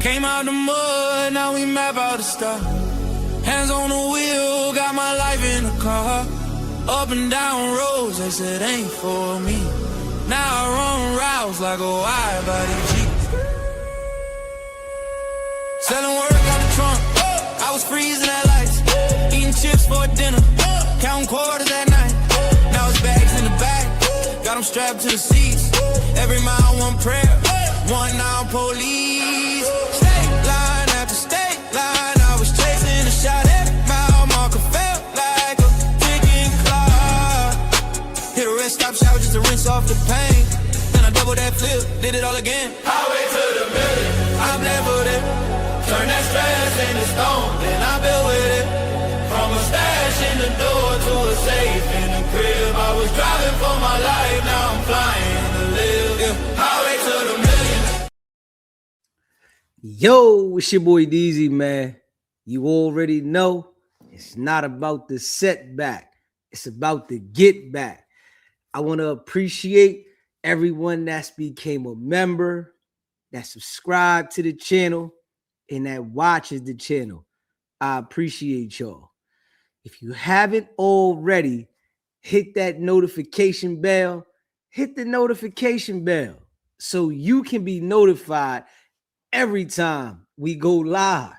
Came out the mud, now we map out the stuff. Hands on the wheel, got my life in the car. Up and down roads, they said ain't for me. Now I run routes like a wide body Jeep. Selling work on the trunk, I was freezing at lights. Eating chips for dinner, counting quarters at night. Now it's bags in the back, got them strapped to the seats. Every mile one prayer, one now police. State line after state line, I was chasing a shot. Every mile marker felt like a ticking clock. Hit a rest stop shower just to rinse off the pain. Then I double that flip, did it all again. Highway to the million, I'm never there. Turn that stress into stone, then I built with it. From a stash in the door to a safe in the crib. I was driving for my life, now I'm flying to live. Yeah. Highway to the million. Yo, it's your boy DZ, man. You already know it's not about the setback. It's about the get back. I want to appreciate everyone that's became a member, that subscribed to the channel, and that watches the channel. I appreciate y'all. If you haven't already, hit that notification bell. Hit the notification bell so you can be notified every time we go live.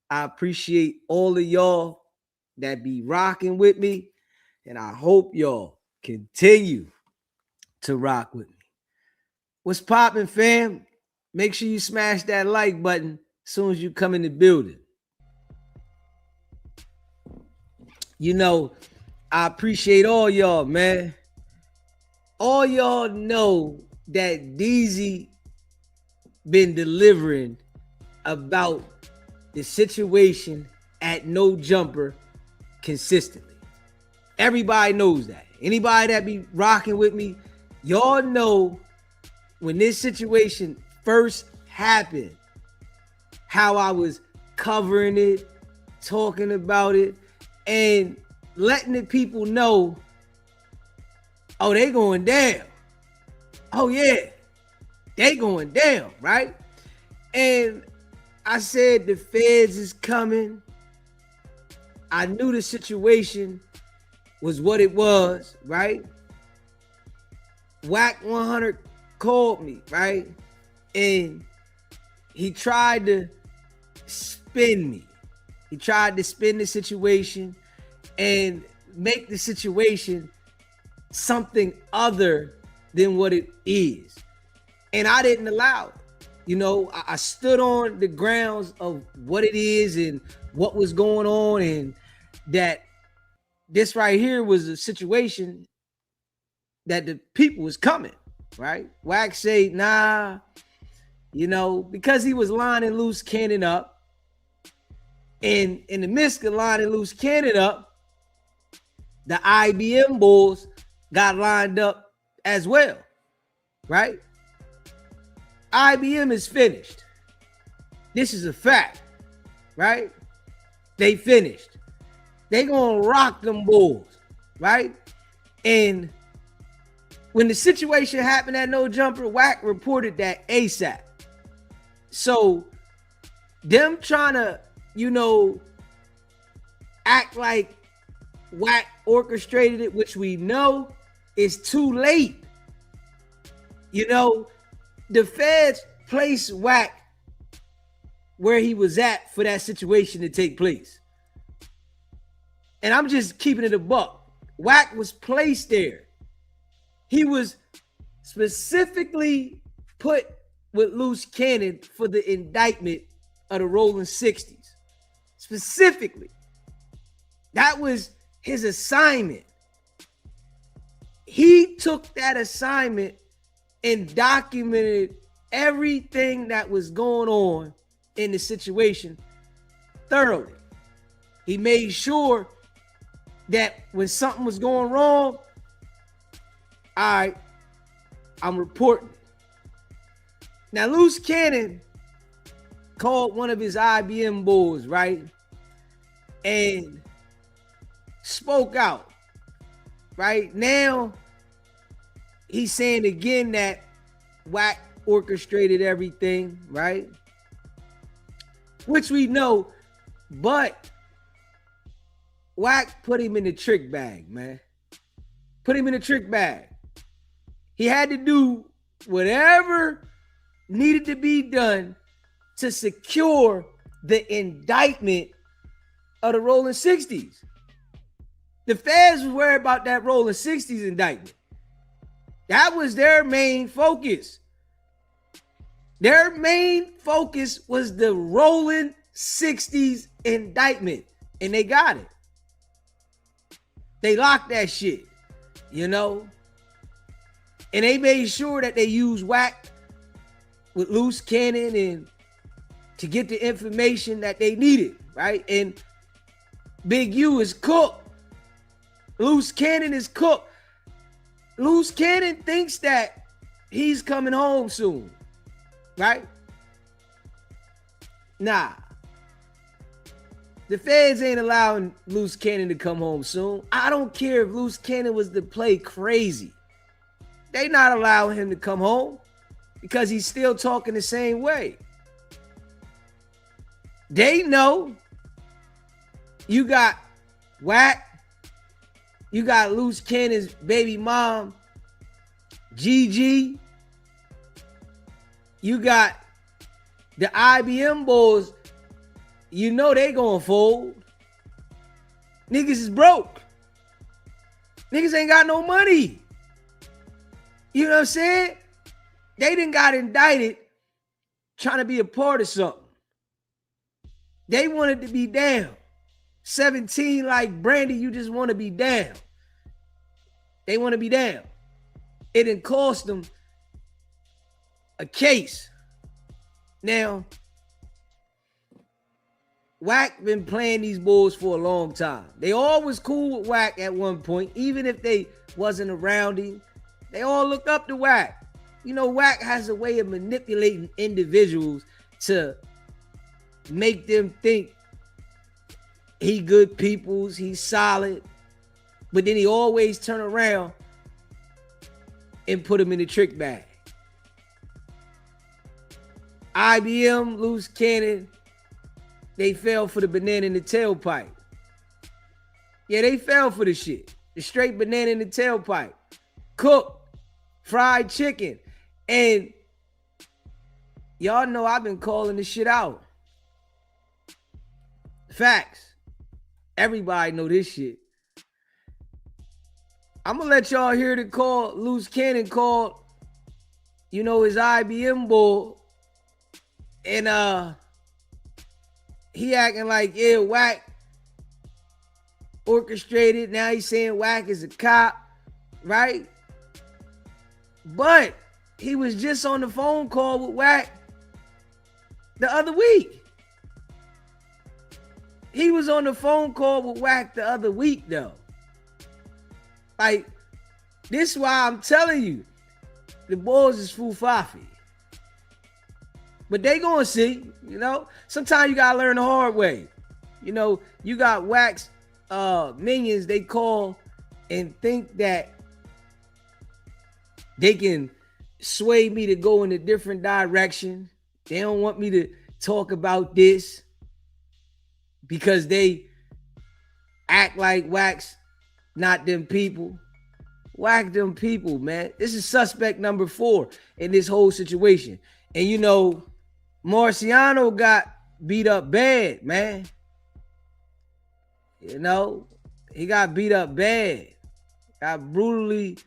I appreciate all of y'all that be rocking with me, and I hope y'all continue to rock with me. What's poppin', fam? Make sure you smash that like button as soon as you come in the building. You know, I appreciate all y'all, man. All y'all know that DZ been delivering about the situation at No Jumper consistently. Everybody knows that. Anybody that be rocking with me, y'all know when this situation first happened, how I was covering it, talking about it, and letting the people know, oh, they going down. Oh, yeah, they going down, right? And I said the feds is coming. I knew the situation was what it was, right? Wicked100 called me, right? And he tried to spin me. He tried to spin the situation and make the situation something other than what it is. And I didn't allow it. You know, I stood on the grounds of what it is and what was going on, and that this right here was a situation that the people was coming, right? Wax say, nah, you know, because he was lining Luce Cannon up. And in the midst of lining Luce Cannon up, the IBM bulls got lined up as well, right? IBM is finished. This is a fact, right? They finished. They gonna rock them bulls, right? And when the situation happened at No Jumper, Wack reported that ASAP. So them trying to, you know, act like Wack orchestrated it, which we know is too late. You know, the feds placed Wack where he was at for that situation to take place. And I'm just keeping it a buck. Wack was placed there. He was specifically put with Luce Cannon for the indictment of the Rolling 60s. Specifically. That was his assignment. He took that assignment and documented everything that was going on in the situation thoroughly. He made sure that when something was going wrong, all right, I'm reporting. Now, Luce Cannon called one of his IBM bulls, right? And spoke out, right? Now, he's saying again that Wack orchestrated everything, right? which we know, but Wack put him in the trick bag, man. Put him in the trick bag. He had to do whatever needed to be done to secure the indictment of the Rolling 60s. The feds was worried about that Rolling 60s indictment. That was their main focus. Their main focus was the Rolling 60s indictment, and they got it. They locked that shit, you know? And they made sure that they used Wack with Luce Cannon and to get the information that they needed, right? And Big U is cooked. Luce Cannon is cooked. Luce Cannon thinks that he's coming home soon, right? Nah. The feds ain't allowing Luce Cannon to come home soon. I don't care if Luce Cannon was to play crazy. They not allowing him to come home because he's still talking the same way. They know you got Wack, you got Luce Cannon's baby mom, Gigi. You got the IBM boys. You know they gonna fold. Niggas is broke. Niggas ain't got no money. You know what I'm saying? They done got indicted trying to be a part of something. They wanted to be down. 17 like Brandy, you just want to be down. They want to be down. It didn't cost them a case. Now, Wack been playing these bulls for a long time. They all was cool with Wack at one point, even if they wasn't around him. They all looked up to Wack. You know, Wack has a way of manipulating individuals to make them think he good peoples, he's solid, but then he always turn around and put him in the trick bag. IBM, Luce Cannon, they fell for the banana in the tailpipe. Yeah, they fell for the shit. The straight banana in the tailpipe. Cooked, fried chicken. And y'all know I've been calling this shit out. Facts. Everybody know this shit. I'm gonna let y'all hear the call Luce Cannon called, you know, his IBM bull. And he acting like, yeah, Wack orchestrated. Now he's saying Wack is a cop, right? But he was just on the phone call with Wack the other week. He was on the phone call with Wack the other week, though. Like, this is why I'm telling you, the boys is fufafi. But they gonna see, you know. Sometimes you gotta learn the hard way. You know, you got Wack's minions, they call and think that they can sway me to go in a different direction. They don't want me to talk about this because they act like Wack's not them people. Wack them people, man. This is suspect number 4 in this whole situation. And you know, Marciano got beat up bad, man. You know, he got beat up bad. Got brutally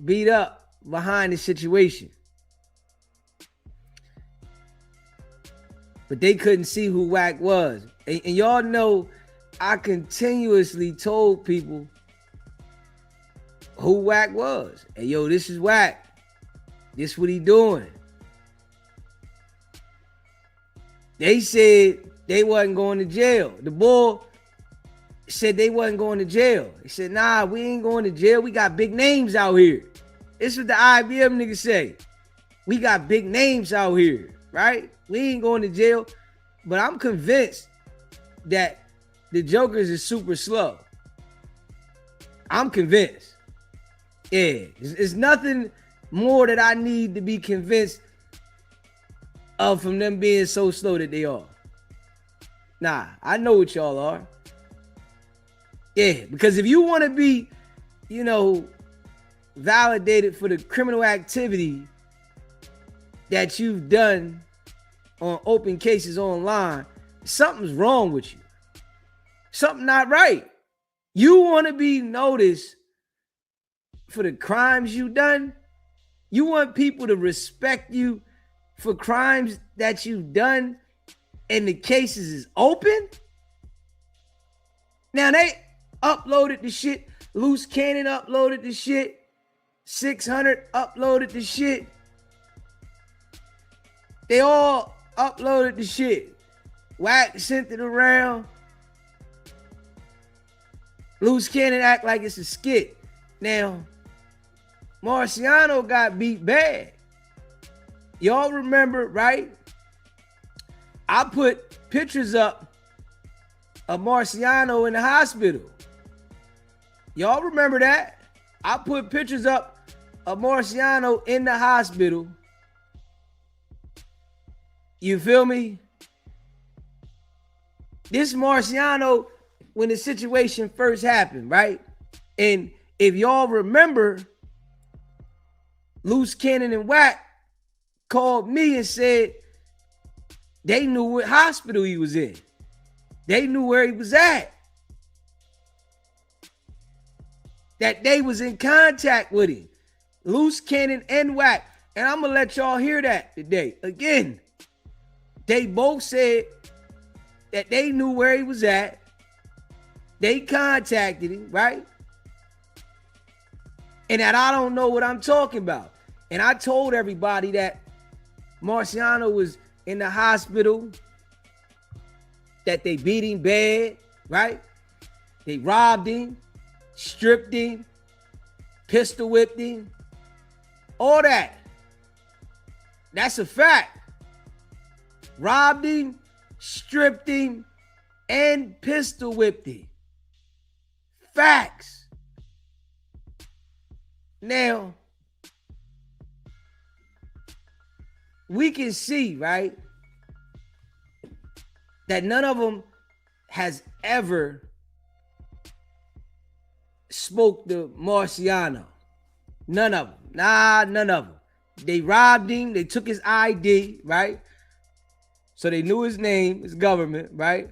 beat up behind the situation. But they couldn't see who Wack was. And y'all know I continuously told people who Wack was. Hey, yo, this is Wack. This what he doing. They said they wasn't going to jail. The bull said they wasn't going to jail. He said, nah, we ain't going to jail. We got big names out here. This is what the IBM niggas say. We got big names out here, right? We ain't going to jail. But I'm convinced that the Jokers is super slow. I'm convinced. Yeah, it's nothing more that I need to be convinced of from them being so slow that they are. Nah, I know what y'all are. Yeah, because if you want to be, you know, validated for the criminal activity that you've done on open cases online, something's wrong with you. Something not right. You want to be noticed for the crimes you done. You want people to respect you for crimes that you've done and the cases is open. Now they uploaded the shit. Luce Cannon uploaded the shit. 600 uploaded the shit. They all uploaded the shit. Wack sent it around. Luce Cannon act like it's a skit. Now, Marciano got beat bad. Y'all remember, right? I put pictures up of Marciano in the hospital. Y'all remember that? I put pictures up of Marciano in the hospital. You feel me? This Marciano, when the situation first happened, right? And if y'all remember, Luce Cannon and Wack called me and said they knew what hospital he was in. They knew where he was at. That they was in contact with him. Luce Cannon and Wack. And I'm going to let y'all hear that today. Again, they both said that they knew where he was at. They contacted him, right? And that I don't know what I'm talking about. And I told everybody that Marciano was in the hospital, that they beat him bad, right? They robbed him, stripped him, pistol whipped him, all that. That's a fact. Robbed him, stripped him, and pistol whipped him. Facts. Now, we can see, right, that none of them has ever spoke to Marciano. None of them. None of them. They robbed him. They took his ID, right? So they knew his name, his government, right?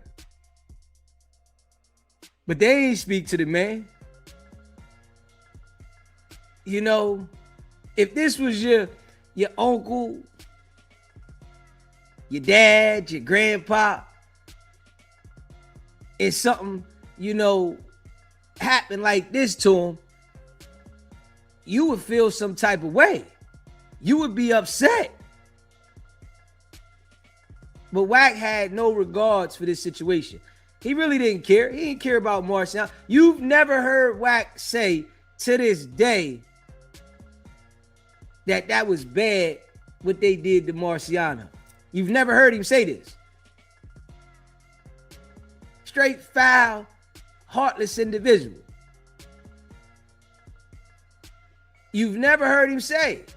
But they ain't speak to the man. You know, if this was your uncle, your dad, your grandpa, and something, you know, happened like this to him, you would feel some type of way. You would be upset. But Wack had no regards for this situation. He really didn't care. He didn't care about Marciano. You've never heard Wack say to this day that was bad what they did to Marciano. You've never heard him say this. Straight foul, heartless individual. You've never heard him say it.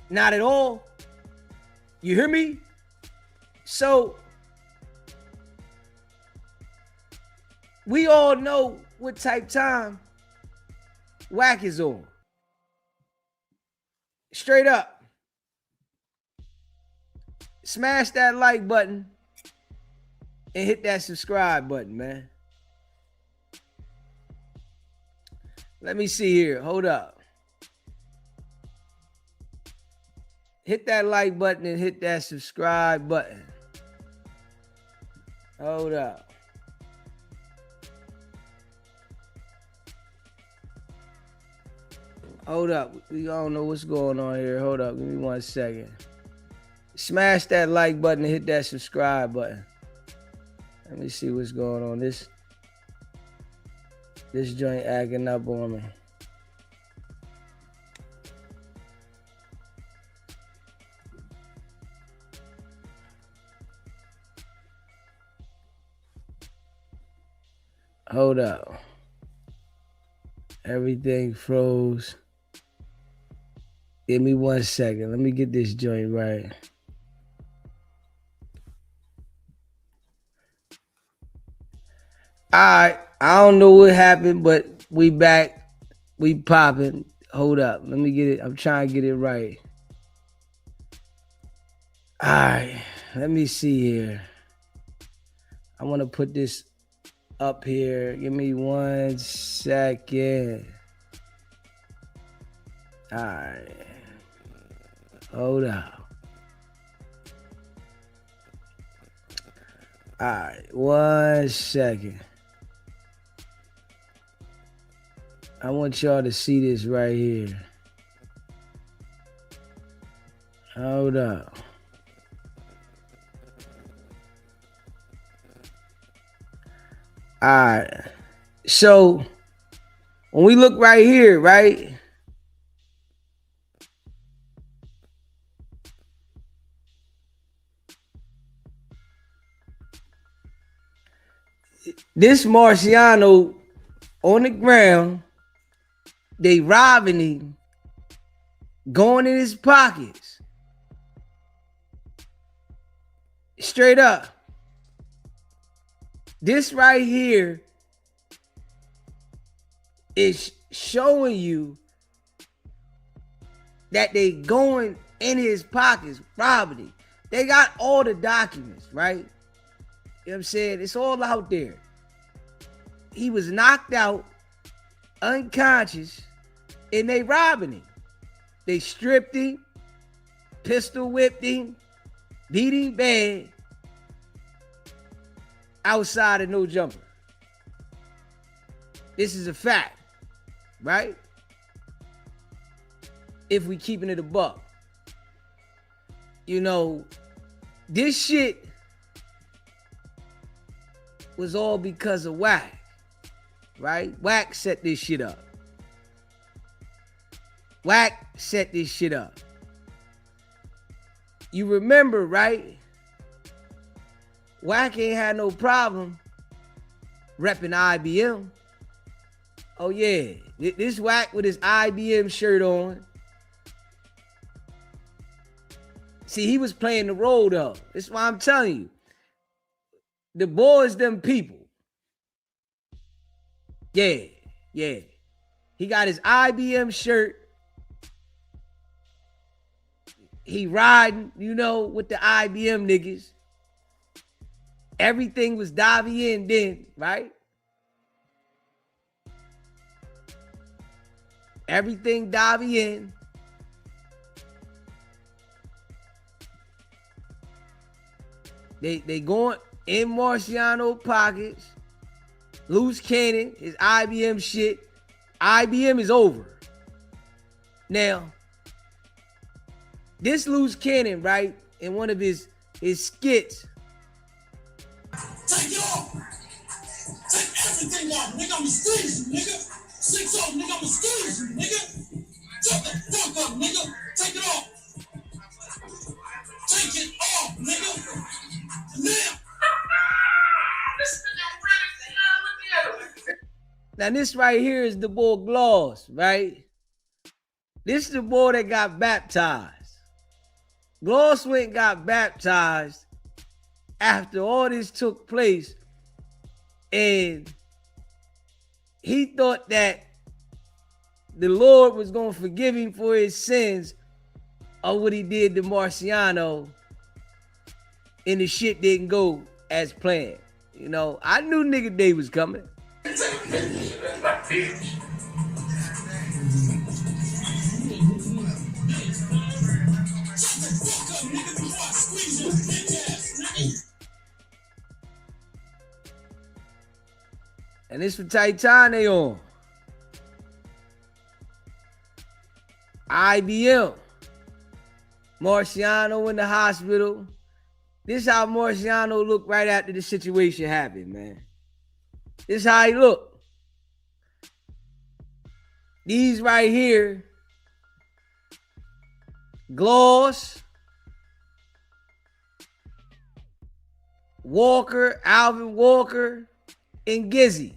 Not at all. You hear me? So, we all know what type time Wack is on. Straight up. Smash that like button and hit that subscribe button, man. Let me see here. Hold up. Hit that like button and hit that subscribe button. Hold up. Hold up. We don't know what's going on here. Hold up. Give me 1 second. Smash that like button and hit that subscribe button. Let me see what's going on. This joint acting up on me. Hold up. Everything froze. Give me 1 second. Let me get this joint right. All right, I don't know what happened, but we back, we popping. Hold up, let me get it. I'm trying to get it right. All right, let me see here. I want to put this up here. Give me 1 second. All right, hold up. All right, 1 second. I want y'all to see this right here. Hold up. All right. So when we look right here, right? This Marciano on the ground, they robbing him, going in his pockets. Straight up. This right here is showing you that they going in his pockets, robbing him. They got all the documents, right? You know what I'm saying? It's all out there. He was knocked out, unconscious, and they robbing him. They stripped him, pistol whipped him, beat him bad, outside of no jumper. This is a fact, right? If we keeping it a buck. You know, this shit was all because of Wack, right? Wack set this shit up. Wack set this shit up. You remember, right? Wack ain't had no problem repping IBM. Oh yeah, this Wack with his IBM shirt on. See, he was playing the role though. That's why I'm telling you. The boys, them people. Yeah, yeah. He got his IBM shirt. He riding, you know, with the IBM niggas. Everything was Davy in then, right? Everything Davy in. They going in Marciano pockets. Luce Cannon, his IBM shit. IBM is over. Now, this Luce Cannon, right, in one of his skits. Take it off. Take everything off, nigga. I'ma squeeze you, nigga. 6-0, nigga. I'ma squeeze you, nigga. Shut the fuck up, nigga. Take it off. Take it off, nigga. Now. Now this right here is the boy Gloss, right? This is the boy that got baptized. Gloss went and got baptized after all this took place, and he thought that the Lord was going to forgive him for his sins of what he did to Marciano, and the shit didn't go as planned. You know, I knew nigga day was coming. And this for Titan they on. IBM. Marciano in the hospital. This is how Marciano looked right after the situation happened, man. This is how he looked. These right here. Gloss. Walker, Alvin Walker, and Gizzy.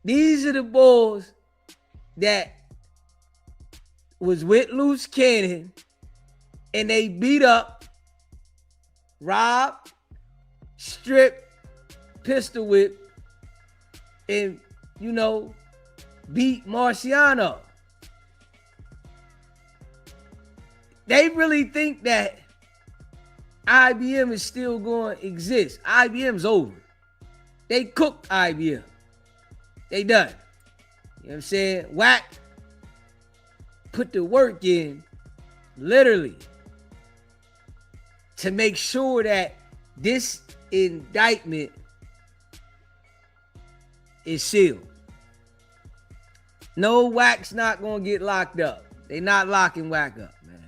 These are the boys that was with Luce Cannon, and they beat up, robbed, stripped, pistol whipped and, beat Marciano. They really think that IBM is still going to exist. IBM's over. They cooked IBM. They done. You know what I'm saying? Wack put the work in, literally, to make sure that this indictment is sealed. No, Wack's not going to get locked up. They not locking Wack up, man.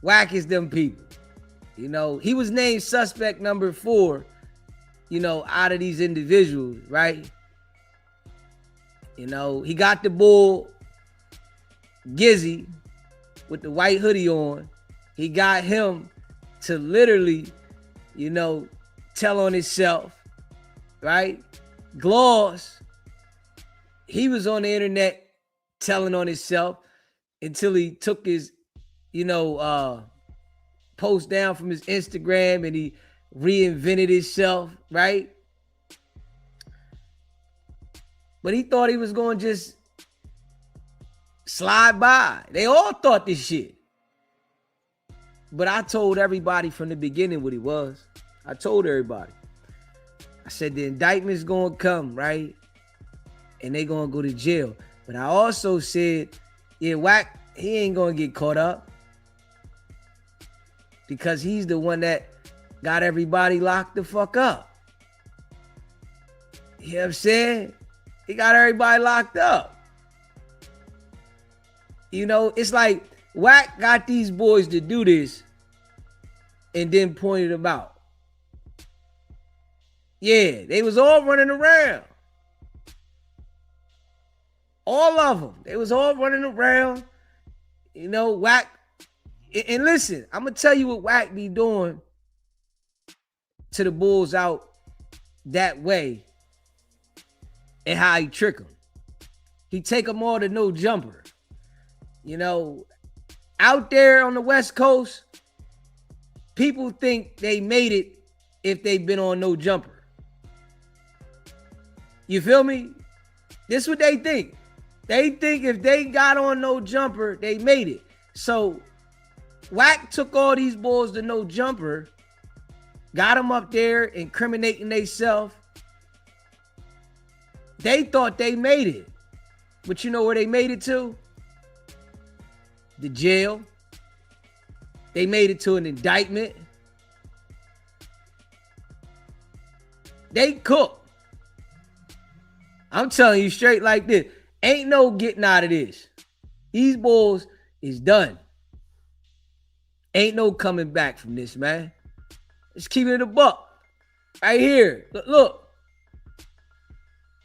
Wack is them people. He was named suspect number 4, out of these individuals, right? He got the bull, Gizzy, with the white hoodie on. He got him to literally, tell on himself, right? Gloss, he was on the internet telling on himself until he took his, post down from his Instagram and he reinvented himself, right? But he thought he was going to just slide by. They all thought this shit. But I told everybody from the beginning what he was. I told everybody. I said the indictment's going to come, right? And they going to go to jail. But I also said, Wack, he ain't going to get caught up. Because he's the one that got everybody locked the fuck up. You know what I'm saying? He got everybody locked up. It's like Wack got these boys to do this and then pointed them out. Yeah, they was all running around. All of them. They was all running around. Wack. And listen, I'm going to tell you what Wack be doing to the bulls out that way and how he trick them. He take them all to no jumper. Out there on the West Coast, people think they made it if they've been on no jumper. You feel me? This is what they think. They think if they got on no jumper, they made it. So Wack took all these bulls to no jumper, got them up there incriminating themselves. They thought they made it. But you know where they made it to? The jail. They made it to an indictment. They cooked. I'm telling you straight like this. Ain't no getting out of this. These bulls is done. Ain't no coming back from this, man. Let's keep it a buck. Right here. Look.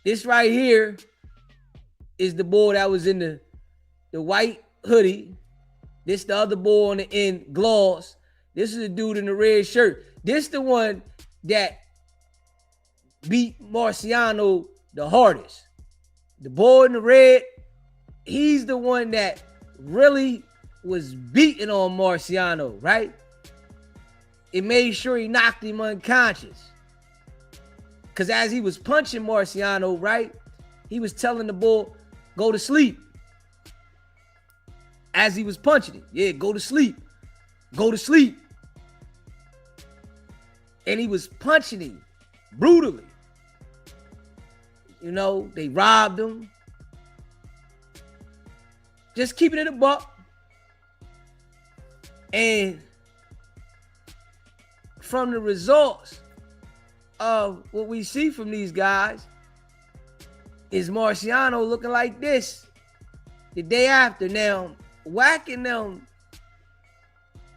This right here is the bull that was in the white hoodie. This the other bull on the end, gloss. This is the dude in the red shirt. This the one that beat Marciano the hardest. The boy in the red, he's the one that really was beating on Marciano, right? It made sure he knocked him unconscious. Because as he was punching Marciano, right, he was telling the bull, go to sleep. As he was punching him. Yeah, go to sleep. Go to sleep. And he was punching him brutally. They robbed him. Just keeping it a buck. And from the results of what we see from these guys is Marciano looking like this the day after. Now, Wack and them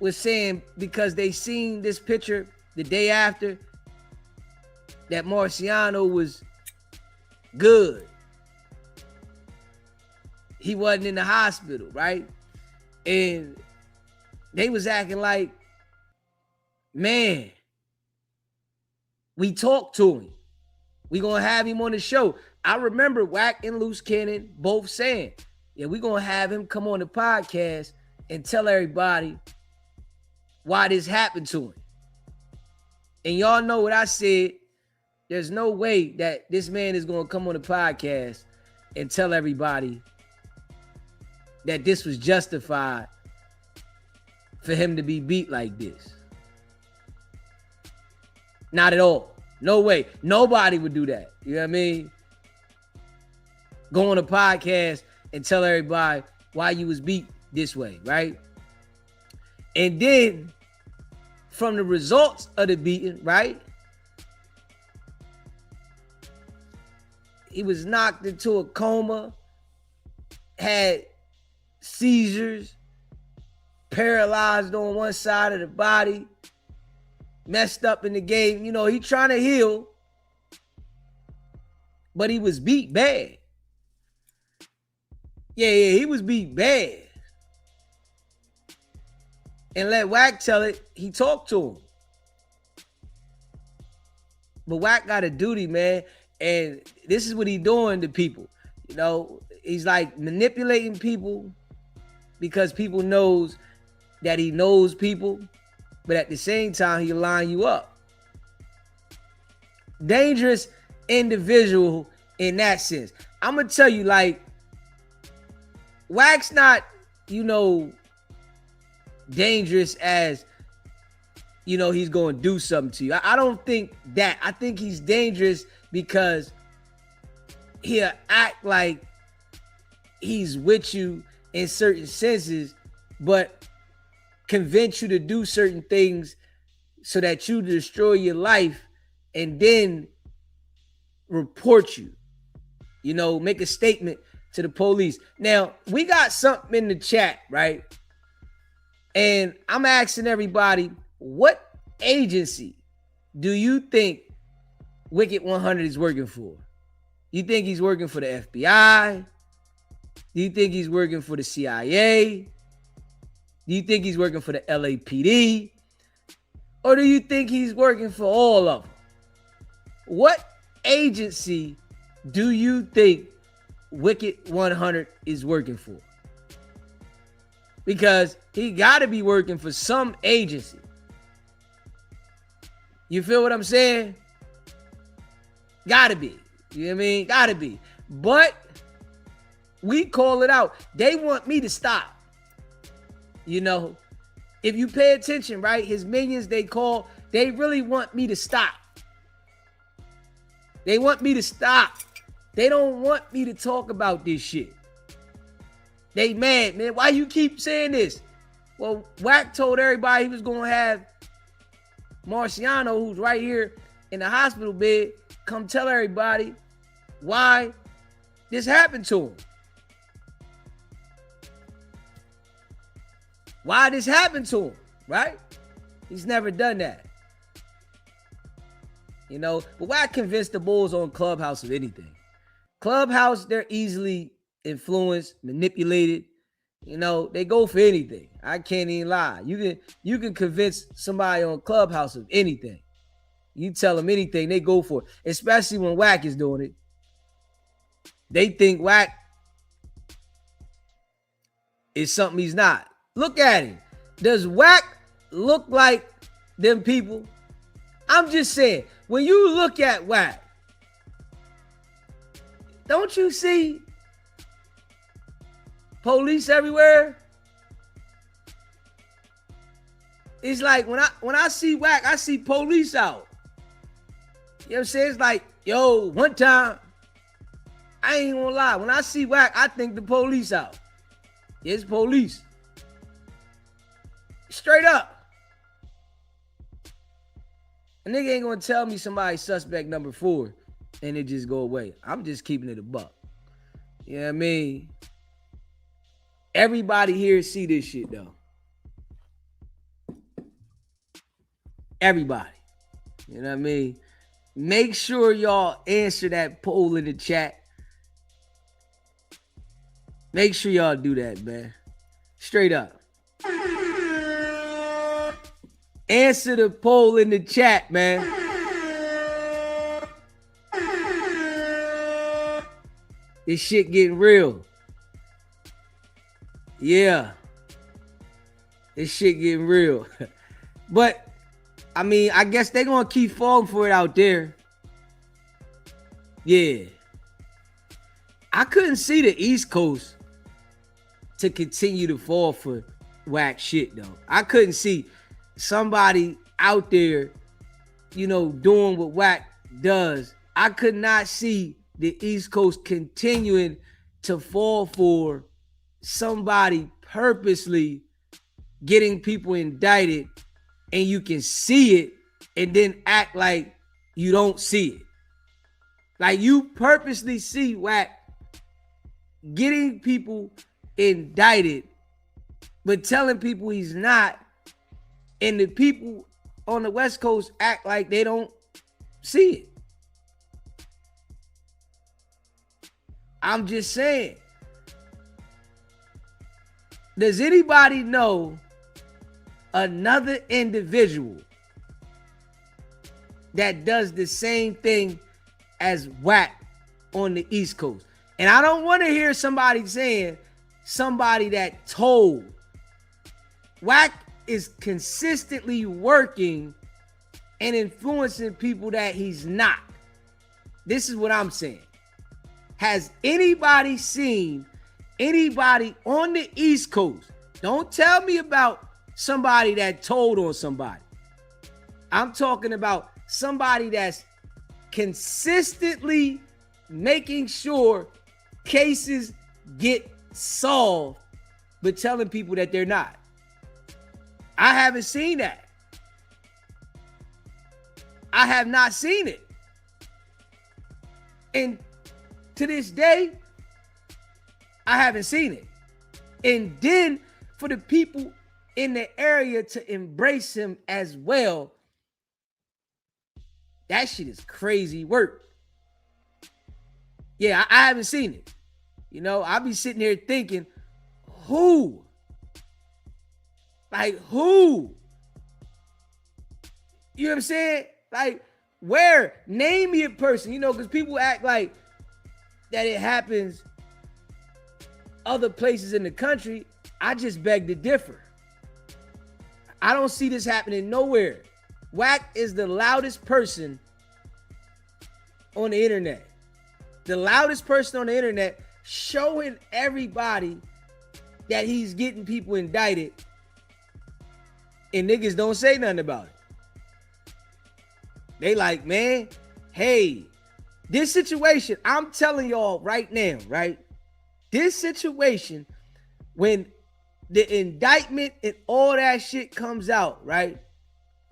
was saying because they seen this picture the day after that Marciano was good. He wasn't in the hospital, right? And they was acting like, man, we talked to him. We gonna have him on the show. I remember Wack and Luce Cannon both saying, yeah, we gonna have him come on the podcast and tell everybody why this happened to him. And y'all know what I said There's no way that this man is going to come on the podcast and tell everybody that this was justified for him to be beat like this. Not at all. No way. Nobody would do that. You know what I mean? Go on a podcast and tell everybody why you was beat this way, right? And then from the results of the beating, right? He was knocked into a coma, had seizures, paralyzed on one side of the body, messed up in the game. You know, he trying to heal, but he was beat bad. Yeah, he was beat bad. And let Wack tell it, he talked to him. But Wack got a duty, man. And this is what he doing to people. You know, he's like manipulating people because people knows that he knows people. But at the same time, he'll line you up. Dangerous individual in that sense. I'm going to tell you, like, Wack's not, you know, dangerous as, you know, he's going to do something to you. I don't think that. I think he's dangerous because he'll act like he's with you in certain senses, but convince you to do certain things so that you destroy your life and then report you. You know, make a statement to the police. Now, we got something in the chat, right? And I'm asking everybody, what agency do you think Wicked100 is working for? You think he's working for the FBI? Do you think he's working for the CIA? Do you think he's working for the LAPD? Or do you think he's working for all of them? What agency do you think Wicked100 is working for? Because he got to be working for some agency. You feel what I'm saying? Gotta be. You know what I mean? Gotta be. But we call it out. They want me to stop. You know, if you pay attention, right? His minions, they really want me to stop. They want me to stop. They don't want me to talk about this shit. They mad, man. Why you keep saying this? Well, Wack told everybody he was going to have Marciano, who's right here in the hospital bed, come tell everybody why this happened to him. Why this happened to him, right? He's never done that. You know, but Wack convinced the Bulls on Clubhouse of anything. Clubhouse, they're easily influenced, manipulated. You know, they go for anything. I can't even lie. You can convince somebody on Clubhouse of anything. You tell them anything, they go for it. Especially when Wack is doing it. They think Wack is something he's not. Look at him. Does Wack look like them people? I'm just saying, when you look at Wack, don't you see police everywhere? It's like when I see Wack, I see police out. You know what I'm saying? It's like, yo, one time, I ain't gonna lie. When I see Wack, I think the police out. It's police. Straight up. A nigga ain't gonna tell me somebody's suspect number 4 and it just go away. I'm just keeping it a buck. You know what I mean? Everybody here see this shit though. Everybody. You know what I mean? Make sure y'all answer that poll in the chat. Make sure y'all do that, man. Straight up. Answer the poll in the chat, man. This shit getting real. Yeah. This shit getting real. But, I mean, I guess they're going to keep falling for it out there. Yeah. I couldn't see the East Coast to continue to fall for whack shit, though. I couldn't see somebody out there, you know, doing what whack does. I could not see the East Coast continuing to fall for somebody purposely getting people indicted, and you can see it and then act like you don't see it. Like, you purposely see whack getting people indicted, but telling people he's not, and the people on the West Coast act like they don't see it. I'm just saying. Does anybody know another individual that does the same thing as whack on the East Coast? And I don't want to hear somebody saying somebody that told. Whack is consistently working and influencing people that he's not. This is what I'm saying. Has anybody seen anybody on the East Coast? Don't tell me about somebody that told on somebody. I'm talking about somebody that's consistently making sure cases get solved, but telling people that they're not. I haven't seen that. I have not seen it. And to this day, I haven't seen it. And then for the people in the area to embrace him as well, that shit is crazy work. Yeah, I haven't seen it. You know, I'll be sitting here thinking, who? Like, who? You know what I'm saying? Like, where? Name me a person, you know, because people act like that it happens other places in the country. I just beg to differ. I don't see this happening nowhere. Whack is the loudest person on the internet. The loudest person on the internet, showing everybody that he's getting people indicted, and niggas don't say nothing about it. They like, man, hey, this situation, I'm telling y'all right now, right? This situation, when the indictment and all that shit comes out, right?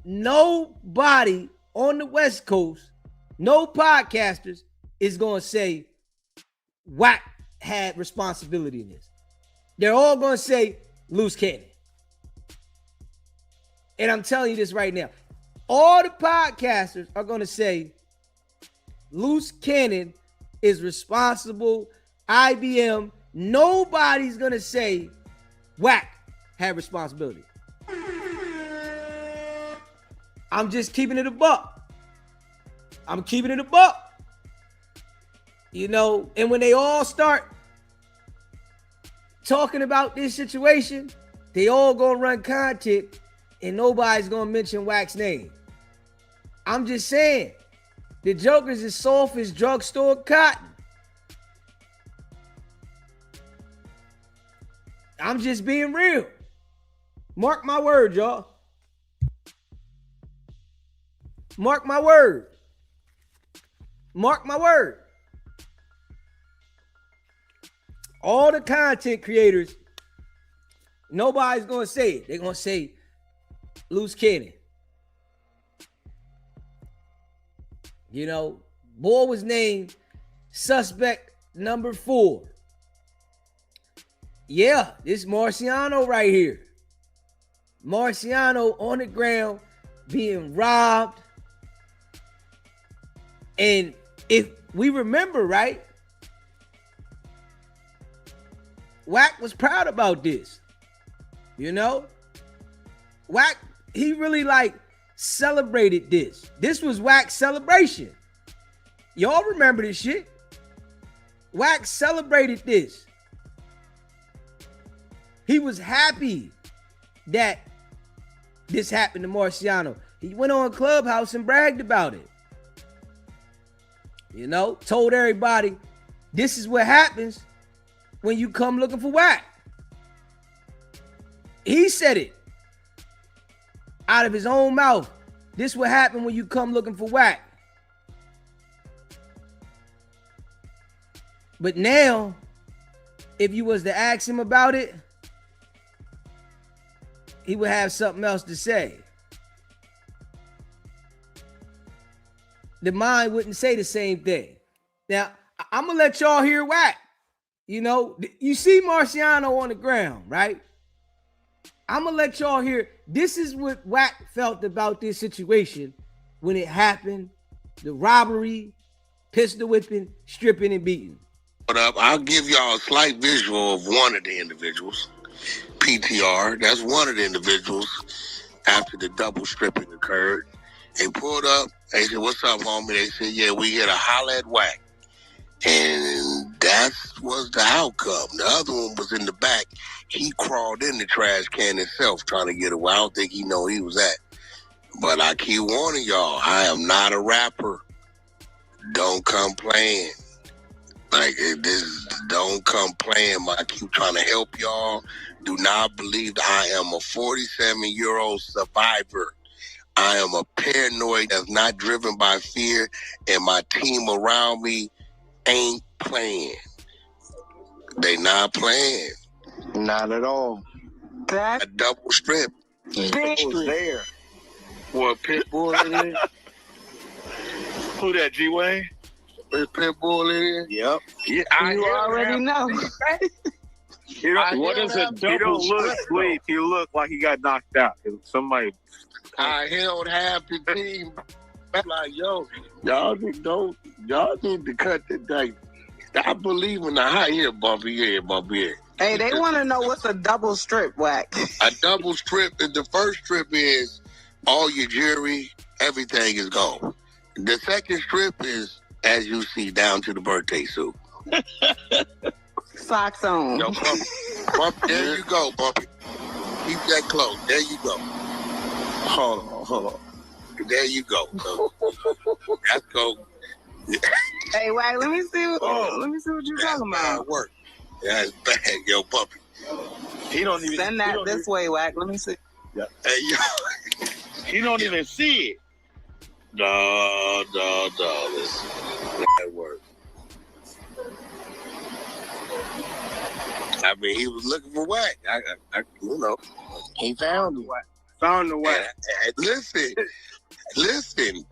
Nobody on the West Coast, no podcasters is going to say whack had responsibility in this. They're all going to say Luce Cannon. And I'm telling you this right now. All the podcasters are going to say Luce Cannon is responsible. IBM. Nobody's going to say whack had responsibility. I'm just keeping it a buck. I'm keeping it a buck. You know, and when they all start talking about this situation, they all gonna run content and nobody's gonna mention Wack's name. I'm just saying, the Joker's as soft as drugstore cotton. I'm just being real. Mark my word, y'all. Mark my word. Mark my word. All the content creators, nobody's going to say it. They're going to say Luce Cannon. You know, boy was named suspect number 4. Yeah, this Marciano right here. Marciano on the ground being robbed. And if we remember, right, Whack was proud about this. You know? Whack, he really like celebrated this. This was Whack's celebration. Y'all remember this shit? Whack celebrated this. He was happy that this happened to Marciano. He went on Clubhouse and bragged about it. You know, told everybody, this is what happens when you come looking for whack. He said it out of his own mouth. This what happened when you come looking for whack. But now, if you was to ask him about it, he would have something else to say. The mind wouldn't say the same thing. Now, I'm gonna let y'all hear whack. You know, you see Marciano on the ground, right? I'm gonna let y'all hear. This is what Wack felt about this situation when it happened. The robbery, pistol whipping, stripping, and beating. But I'll give y'all a slight visual of one of the individuals. PTR, that's one of the individuals after the double stripping occurred. They pulled up, they said, "What's up, homie?" They said, "Yeah, we here to holler at Wack." And that was the outcome. The other one was in the back. He crawled in the trash can himself trying to get away. I don't think he know he was at. But I keep warning y'all, I am not a rapper. Don't come playing. Like, this, don't come playing. I keep trying to help y'all. Do not believe that I am a 47-year-old survivor. I am a paranoid that's not driven by fear, and my team around me ain't playing. They not playing. Not at all. A double strip. Was there. What, Pitbull in it? Who that, G-Wayne? Is Pitbull in it? Yep. Yeah, You already know. What is it? He don't look asleep. He look like he got knocked out. Somebody. I held half the team. Like, yo, y'all need to cut the thing. Stop believing the high here, bumpy head, bumpy head. Hey, they want to know what's a double strip, Wack. A double strip, and the first strip is all your jewelry, everything is gone. The second strip is, as you see, down to the birthday suit. Socks on. Yo, Bumpy, there you go, Bumpy. Keep that close. There you go. Hold on. There you go. Let's go. Hey, Wack, let me see what you're talking about. Work. That's bad, yo, Bumpy. He don't even send that this way, Wack. Let me see. Yeah. Hey, yo. He don't even see it. No. That work. I mean, he was looking for Wack. I you know. He found him. Found the way. Listen.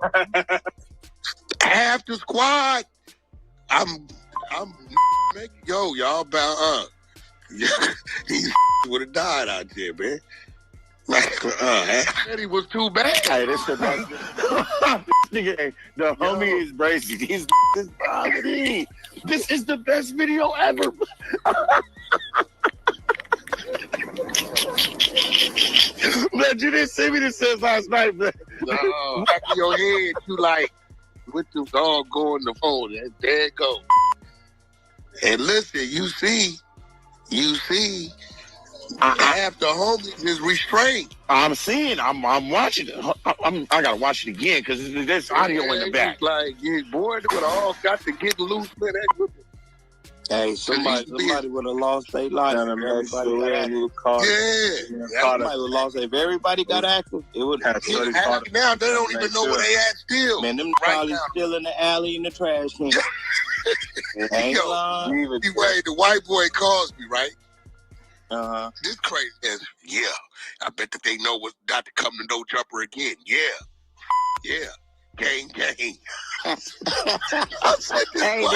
Half the squad. I'm making, yo, y'all about he would have died out there, man. Like, he was too bad. Hey, this is the homie is crazy. He's comedy. This is the best video ever. Man, you didn't see me this since last night, man. No, back in your head, you like, with the dog going the phone, and there it goes. And listen, you see, half the homies is restrained. I'm seeing, I'm watching it. I gotta watch it again because there's audio in the back. Like, yeah, boy, they would have all got to get loose, man. Hey, somebody would have lost their life. Everybody got active. Somebody would have lost. If everybody got active, it would have. Now they don't even know where they at still. Man, them probably still in the alley in the trash can. Anyway, the white boy calls me, right? This crazy ass. Yeah, I bet that they know what's not to come to No Jumper again. Yeah. Gang. Hey, did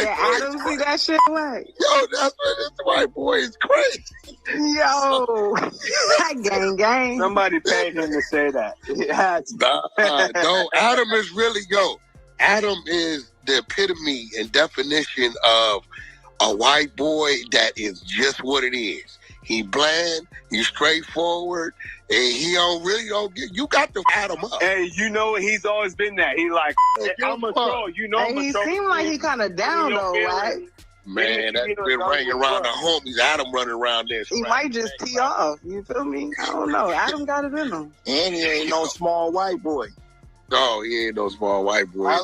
Adam see that shit, Wack? Yo, that's what this white boy is crazy. Yo, gang. Somebody paid him to say that. No, Adam is really, Adam is the epitome and definition of a white boy that is just what it is. He bland, he's straightforward, and he don't get, you got to add him up. Hey, you know, he's always been that. He like, I'm a troll, you know. Hey, he seemed like he kind of down though, right? Man, that's been ringing around the homies. Adam running around there. He might just tee off. You feel me? I don't know. Adam got it in him. And he ain't no small white boy. No, he ain't no small white boy.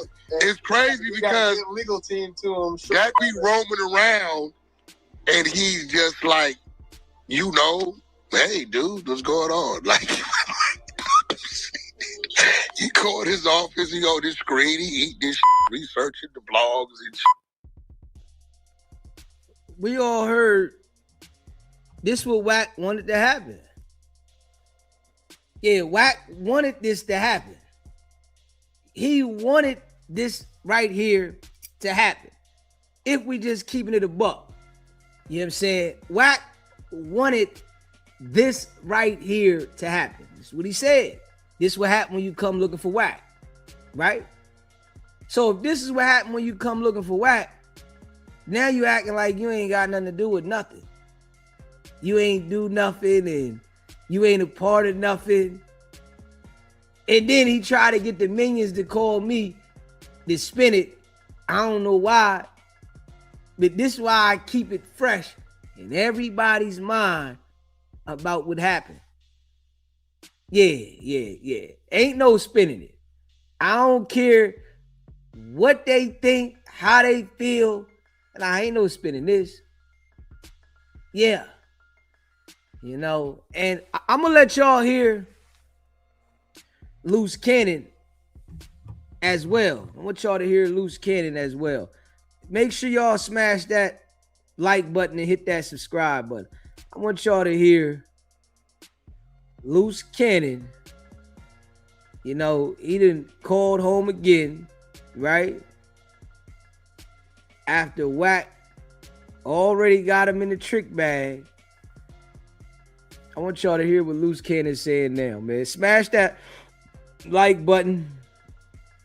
It's crazy because legal team to him. Jack be roaming around, and he's just like, you know, hey, dude, what's going on? Like, he called his office, he on this screen, he eat this shit, researching the blogs and shit. We all heard this what Wack wanted to happen. Yeah, Wack wanted this to happen. He wanted this right here to happen. If we just keeping it a buck. You know what I'm saying? Wack wanted this right here to happen. This is what he said. This is what happen when you come looking for Wack. Right? So if this is what happened when you come looking for Wack, now you acting like you ain't got nothing to do with nothing. You ain't do nothing and you ain't a part of nothing. And then he tried to get the minions to call me to spin it. I don't know why. But this is why I keep it fresh in everybody's mind about what happened. Yeah. Ain't no spinning it. I don't care what they think, how they feel. And I ain't no spinning this. Yeah. You know, and I'm going to let y'all hear Luce Cannon as well. I want y'all to hear Luce Cannon as well. Make sure y'all smash that like button and hit that subscribe button. I want y'all to hear Luce Cannon. You know, he done called home again, right? After Wack already got him in the trick bag. I want y'all to hear what Luce Cannon is saying now, man. Smash that like button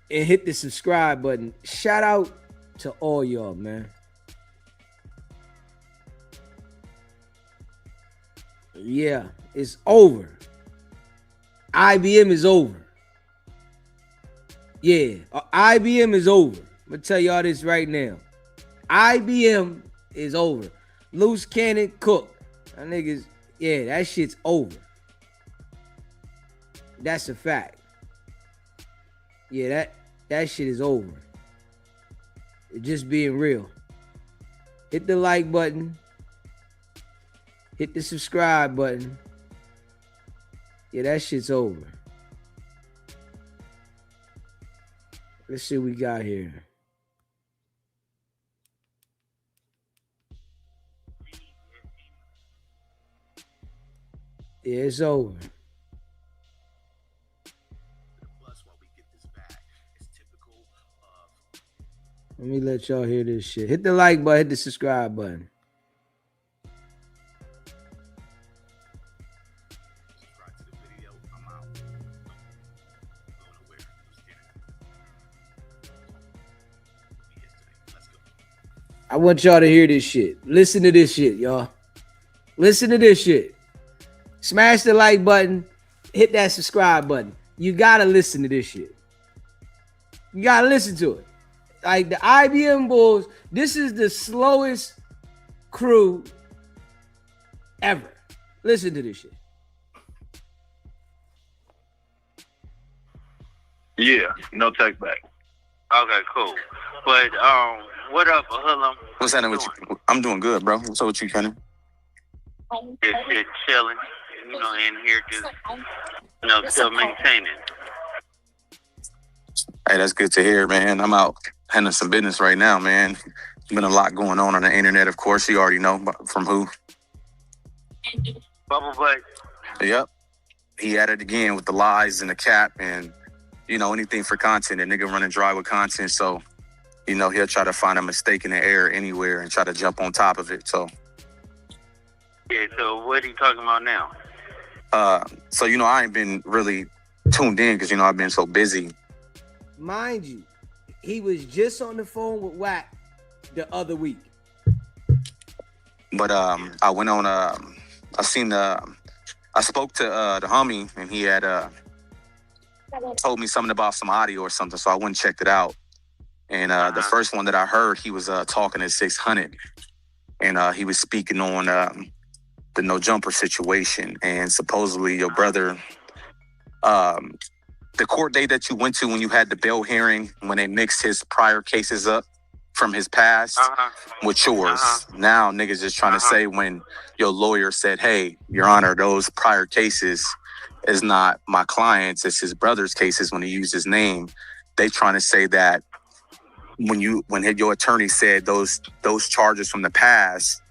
and hit the subscribe button. Shout out to all y'all, man. Yeah, it's over. IBM is over. Yeah, IBM is over. I'm gonna tell y'all this right now. IBM is over. Luce Cannon cooked. That niggas, yeah, that shit's over. That's a fact. Yeah, that shit is over. Just being real. Hit the like button. Hit the subscribe button. Yeah, that shit's over. Let's see what we got here. Yeah, it's over. Let me let y'all hear this shit. Hit the like button, hit the subscribe button. I want y'all to hear this shit. Listen to this shit, y'all. Listen to this shit. Smash the like button. Hit that subscribe button. You gotta listen to this shit. You gotta listen to it. Like the IBM Bulls, this is the slowest crew ever. Listen to this shit. Yeah, no take back. Okay, cool. But what up, Hoodlum? What's happening with you? I'm doing good, bro. What's up with you, Kenny? Just shit chilling, you know, in here just, you know, still maintaining. Hey, that's good to hear, man. I'm out handling some business right now, man. Been a lot going on the internet, of course. You already know from who. Bubble Butt. Yep. He at it again with the lies and the cap and, you know, anything for content. A nigga running dry with content, so, you know, he'll try to find a mistake in the air anywhere and try to jump on top of it, so. Yeah, so what are you talking about now? So, you know, I ain't been really tuned in because, you know, I've been so busy. Mind you, he was just on the phone with Wack the other week. But I went on, I spoke to the homie and he had told me something about some audio or something, so I went and checked it out. And the first one that I heard, he was talking at 600 and he was speaking on the no jumper situation, and supposedly your brother the court date that you went to when you had the bail hearing, when they mixed his prior cases up from his past with yours. Now niggas just trying to say when your lawyer said, hey, Your Honor, those prior cases is not my client's, it's his brother's cases when he used his name. They trying to say that when your attorney said those charges from the past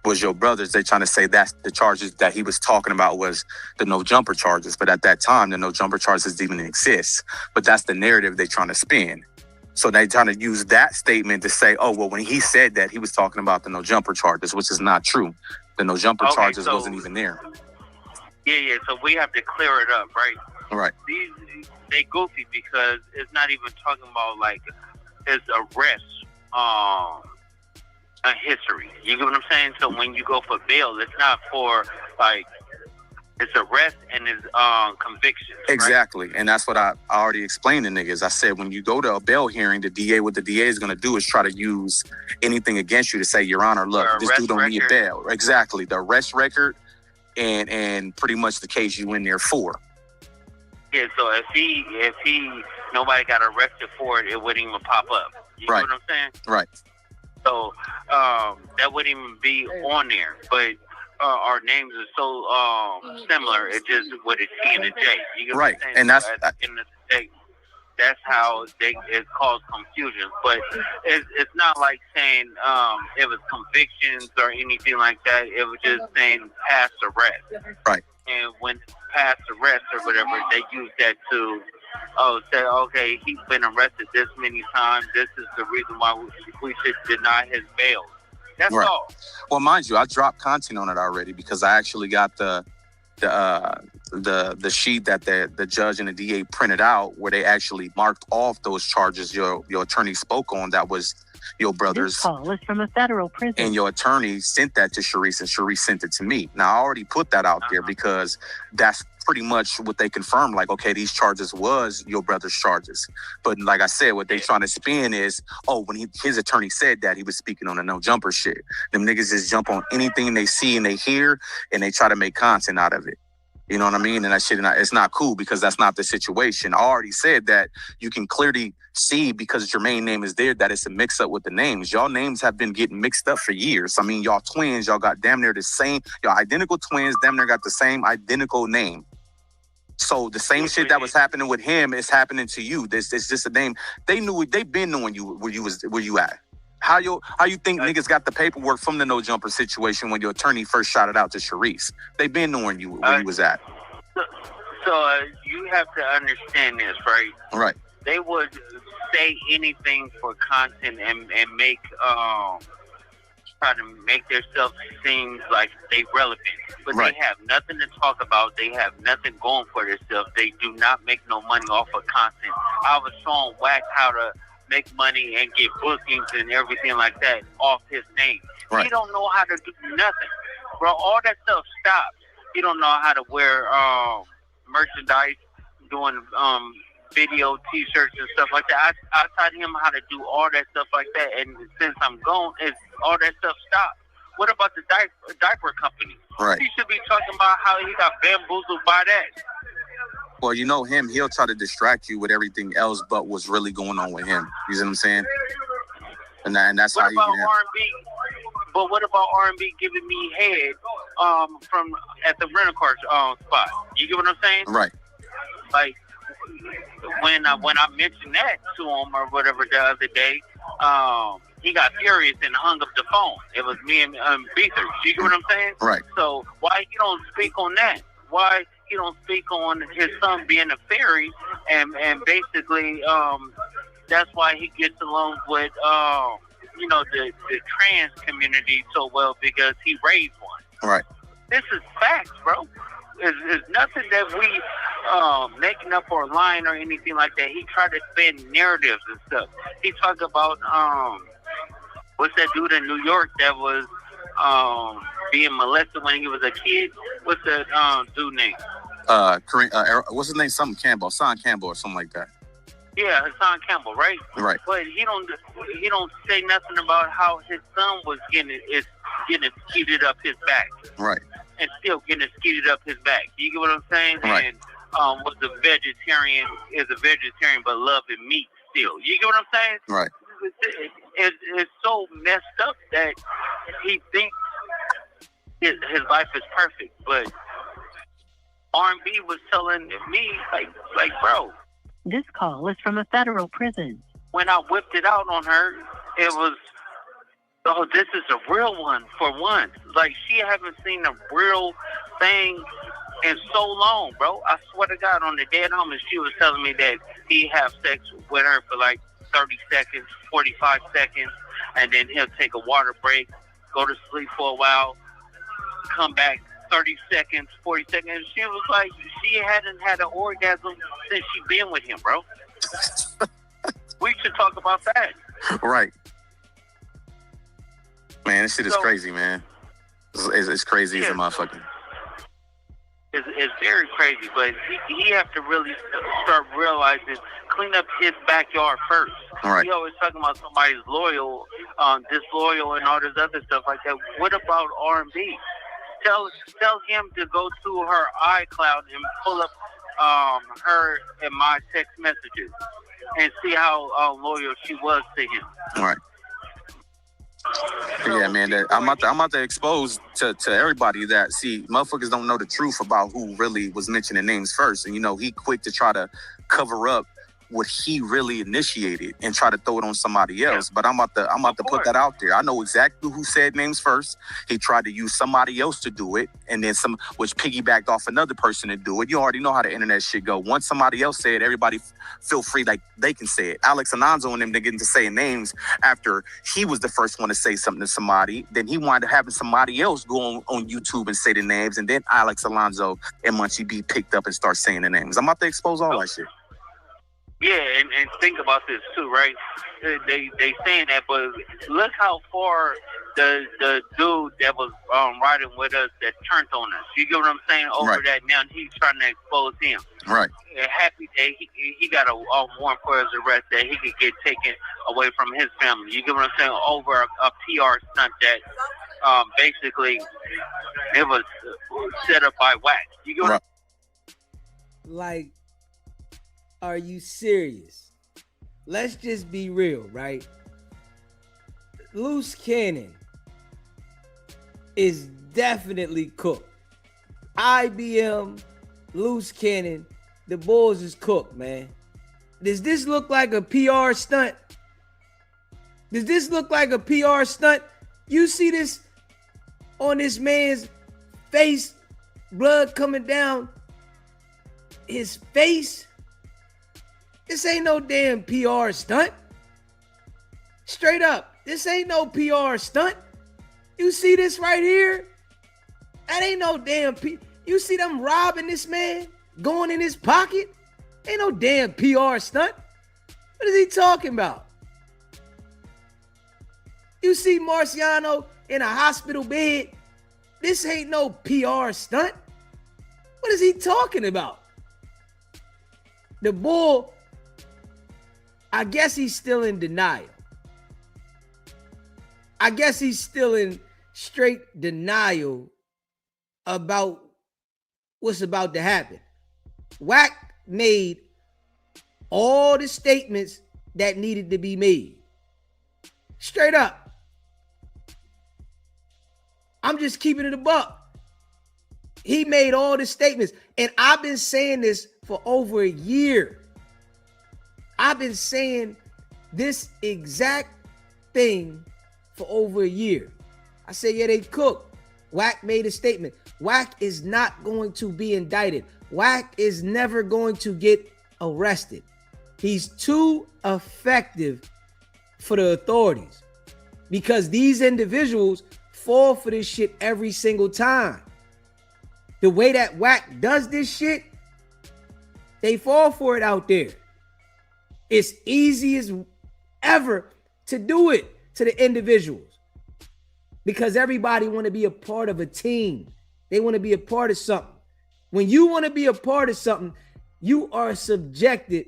was your brother's, they trying to say that's the charges that he was talking about was the no jumper charges. But at that time, the no jumper charges didn't even exist. But that's the narrative they trying to spin. So they trying to use that statement to say, oh, well, when he said that, he was talking about the no jumper charges, which is not true. The no jumper charges wasn't even there. Yeah. So we have to clear it up, right? Right. They goofy because it's not even talking about like his arrest, a history. You get what I'm saying? So when you go for bail, it's not for like his arrest and his convictions. Exactly. Right? And that's what I already explained to niggas. I said when you go to a bail hearing, what the DA is going to do is try to use anything against you to say, Your Honor, look, this dude don't need bail. Exactly. The arrest record and pretty much the case you in there for. Yeah, so if he nobody got arrested for it, it wouldn't even pop up. You know what I'm saying? Right. So that wouldn't even be on there. But our names are so similar, it just with a T and a J. You get what I'm saying? And that's in the state. That's how it caused confusion. But it's not like saying it was convictions or anything like that. It was just saying past arrest. Right. And when past arrest or whatever, they use that to say, okay, he's been arrested this many times. This is the reason why we should deny his bail. That's all. Well, mind you, I dropped content on it already because I actually got the sheet that the judge and the DA printed out where they actually marked off those charges your attorney spoke on. That was your brother's. This call is from a federal prison. And your attorney sent that to Sharice, and Sharice sent it to me. Now, I already put that out there because that's pretty much what they confirmed. Like, okay, these charges was your brother's charges. But like I said, what they trying to spin is, when his attorney said that, he was speaking on the no jumper shit. Them niggas just jump on anything they see and they hear, and they try to make content out of it. You know what I mean? And that shit, it's not cool because that's not the situation. I already said that you can clearly see because your main name is there that it's a mix up with the names. Y'all names have been getting mixed up for years. I mean, y'all twins, y'all got damn near the same, y'all identical twins, damn near got the same identical name. So the same shit that was happening with him is happening to you. It's just a name. They been knowing you where you at. How you think niggas got the paperwork from the no jumper situation when your attorney first shot it out to Sharice? They been knowing you where you was at. So you have to understand this, right? Right. They would say anything for content and make try to make themselves seem like they relevant, but they have nothing to talk about. They have nothing going for themselves. They do not make no money off of content. I was showing Wack how to make money and get bookings and everything like that off his name. He don't know how to do nothing, bro. All that stuff stopped. He don't know how to wear merchandise, doing video T-shirts and stuff like that. I taught him how to do all that stuff like that, and since I'm gone, all that stuff stopped. What about the diaper company? Right. He should be talking about how he got bamboozled by that. Well, you know him, he'll try to distract you with everything else but what's really going on with him. You see what I'm saying? And that's what how he about get R&B? But what about R&B giving me head from at the rental car spot? You get what I'm saying? Right. Like when I mentioned that to him or whatever the other day, he got furious and hung up the phone. It was me and Beathers. You get what I'm saying? Right. So why you don't speak on that? Why you don't speak on his son being a fairy and basically that's why he gets along with the trans community so well because he raised one. Right. This is facts, bro. It's nothing that we making up or lying or anything like that. He tried to spin narratives and stuff. He talked about what's that dude in New York that was being molested when he was a kid? What's that dude name? What's his name? Something Campbell, Son Campbell, or something like that. Yeah, Hassan Campbell, right? Right. But he don't say nothing about how his son was getting skeeted up his back. Right. And still getting skeeted up his back. You get what I'm saying? Right. And was a vegetarian, but loving meat still. You get what I'm saying? Right. It's so messed up that he thinks his life is perfect, but R&B was telling me, like, bro. This call is from a federal prison. When I whipped it out on her, it was, oh, this is a real one for once. Like, she haven't seen a real thing in so long, bro. I swear to God, on the dead homie, she was telling me that he have sex with her for like 30 seconds, 45 seconds, and then he'll take a water break, go to sleep for a while, come back 30 seconds, 40 seconds. She was like, she hadn't had an orgasm since she been with him, bro. We should talk about that. Right. Man, this shit is crazy, man. It's crazy as a motherfucker. It's very crazy, but he have to really start realizing, clean up his backyard first. Right. He always talking about somebody's loyal, disloyal, and all this other stuff like that. What about R&B? Tell him to go to her iCloud and pull up her and my text messages and see how loyal she was to him. All right. Yeah, man. I'm about to expose to everybody that, see, motherfuckers don't know the truth about who really was mentioning names first, and he quick to try to cover up what he really initiated and try to throw it on somebody else. But I'm about to put that out there. I know exactly who said names first. He tried to use somebody else to do it, and then which piggybacked off another person to do it. You already know how the internet shit go. Once somebody else said, everybody feel free, like they can say it. Alex Alonso and them, they get into saying names after he was the first one to say something to somebody. Then he wanted to having somebody else go on YouTube and say the names, and then Alex Alonso and Munchie B picked up and start saying the names. I'm about to expose all that shit. Yeah, and think about this too, right? They saying that, but look how far the dude that was riding with us that turned on us. You get what I'm saying? Over that, now he's trying to expose him. Right. Happy that he got a warrant for his arrest, that he could get taken away from his family. You get what I'm saying? Over a PR stunt that basically it was set up by Wack. You get what Like, are you serious? Let's just be real, right? Luce Cannon is definitely cooked. IBM, Luce Cannon, the Bulls is cooked, man. Does this look like a PR stunt? Does this look like a PR stunt? You see this on this man's face, blood coming down his face? This ain't no damn PR stunt. Straight up, this ain't no PR stunt. You see this right here? That ain't no damn You see them robbing this man, going in his pocket? Ain't no damn PR stunt. What is he talking about? You see Marciano in a hospital bed? This ain't no PR stunt. What is he talking about? The Bull, I guess he's still in denial. I guess he's still in straight denial about what's about to happen. Wack made all the statements that needed to be made. Straight up. I'm just keeping it a buck. He made all the statements. And I've been saying this for over a year. I've been saying this exact thing for over a year. I say, yeah, they cooked. Wack made a statement. Wack is not going to be indicted. Wack is never going to get arrested. He's too effective for the authorities because these individuals fall for this shit every single time. The way that Wack does this shit, they fall for it out there. It's easy as ever to do it to the individuals because everybody want to be a part of a team. They want to be a part of something. When you want to be a part of something, you are subjected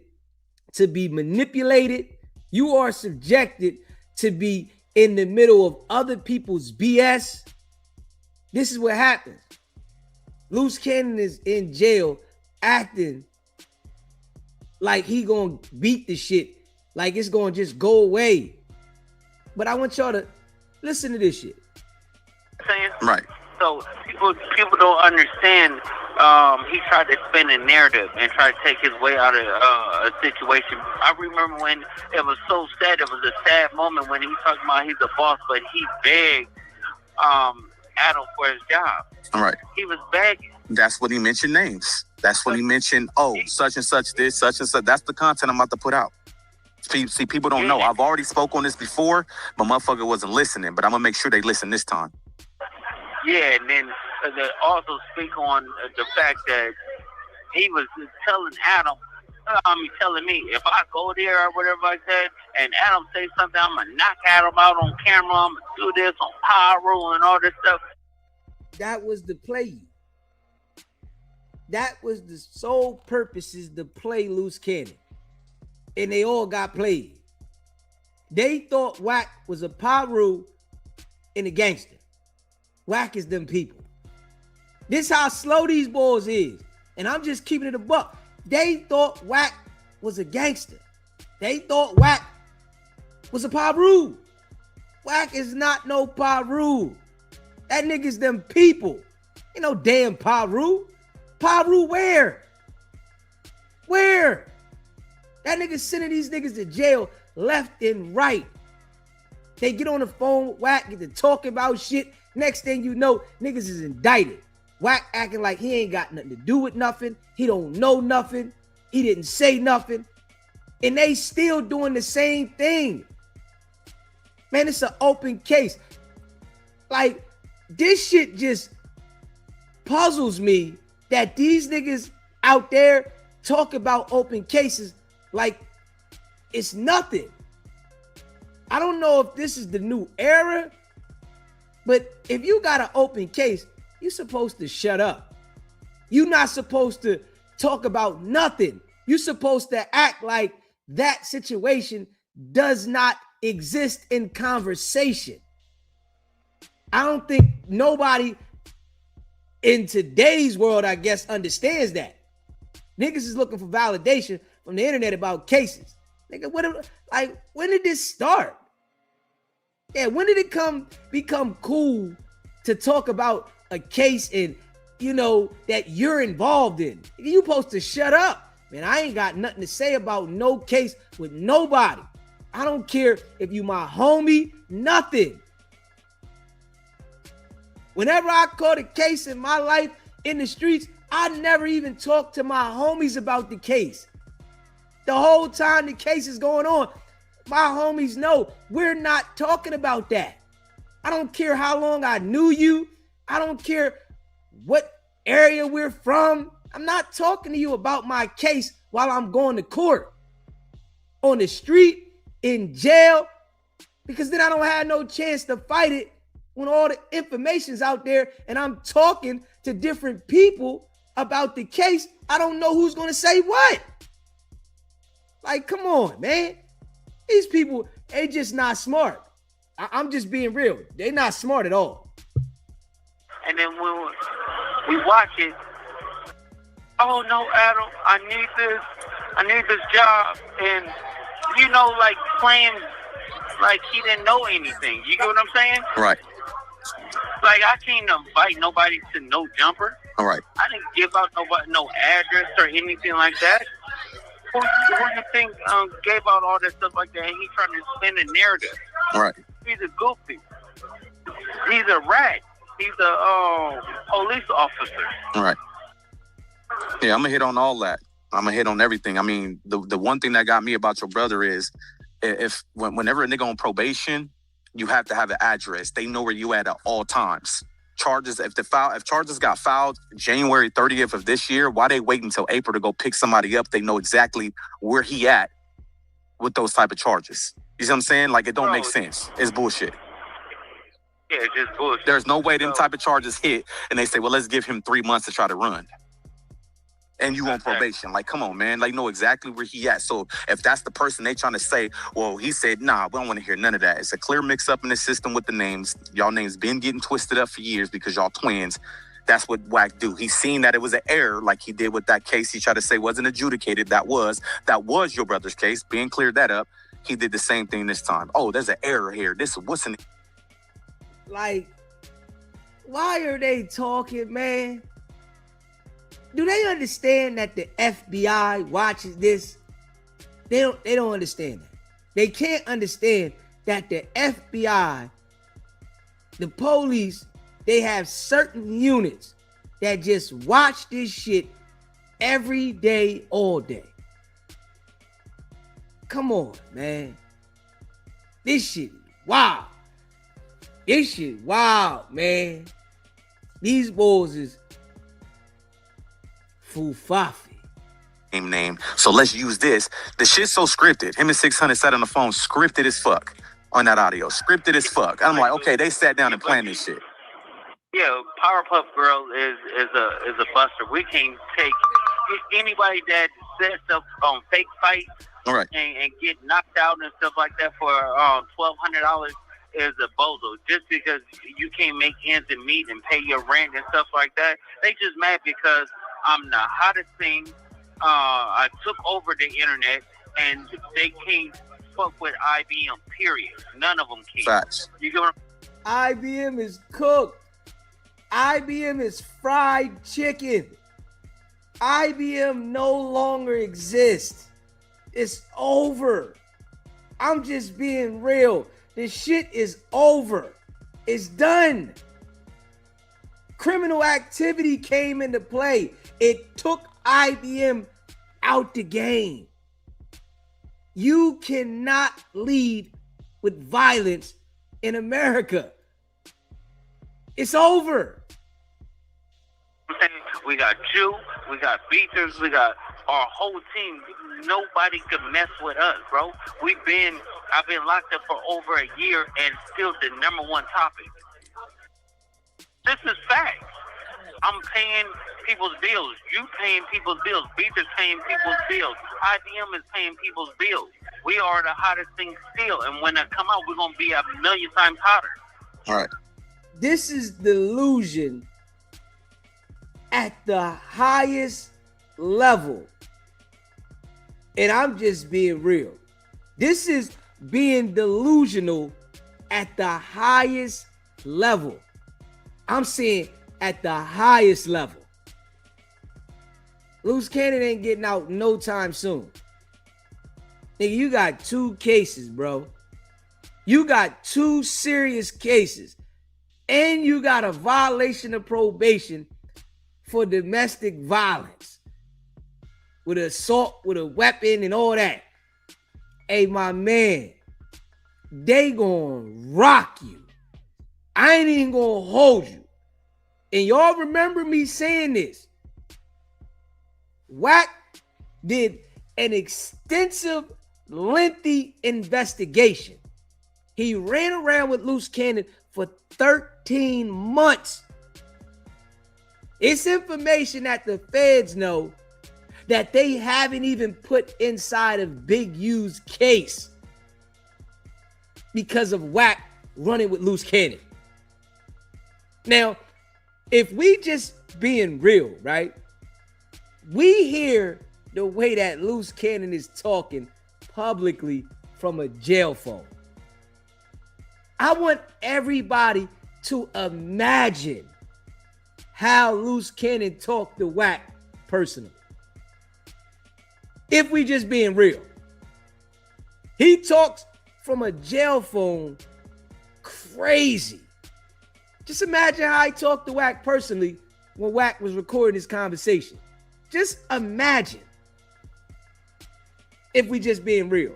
to be manipulated. You are subjected to be in the middle of other people's BS. This is what happens. Luce Cannon is in jail acting like he gonna beat the shit, like it's gonna just go away. But I want y'all to listen to this shit. Right. So people don't understand. He tried to spin a narrative and try to take his way out of a situation. I remember when it was so sad. It was a sad moment when he talked about he's a boss, but he begged Adam for his job. All right. He was begging. That's when he mentioned names. That's when he mentioned, such and such this, such and such. That's the content I'm about to put out. See, people don't know. I've already spoke on this before, but motherfucker wasn't listening. But I'm going to make sure they listen this time. Yeah, and then also speak on the fact that he was telling Adam, telling me, if I go there or whatever like that, and Adam say something, I'm going to knock Adam out on camera, I'm going to do this on pyro and all this stuff. That was the play. That was the sole purposes to play Loose Cannon. And they all got played. They thought Wack was a pyro and a gangster. Wack is them people. This how slow these boys is. And I'm just keeping it a buck. They thought Wack was a gangster. They thought Wack was a pyro. Wack is not no pyro. That nigga's them people. You know damn pyro. Pyro where? Where? That nigga sending these niggas to jail left and right. They get on the phone, Wack, get to talking about shit. Next thing you know, niggas is indicted. Wack acting like he ain't got nothing to do with nothing. He don't know nothing. He didn't say nothing. And they still doing the same thing. Man, it's an open case. Like, this shit just puzzles me that these niggas out there talk about open cases like it's nothing. I don't know if this is the new era, but if you got an open case, you're supposed to shut up. You're not supposed to talk about nothing. You're supposed to act like that situation does not exist in conversation. I don't think nobody in today's world, I guess, understands that. Niggas is looking for validation from the internet about cases. Nigga, when did this start? Yeah, when did it become cool to talk about a case and, you know, that you're involved in? You supposed to shut up. Man, I ain't got nothing to say about no case with nobody. I don't care if you my homie, nothing. Whenever I caught a case in my life in the streets, I never even talked to my homies about the case. The whole time the case is going on, my homies know we're not talking about that. I don't care how long I knew you. I don't care what area we're from. I'm not talking to you about my case while I'm going to court, on the street, in jail, because then I don't have no chance to fight it when all the information's out there and I'm talking to different people about the case. I don't know who's going to say what. Like, come on, man. These people, they just not smart. I'm just being real. They're not smart at all. And then when we watch it, oh no, Adam, I need this job. And, you know, like playing like he didn't know anything. You get what I'm saying? Right. Like, I can't invite nobody to no jumper. All right. I didn't give out no address or anything like that. Who you think gave out all that stuff like that? And he trying to spin a narrative. All right. He's a goofy. He's a rat. He's a police officer. All right. Yeah, I'm going to hit on all that. I'm going to hit on everything. I mean, the one thing that got me about your brother is whenever a nigga on probation, you have to have an address. They know where you at all times. Charges, if charges got filed January 30th of this year, why they wait until April to go pick somebody up? They know exactly where he at with those type of charges. You see what I'm saying? Like, it don't make sense. It's bullshit. Yeah, it's just bullshit. There's no way them type of charges hit and they say, well, let's give him 3 months to try to run. And you on probation. Like, come on, man. Like, know exactly where he at. So if that's the person they trying to say, well, he said, nah, we don't want to hear none of that. It's a clear mix up in the system with the names. Y'all names been getting twisted up for years because y'all twins. That's what Wack do. He seen that it was an error, like he did with that case he tried to say wasn't adjudicated. That was your brother's case. Being cleared that up. He did the same thing this time. Oh, there's an error here. Like, why are they talking, man? Do they understand that the FBI watches this? They don't understand that. They can't understand that the FBI, the police, they have certain units that just watch this shit every day, all day. Come on, man. This shit is wild. This shit wild, man. These boys is fufafi. Name. So let's use this. The shit's so scripted. Him and 600 sat on the phone, scripted as fuck on that audio. Scripted as fuck. I'm like, okay, they sat down and planned this shit. Yeah, Powerpuff Girl is a buster. We can take anybody that says stuff on fake fights. All right. And get knocked out and stuff like that for $1,200 is a bozo. Just because you can't make ends meet and pay your rent and stuff like that, they just mad because I'm the hottest thing. I took over the internet and they can't fuck with IBM. Period. None of them can. Facts. You get what IBM is cooked. IBM is fried chicken. IBM no longer exists. It's over. I'm just being real. This shit is over. It's done. Criminal activity came into play. It took IBM out the game. You cannot lead with violence in America. It's over. We got Jew, we got Beaters, we got our whole team. Nobody could mess with us, bro. I've been locked up for over a year and still the number one topic. This is fact. I'm paying people's bills. You paying people's bills. Beaters paying people's bills. IBM is paying people's bills. We are the hottest thing still. And when I come out, we're going to be a million times hotter. All right. This is delusion at the highest level. And I'm just being real. This is being delusional at the highest level. I'm saying at the highest level. Luce Cannon ain't getting out no time soon. Nigga, you got 2 cases, bro. You got 2 serious cases. And you got a violation of probation for domestic violence. With assault, with a weapon and all that. Hey, my man, they gonna rock you. I ain't even gonna hold you. And y'all remember me saying this. Wack did an extensive, lengthy investigation. He ran around with Luce Cannon for 13 months. It's information that the feds know that they haven't even put inside of Big U's case because of Wack running with Luce Cannon. Now, if we just being real, right? We hear the way that Luce Cannon is talking publicly from a jail phone. I want everybody to imagine how Luce Cannon talked to Wack personally. If we just being real. He talks from a jail phone crazy. Just imagine how he talked to Wack personally when Wack was recording his conversation. Just imagine. If we just being real.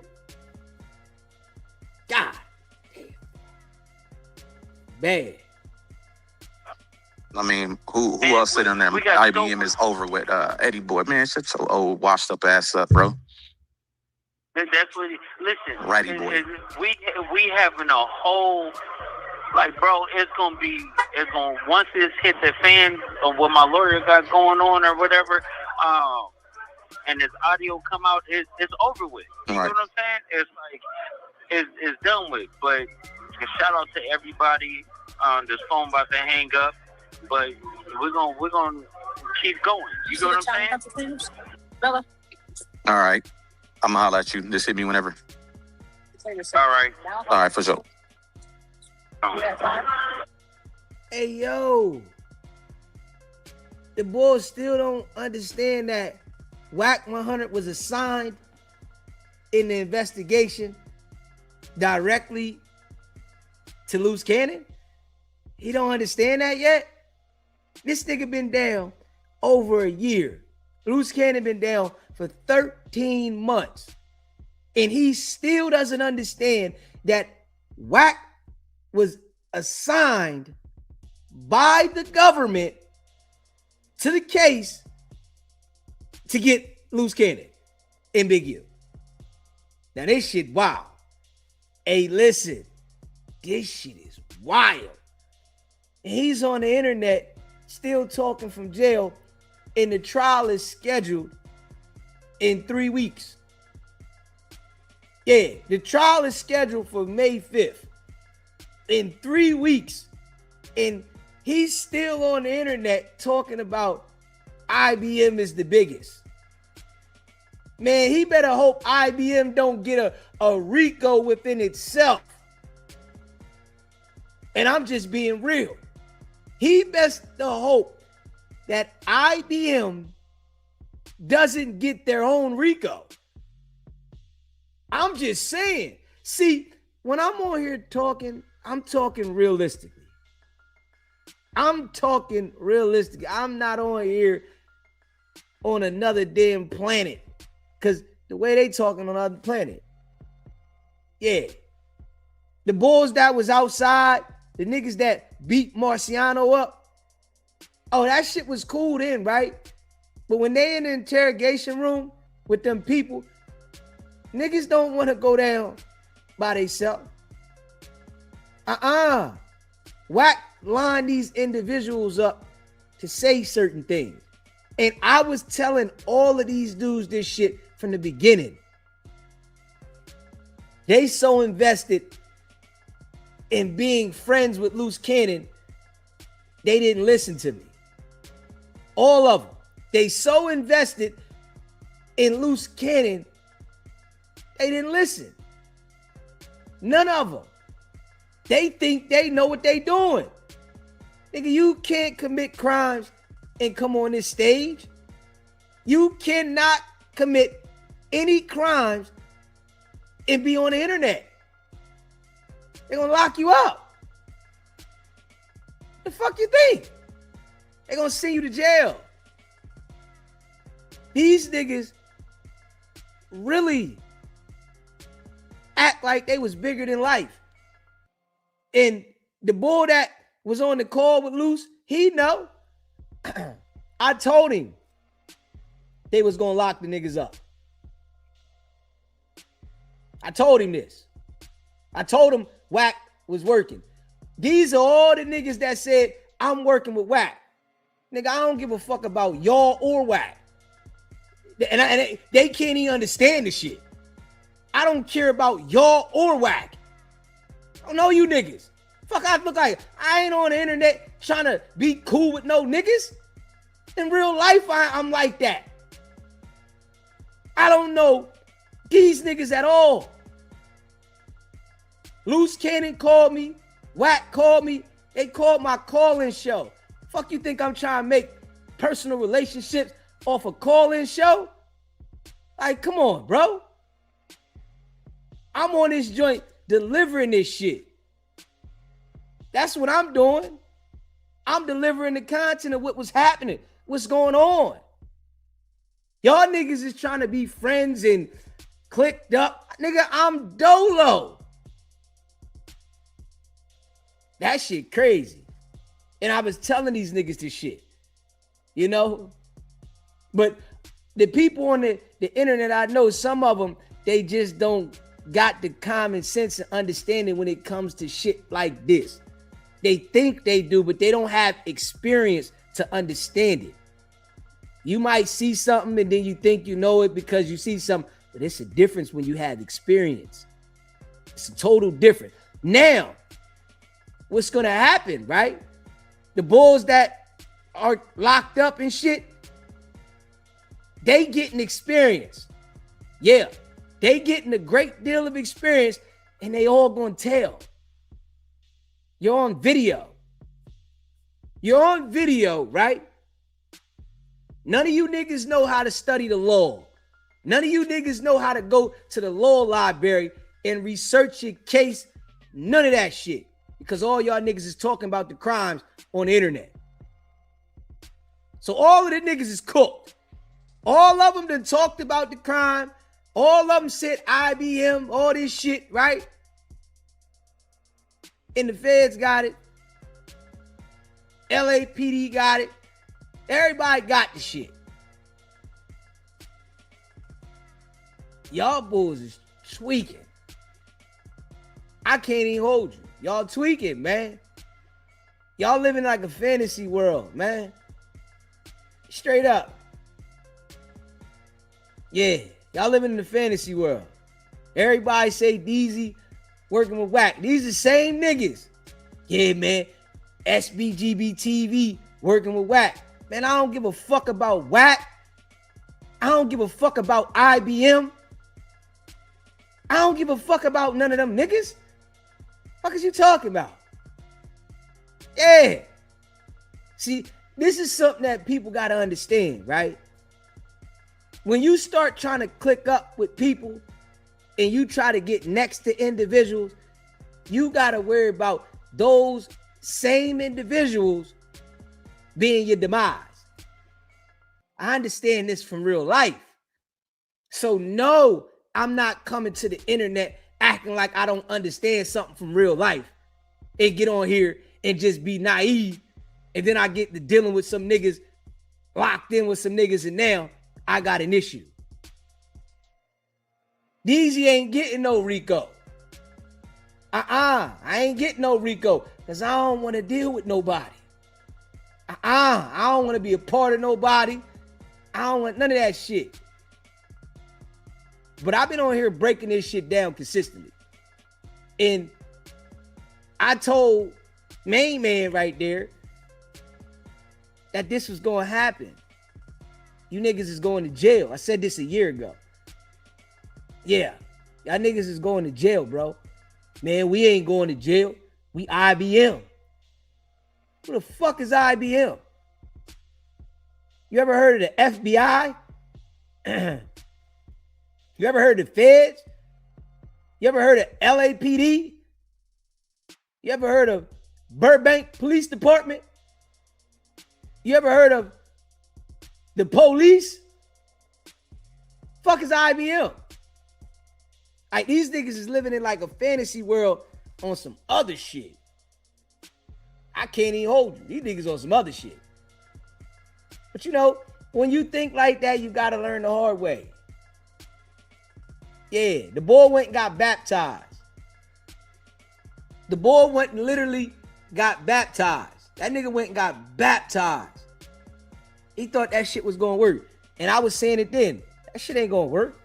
God damn. Bad. I mean, who else sitting on there? IBM is over with. Eddie Boy, man, shut your old washed up ass up, bro. That's what. Listen, Righty boy. We having a whole, like, bro. It's gonna once this hit the fan of what my lawyer got going on or whatever, and this audio come out, it's over with. You know what I'm saying? It's like it's done with. But shout out to everybody. This phone about to hang up. but we're gonna keep going. You know what I'm saying? All right. I'm gonna holler at you. Just hit me whenever. All right. All right, for sure. Hey, yo. The boys still don't understand that Wicked100 was assigned in the investigation directly to Luce Cannon. He don't understand that yet. This nigga been down over a year. Luce Cannon been down for 13 months. And he still doesn't understand that Wack was assigned by the government to the case to get Luce Cannon and Big U. Now this shit wild. Hey, listen, this shit is wild. And he's on the internet still talking from jail, and the trial is scheduled in 3 weeks. Yeah, the trial is scheduled for May 5th. In 3 weeks. And he's still on the internet talking about IBM is the biggest. Man, he better hope IBM don't get a RICO within itself. And I'm just being real. He best to hope that IBM doesn't get their own RICO. I'm just saying. See, when I'm on here talking, I'm talking realistically. I'm talking realistically. I'm not on here on another damn planet. Because the way they talking on another planet. Yeah. The bulls that was outside, the niggas that beat Marciano up. Oh, that shit was cool then, right? But when they in the interrogation room with them people, niggas don't want to go down by themselves. Wack lined these individuals up to say certain things. And I was telling all of these dudes this shit from the beginning. They so invested in being friends with Luce Cannon, they didn't listen to me. All of them. They so invested in Luce Cannon, they didn't listen. None of them. They think they know what they doing. Nigga, you can't commit crimes and come on this stage. You cannot commit any crimes and be on the internet. They're gonna lock you up. The fuck you think? They're gonna send you to jail. These niggas really act like they was bigger than life. And the boy that was on the call with Luce, he know. I told him they was gonna lock the niggas up. I told him this. I told him Wack was working. These are all the niggas that said, I'm working with Wack. Nigga, I don't give a fuck about y'all or Wack. And they can't even understand the shit. I don't care about y'all or Wack. I don't know you niggas. Fuck, I look like I ain't on the internet trying to be cool with no niggas. In real life, I'm like that. I don't know these niggas at all. Luce Cannon called me. Wack called me. They called my call-in show. Fuck you think I'm trying to make personal relationships off a call-in show? Like, come on, bro. I'm on this joint delivering this shit. That's what I'm doing. I'm delivering the content of what was happening, what's going on. Y'all niggas is trying to be friends and clicked up. Nigga, I'm dolo. That shit crazy. And I was telling these niggas this shit. You know? But the people on the internet, I know some of them, they just don't got the common sense and understanding when it comes to shit like this. They think they do, but they don't have experience to understand it. You might see something and then you think you know it because you see something, but it's a difference when you have experience. It's a total difference. Now, what's going to happen, right? the bulls that are locked up and shit, they getting experience. Yeah, they getting a great deal of experience, and they all gonna tell. You're on video. You're on video, right? None of you niggas know how to study the law. None of you niggas know how to go to the law library and research your case. None of that shit. Because all y'all niggas is talking about the crimes on the internet. So all of the niggas is cooked. All of them done talked about the crime. All of them said IBM, all this shit, right? And the feds got it. LAPD got it. Everybody got the shit. Y'all bulls is tweaking. I can't even hold you. Y'all tweaking, man. Y'all living like a fantasy world, man. Straight up. Yeah, y'all living in the fantasy world. Everybody say DZ working with Wack. These are the same niggas. Yeah, man. SBGB TV working with Wack. Man, I don't give a fuck about Wack. I don't give a fuck about IBM. I don't give a fuck about none of them niggas. What is you talking about? Yeah. See, this is something that people got to understand, right? When you start trying to click up with people and you try to get next to individuals, you got to worry about those same individuals being your demise. I understand this from real life. So no, I'm not coming to the internet acting like I don't understand something from real life and get on here and just be naive. And then I get to dealing with some niggas, locked in with some niggas, and now I got an issue. DZ ain't getting no RICO. I ain't getting no RICO because I don't want to deal with nobody. I don't want to be a part of nobody. I don't want none of that shit. But I've been on here breaking this shit down consistently. And I told main man right there that this was going to happen. You niggas is going to jail. I said this a year ago. Yeah, y'all niggas is going to jail, bro. Man, we ain't going to jail. We IBM. Who the fuck is IBM? You ever heard of the FBI? You ever heard of the feds? You ever heard of LAPD? You ever heard of Burbank Police Department? You ever heard of the police? Fuck is IBM? Like, these niggas is living in like a fantasy world on some other shit. I can't even hold you. These niggas on some other shit. But you know, when you think like that, you gotta learn the hard way. Yeah, the boy went and got baptized. The boy went and literally got baptized. That nigga went and got baptized. He thought that shit was gonna work. And I was saying it then. That shit ain't gonna work.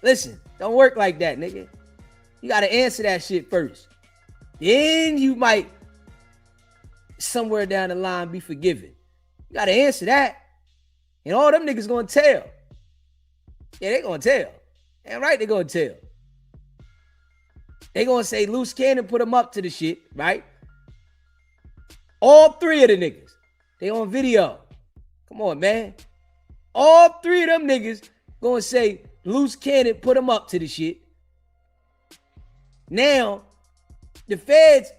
Listen, don't work like that, nigga. You gotta answer that shit first. Then you might, somewhere down the line, be forgiven. You gotta answer that. And all them niggas gonna tell. Yeah, they gonna tell. Damn right they gonna tell. They gonna say Luce Cannon put them up to the shit, right? All three of the niggas. They on video. Come on, man. All three of them niggas gonna say Luce Cannon put them up to the shit. Now, the feds,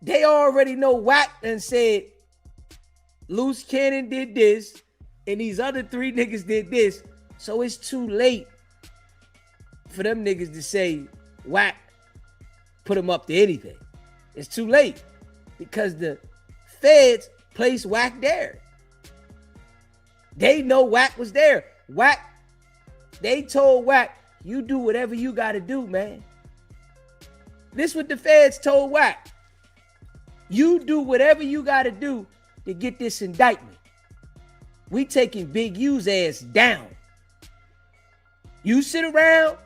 they already know Wack and said Luce Cannon did this and these other three niggas did this. So it's too late for them niggas to say Wack put them up to anything. It's too late because the feds placed Wack there. They know Wack was there. Wack, they told Wack, you do whatever you got to do, man. This what the feds told Wack. You do whatever you got to do to get this indictment. We taking Big U's ass down. You sit around,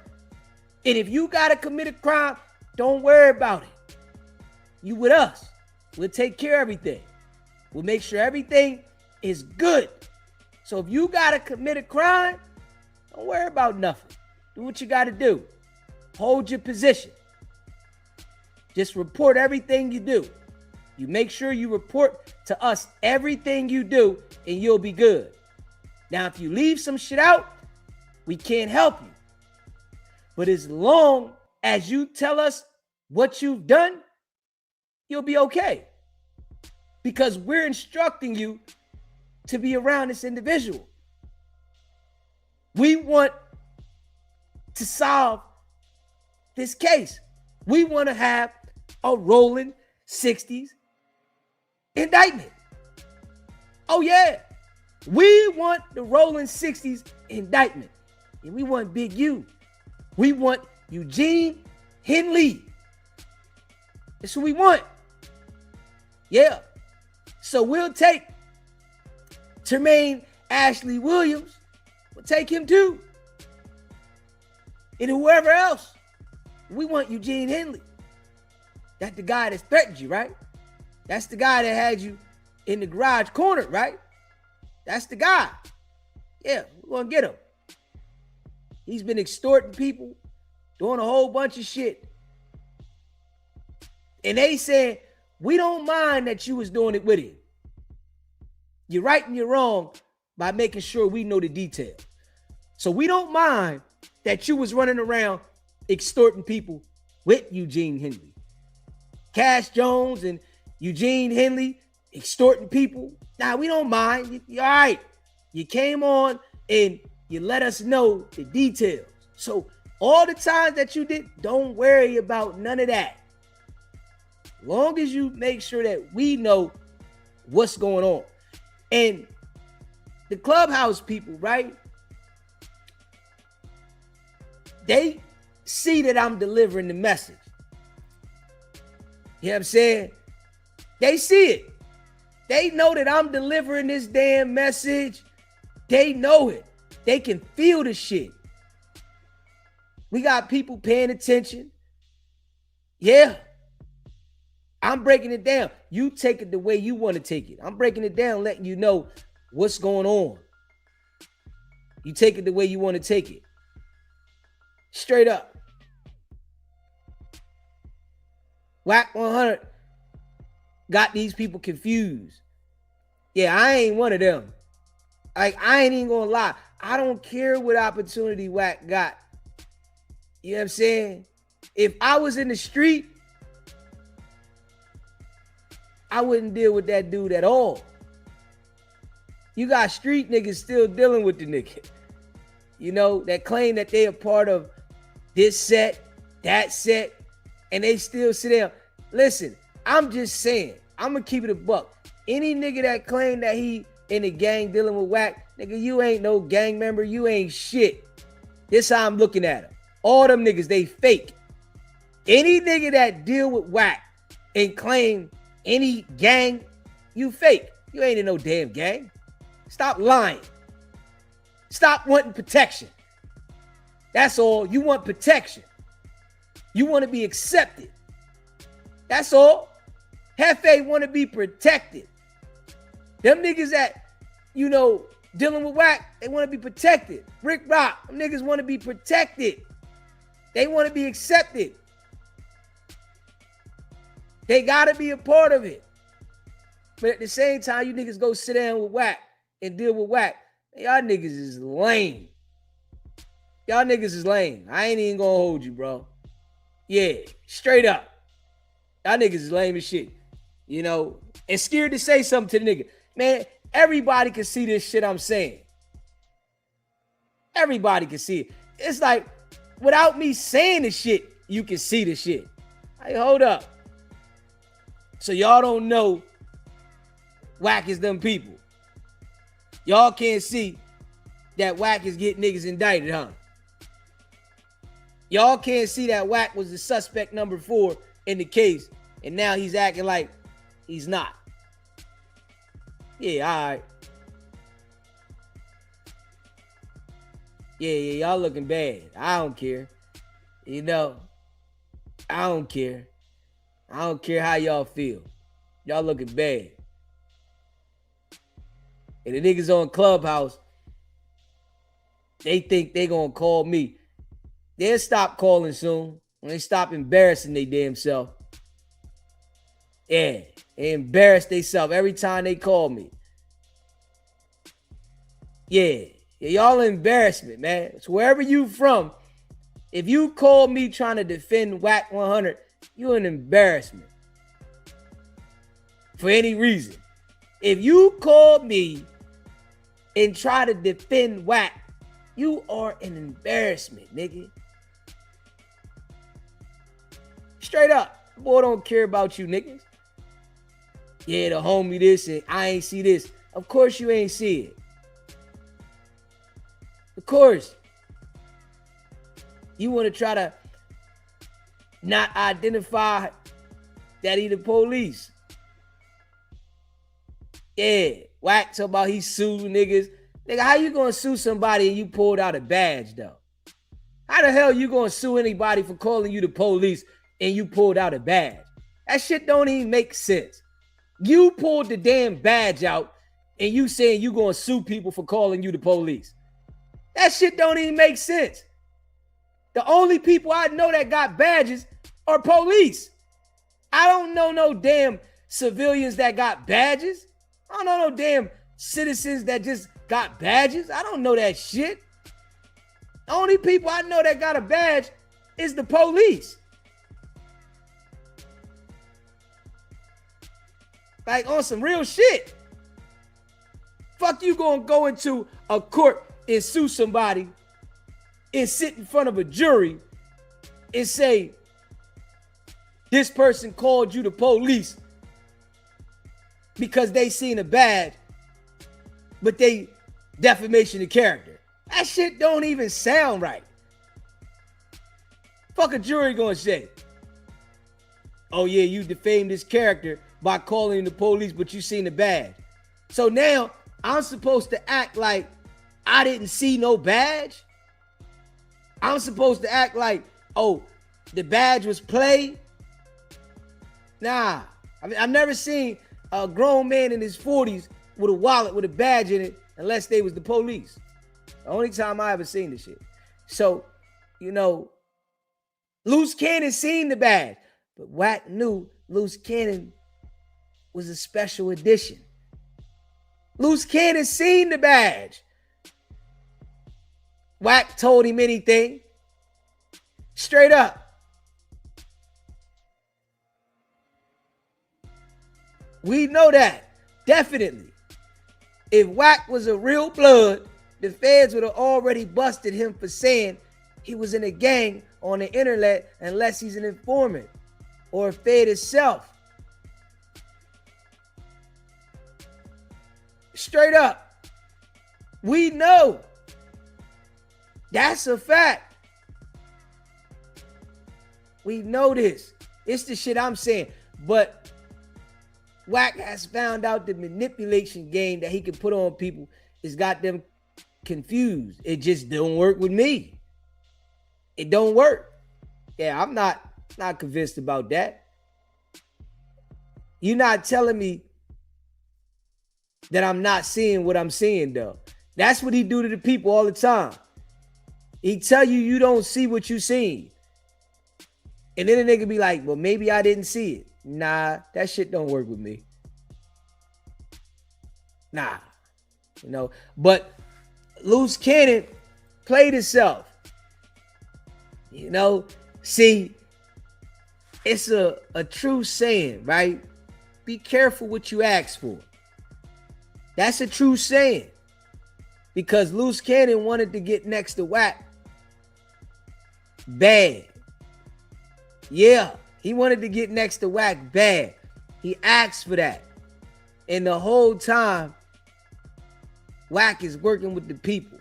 and if you got to commit a crime, don't worry about it. You with us. We'll take care of everything. We'll make sure everything is good. So if you got to commit a crime, don't worry about nothing. Do what you got to do. Hold your position. Just report everything you do. You make sure you report to us everything you do, and you'll be good. Now, if you leave some shit out, we can't help you. But as long as you tell us what you've done, you'll be okay. Because we're instructing you to be around this individual. We want to solve this case. We want to have a rolling 60s indictment. Oh yeah. We want the rolling 60s indictment. And we want Big U. We want Eugene Henley. That's who we want. Yeah. So we'll take Tremaine Ashley Williams. We'll take him too. And whoever else. We want Eugene Henley. That's the guy that threatened you, right? That's the guy that had you in the garage corner, right? That's the guy. Yeah, we're gonna get him. He's been extorting people, doing a whole bunch of shit. And they said, we don't mind that you was doing it with him. You're right and you're wrong by making sure we know the details. So we don't mind that you was running around extorting people with Eugene Henley. Cash Jones and Eugene Henley extorting people. Now, we don't mind. You're all right. You came on and you let us know the details. So all the times that you did, don't worry about none of that. Long as you make sure that we know what's going on. And the Clubhouse people, right? They see that I'm delivering the message. You know what I'm saying? They see it. They know that I'm delivering this damn message. They know it. They can feel the shit. We got people paying attention. Yeah. I'm breaking it down. You take it the way you want to take it. I'm breaking it down, letting you know what's going on. You take it the way you want to take it. Straight up. Wicked100 got these people confused. Yeah, I ain't one of them. Like, I ain't even gonna lie. I don't care what opportunity Wack got. You know what I'm saying? If I was in the street, I wouldn't deal with that dude at all. You got street niggas still dealing with the nigga. You know, that claim that they are part of this set, that set, and they still sit there. Listen, I'm just saying, I'm gonna keep it a buck. Any nigga that claim that he in the gang dealing with Wack, nigga, you ain't no gang member. You ain't shit. This how I'm looking at him. All them niggas, they fake. Any nigga that deal with Wack and claim any gang, you fake. You ain't in no damn gang. Stop lying. Stop wanting protection. That's all. You want protection. You want to be accepted. That's all. Hefe want to be protected. Them niggas that, you know, dealing with Wack, they want to be protected. Rick Rock, them niggas want to be protected. They want to be accepted. They got to be a part of it. But at the same time, you niggas go sit down with Wack and deal with Wack. Y'all niggas is lame. Y'all niggas is lame. I ain't even gonna hold you, bro. Yeah, straight up. Y'all niggas is lame as shit. You know, and scared to say something to the nigga. Man, everybody can see this shit I'm saying. Everybody can see it. It's like, without me saying the shit, you can see the shit. Hey, hold up. So y'all don't know Wack is them people. Y'all can't see that Wack is getting niggas indicted, huh? Y'all can't see that Wack was the suspect number 4 in the case, and now he's acting like he's not. Yeah, all right. Yeah, y'all looking bad. I don't care. You know, I don't care. I don't care how y'all feel. Y'all looking bad. And the niggas on Clubhouse, they think they gonna call me. They'll stop calling soon when they stop embarrassing their damn self. Yeah, they embarrass themselves every time they call me. Yeah, y'all embarrassment, man. So wherever you from, if you call me trying to defend Wicked100, you an embarrassment. For any reason. If you call me and try to defend Wack, you are an embarrassment, nigga. Straight up. Boy, don't care about you niggas. Yeah, the homie this and I ain't see this. Of course you ain't see it. Of course. You want to try to not identify that he the police. Yeah, Wack talk about he sued niggas. Nigga, how you gonna sue somebody and you pulled out a badge though? How the hell you gonna sue anybody for calling you the police and you pulled out a badge? That shit don't even make sense. You pulled the damn badge out and you saying you gonna sue people for calling you the police. That shit don't even make sense. The only people I know that got badges are police. I don't know no damn civilians that got badges. I don't know no damn citizens that just got badges. I don't know that shit. The only people I know that got a badge is the police. Like on some real shit. Fuck you gonna go into a court and sue somebody and sit in front of a jury and say, this person called you the police because they seen a badge, but they defamation of character. That shit don't even sound right. Fuck a jury gonna say, oh yeah, you defamed this character by calling the police, but you seen the badge. So now I'm supposed to act like I didn't see no badge? I'm supposed to act like, oh, the badge was played? Nah, I've never seen a grown man in his 40s with a wallet with a badge in it unless they was the police. The only time I ever seen this shit. So, you know, Luce Cannon seen the badge, but Wack knew Luce Cannon was a special edition. Luce Cannon seen the badge. Wack told him anything. Straight up. We know that. Definitely. If Wack was a real blood, the feds would have already busted him for saying he was in a gang on the internet unless he's an informant or a fed itself. Straight up. We know. That's a fact. We know this. It's the shit I'm saying. But Wack has found out the manipulation game that he can put on people has got them confused. It just don't work with me. It don't work. Yeah, I'm not convinced about that. You're not telling me that I'm not seeing what I'm seeing, though. That's what he do to the people all the time. He tell you you don't see what you seen. And then the nigga be like, well, maybe I didn't see it. Nah, that shit don't work with me. Nah. You know, but Luce Cannon played himself. You know, see, it's a true saying, right? Be careful what you ask for. That's a true saying. Because Luce Cannon wanted to get next to Wack bad. Yeah, he wanted to get next to Wack bad. He asked for that. And the whole time, Wack is working with the people,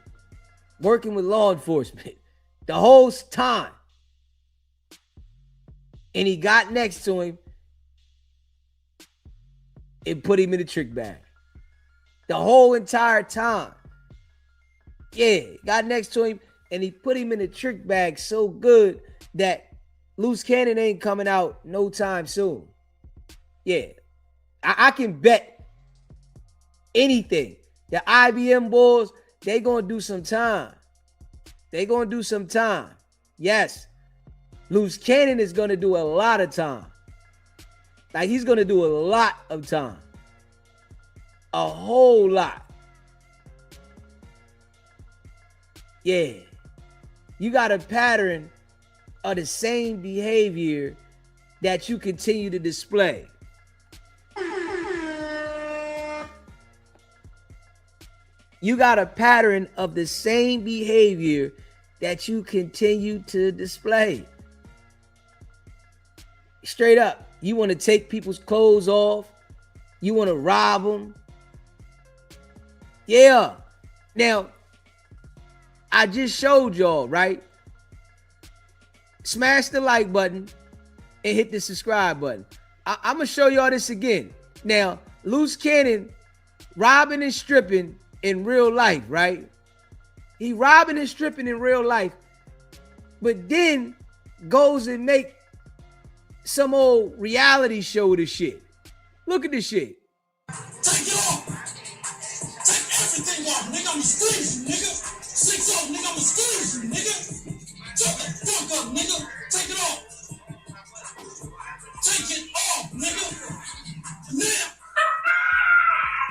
working with law enforcement the whole time. And he got next to him and put him in the trick bag. The whole entire time. Yeah, got next to him and he put him in the trick bag so good that Luce Cannon ain't coming out no time soon. Yeah, I can bet anything. The IBM boys, they gonna do some time. They gonna do some time. Yes. Luce Cannon is gonna do a lot of time. Like, he's gonna do a lot of time. A whole lot. Yeah. You got a pattern of the same behavior that you continue to display. You got a pattern of the same behavior that you continue to display. Straight up, you want to take people's clothes off. You want to rob them. Yeah. Now, I just showed y'all, right? Smash the like button and hit the subscribe button. I'm going to show y'all this again. Now, Luce Cannon robbing and stripping in real life, right? He robbing and stripping in real life, but then goes and make some old reality show of the shit. Look at this shit. Take it off. Take everything off, nigga. I'ma squeeze you, nigga. 6 off, nigga. I'ma squeeze you, nigga. Shut the fuck up, nigga. Take it off. Take it off, nigga. Now.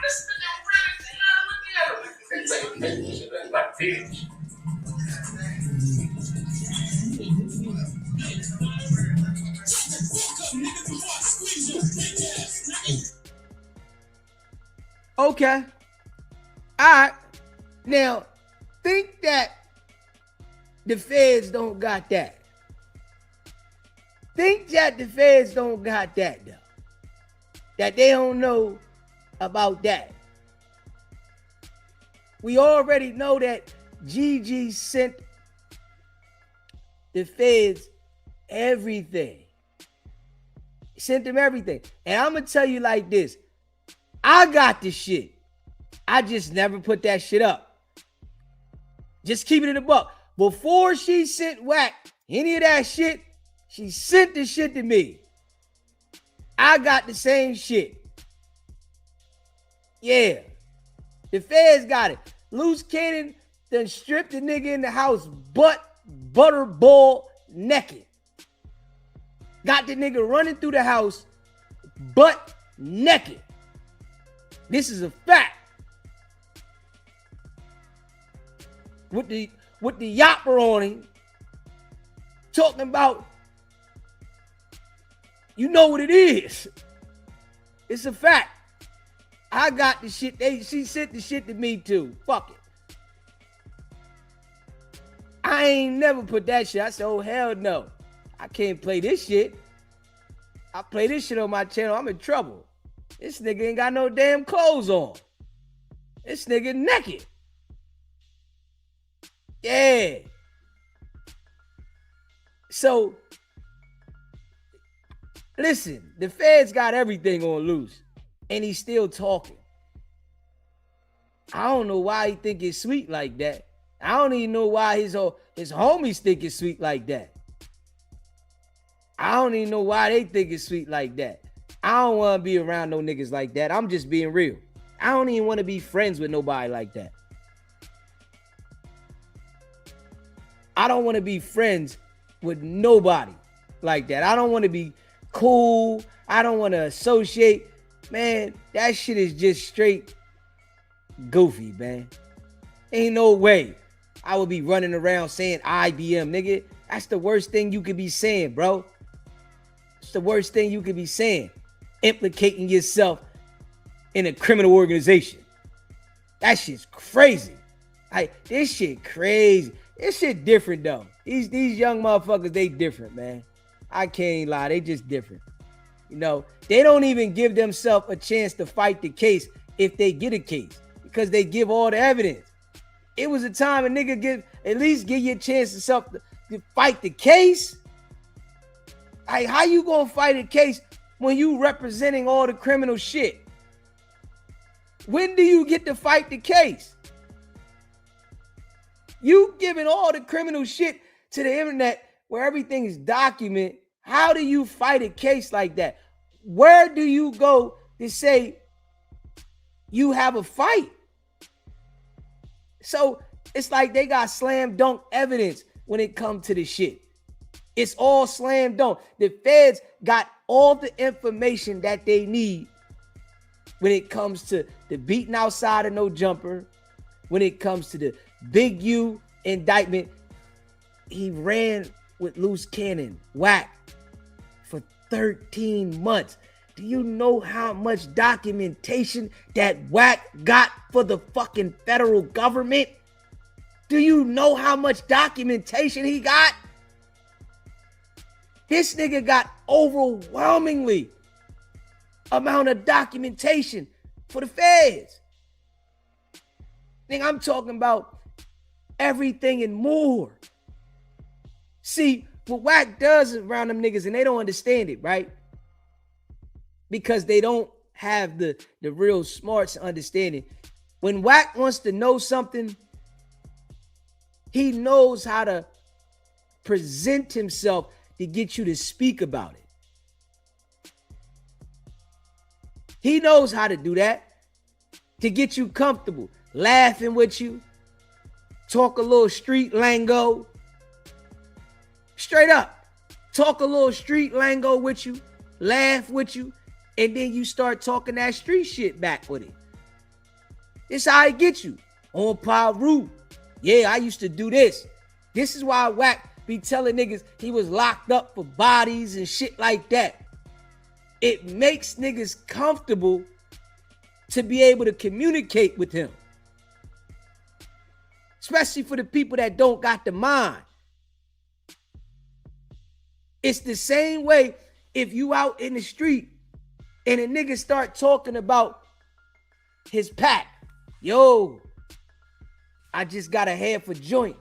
This nigga really, look at him. Like bitch. Okay. All right. Now, think that the feds don't got that. Think that the feds don't got that, though. That they don't know about that. We already know that Gigi sent the feds everything. Sent them everything. And I'm going to tell you like this. I got the shit. I just never put that shit up. Just keep it in the buck. Before she sent Wack any of that shit, she sent the shit to me. I got the same shit. Yeah. The feds got it. Luce Cannon done stripped the nigga in the house butterball naked. Got the nigga running through the house butt naked. This is a fact. With the yapper on him, talking about, you know what it is. It's a fact. I got the shit. She sent the shit to me too. Fuck it. I ain't never put that shit. I said, oh hell no. I can't play this shit. I play this shit on my channel, I'm in trouble. This nigga ain't got no damn clothes on. This nigga naked. Yeah. So, listen, the feds got everything on Luce, and he's still talking. I don't know why he think it's sweet like that. I don't even know why his homies think it's sweet like that. I don't even know why they think it's sweet like that. I don't want to be around no niggas like that. I'm just being real. I don't even want to be friends with nobody like that. I don't want to be friends with nobody like that. I don't want to be cool. I don't want to associate. Man, that shit is just straight goofy, man. Ain't no way I would be running around saying IBM, nigga. That's the worst thing you could be saying, bro. It's the worst thing you could be saying. Implicating yourself in a criminal organization. That shit's crazy. This shit crazy. This shit different though. These young motherfuckers, they different, man. I can't lie, they just different. You know, they don't even give themselves a chance to fight the case if they get a case, because they give all the evidence. It was a time a nigga at least give you a chance to fight the case. Like, how you gonna fight a case when you representing all the criminal shit? When do you get to fight the case? You giving all the criminal shit to the internet where everything is documented. How do you fight a case like that? Where do you go to say you have a fight. So it's like they got slam dunk evidence when it comes to this shit. It's all slam dunk. The feds got all the information that they need when it comes to the beating outside of no jumper, when it comes to the Big U indictment. He ran with Luce Cannon, Wack, for 13 months. Do you know how much documentation that Wack got for the fucking federal government? Do you know how much documentation he got? This nigga got overwhelmingly amount of documentation for the feds. Nigga, I'm talking about everything and more. See, what Wack does around them niggas, and they don't understand it, right? Because they don't have the real smarts understanding. When Wack wants to know something, he knows how to present himself to get you to speak about it. He knows how to do that to get you comfortable, laughing with you, talk a little street lingo. Straight up, talk a little street lingo with you, laugh with you, and then you start talking that street shit back with it. This how he get you. On Paru. Yeah, I used to do this. This is why Wack be telling niggas he was locked up for bodies and shit like that. It makes niggas comfortable to be able to communicate with him. Especially for the people that don't got the mind. It's the same way if you out in the street and a nigga start talking about his pack. Yo, I just got a half a joint.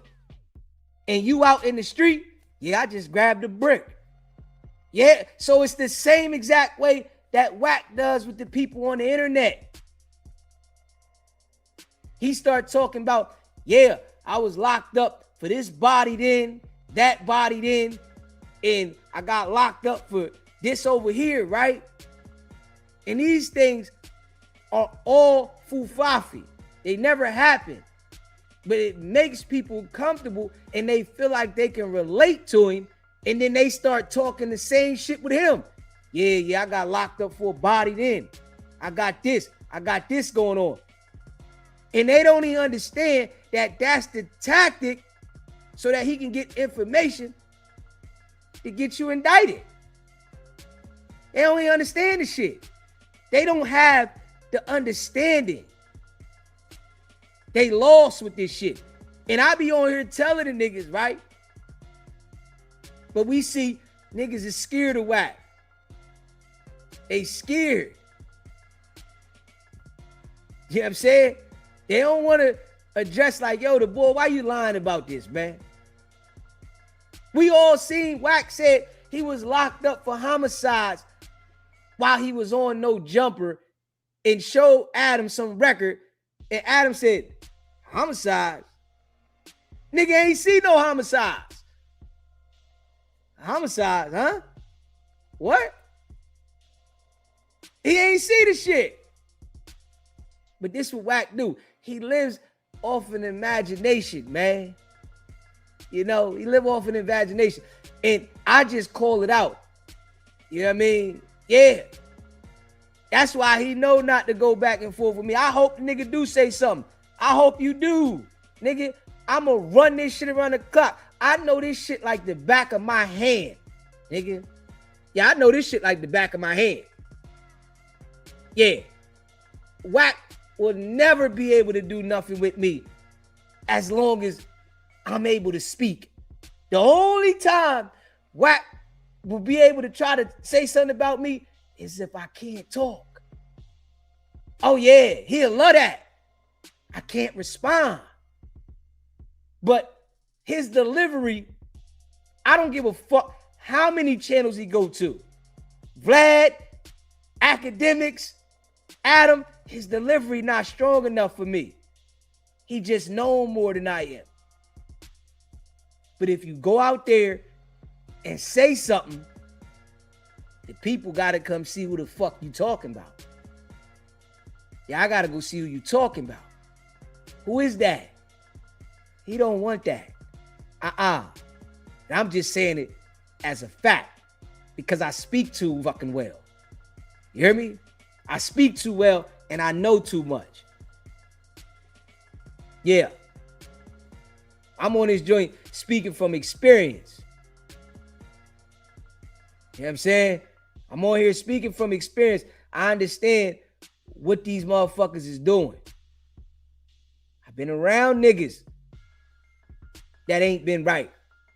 And you out in the street, yeah, I just grabbed a brick. Yeah, so it's the same exact way that Wack does with the people on the internet. He start talking about, yeah, I was locked up for this body then, that body then, and I got locked up for this over here, right? And these things are all fufafi. They never happen. But it makes people comfortable and they feel like they can relate to him. And then they start talking the same shit with him. Yeah, I got locked up for a body then. I got this going on. And they don't even understand that that's the tactic so that he can get information to get you indicted. They don't even understand the shit. They don't have the understanding. They lost with this shit. And I be on here telling the niggas, right? But we see niggas is scared of Wack. They scared. You know what I'm saying? They don't want to address like, yo, the boy, why you lying about this, man? We all seen Wack said he was locked up for homicides while he was on no jumper and showed Adam some record. And Adam said, homicides? Nigga ain't see no homicides. Homicides, huh? What? He ain't see the shit. But this what Wack do. He lives off an imagination, man. You know, he live off an imagination. And I just call it out. You know what I mean? Yeah. That's why he know not to go back and forth with me. I hope the nigga do say something. I hope you do. Nigga, I'm going to run this shit around the clock. I know this shit like the back of my hand. Nigga. Yeah, I know this shit like the back of my hand. Yeah. Wack will never be able to do nothing with me as long as I'm able to speak. The only time Wack will be able to try to say something about me is if I can't talk. Oh yeah, he'll love that. I can't respond. But his delivery, I don't give a fuck how many channels he go to. Vlad, academics, Adam, his delivery not strong enough for me. He just knows more than I am. But if you go out there and say something, the people got to come see who the fuck you talking about. Yeah, I gotta go see who you talking about. Who is that? He don't want that. And I'm just saying it as a fact because I speak too fucking well. You hear me? I speak too well and I know too much. Yeah. I'm on this joint speaking from experience. You know what I'm saying? I'm on here speaking from experience. I understand what these motherfuckers is doing. I've been around niggas that ain't been right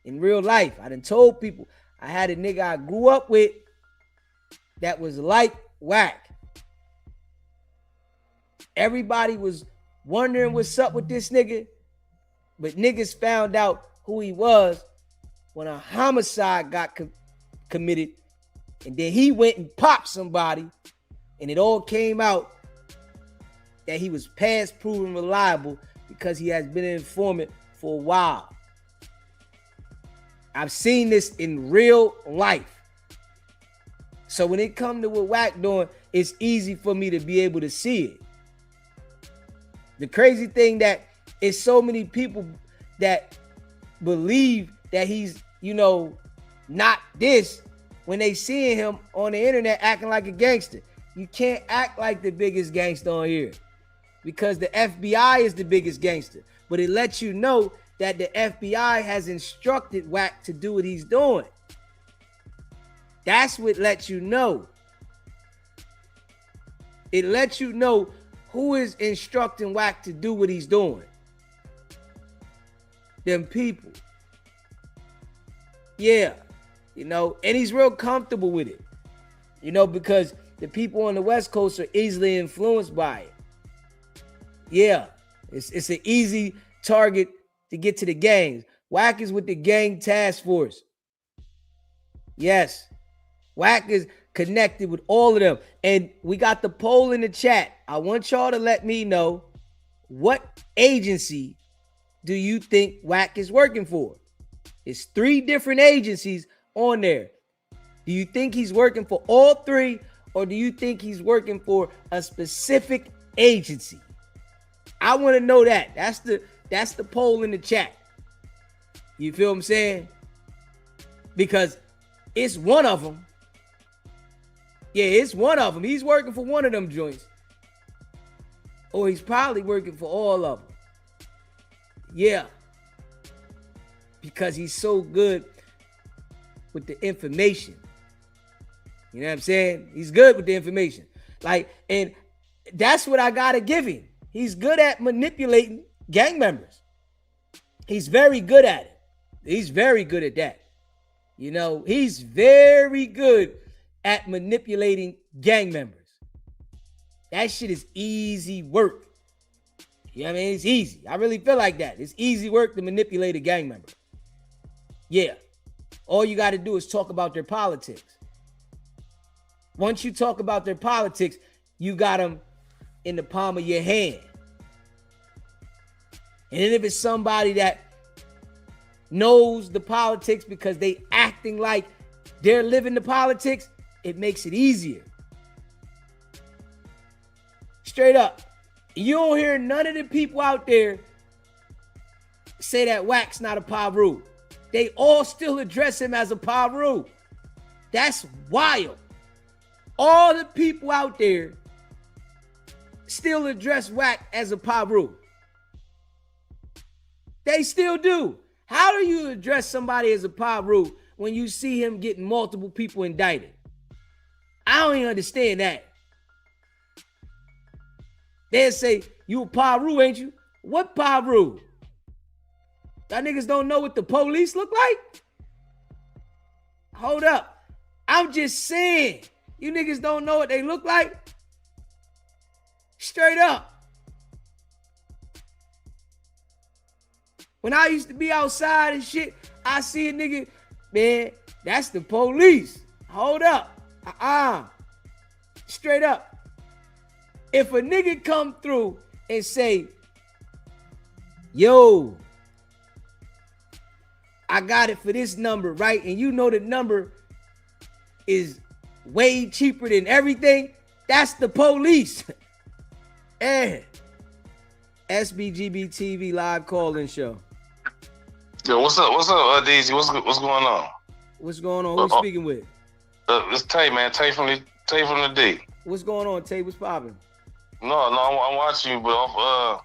in real life. I done told people I had a nigga I grew up with that was like whack. Everybody was wondering what's up with this nigga, but niggas found out who he was when a homicide got committed, and then he went and popped somebody, and it all came out that he was past proven reliable because he has been an informant for a while. I've seen this in real life. So when it comes to what Wack doing, it's easy for me to be able to see it. The crazy thing that is so many people that believe that he's, not this when they seeing him on the internet acting like a gangster. You can't act like the biggest gangster on here because the FBI is the biggest gangster. But it lets you know that the FBI has instructed Wack to do what he's doing. That's what lets you know. It lets you know who is instructing Wack to do what he's doing. Them people. Yeah. And he's real comfortable with it. Because the people on the West Coast are easily influenced by it. Yeah. It's an easy target to get to the gangs. Wack is with the gang task force. Yes. Wack is connected with all of them. And we got the poll in the chat. I want y'all to let me know, what agency do you think Wack is working for? It's 3 different agencies on there. Do you think he's working for all 3, or do you think he's working for a specific agency? I want to know that. That's the poll in the chat. You feel what I'm saying? Because it's one of them. Yeah, it's one of them. He's working for one of them joints. Or he's probably working for all of them. Yeah. Because he's so good with the information. You know what I'm saying? He's good with the information. And that's what I gotta give him. He's good at manipulating gang members. He's very good at it. He's very good at that. He's very good at manipulating gang members. That shit is easy work. You know what I mean? It's easy. I really feel like that. It's easy work to manipulate a gang member. Yeah. All you got to do is talk about their politics. Once you talk about their politics, you got them in the palm of your hand. And then if it's somebody that knows the politics because they acting like they're living the politics, it makes it easier. Straight up. You don't hear none of the people out there say that Wack's not a Paru. They all still address him as a Paru. That's wild. All the people out there still address Wack as a Paru. They still do. How do you address somebody as a Paru when you see him getting multiple people indicted? I don't even understand that. They'll say, you a Paru, ain't you? What Paru? Y'all niggas don't know what the police look like? Hold up. I'm just saying. You niggas don't know what they look like? Straight up. When I used to be outside and shit, I see a nigga, man, that's the police. Hold up. Straight up. If a nigga come through and say, yo, I got it for this number, right? And you know the number is way cheaper than everything. That's the police. And SBGB TV live call-in show. Yo, what's up, Daisy? What's going on? What's going on? Who you speaking with? It's Tay, man. Tay from the D. What's going on, Tay? What's popping? No, I'm watching you, but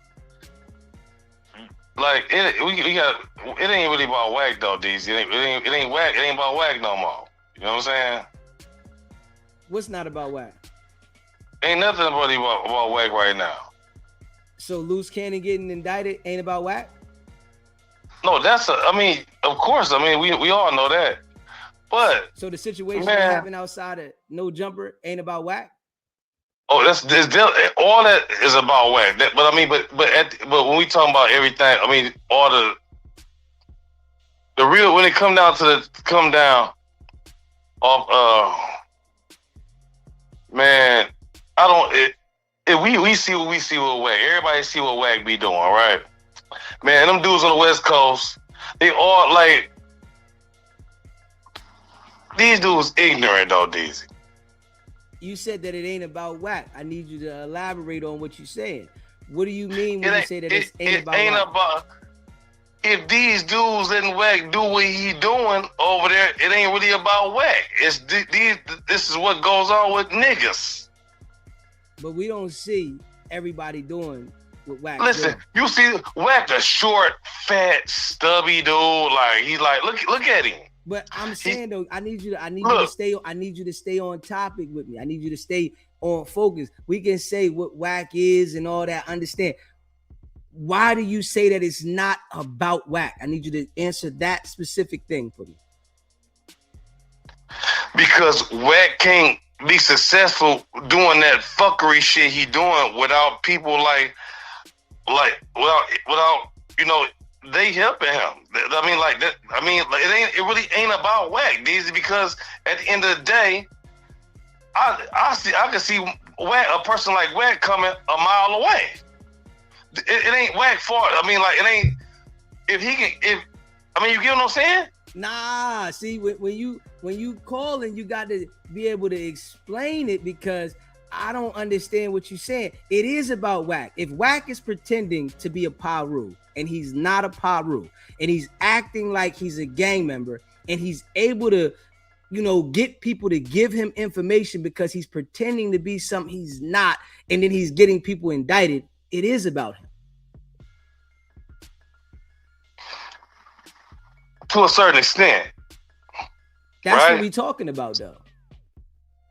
like it ain't really about whack though, Daisy. It ain't whack. It ain't about whack no more. You know what I'm saying? What's not about whack? Ain't nothing really about whack right now. So Luce Cannon getting indicted ain't about whack? No, I mean, of course. I mean, we all know that. But so the situation that happened outside of No Jumper ain't about whack? Oh, that's all that is about whack. But I mean, but when we talking about everything, I mean, all the real when it come down of man, I don't. We see what we see with whack. Everybody see what whack be doing, right? Man, them dudes on the West Coast, they all like these dudes ignorant though, Deezy. You said that it ain't about whack. I need you to elaborate on what you're saying. What do you mean when you say that it ain't about whack? If these dudes in whack do what he doing over there, it ain't really about whack. It's this is what goes on with niggas. But we don't see everybody doing what whack. Listen, you see whack, the short, fat, stubby dude. Like he's like, look at him. But I'm saying though, I need you to stay on topic with me. I need you to stay on focus. We can say what whack is and all that. Understand? Why do you say that it's not about whack? I need you to answer that specific thing for me. Because whack can't be successful doing that fuckery shit he doing without people like without you know. They helping him. I mean, like that. I mean, like, it really ain't about whack, Deezy, because at the end of the day, I can see whack, a person like whack coming a mile away. It ain't whack fault. I mean, like it ain't. You get what I'm saying? Nah. See, when you calling, you got to be able to explain it because I don't understand what you're saying. It is about whack. If whack is pretending to be a Paru and he's not a Paru and he's acting like he's a gang member and he's able to, get people to give him information because he's pretending to be something he's not, and then he's getting people indicted, it is about him. To a certain extent. That's right? What we talking about, though.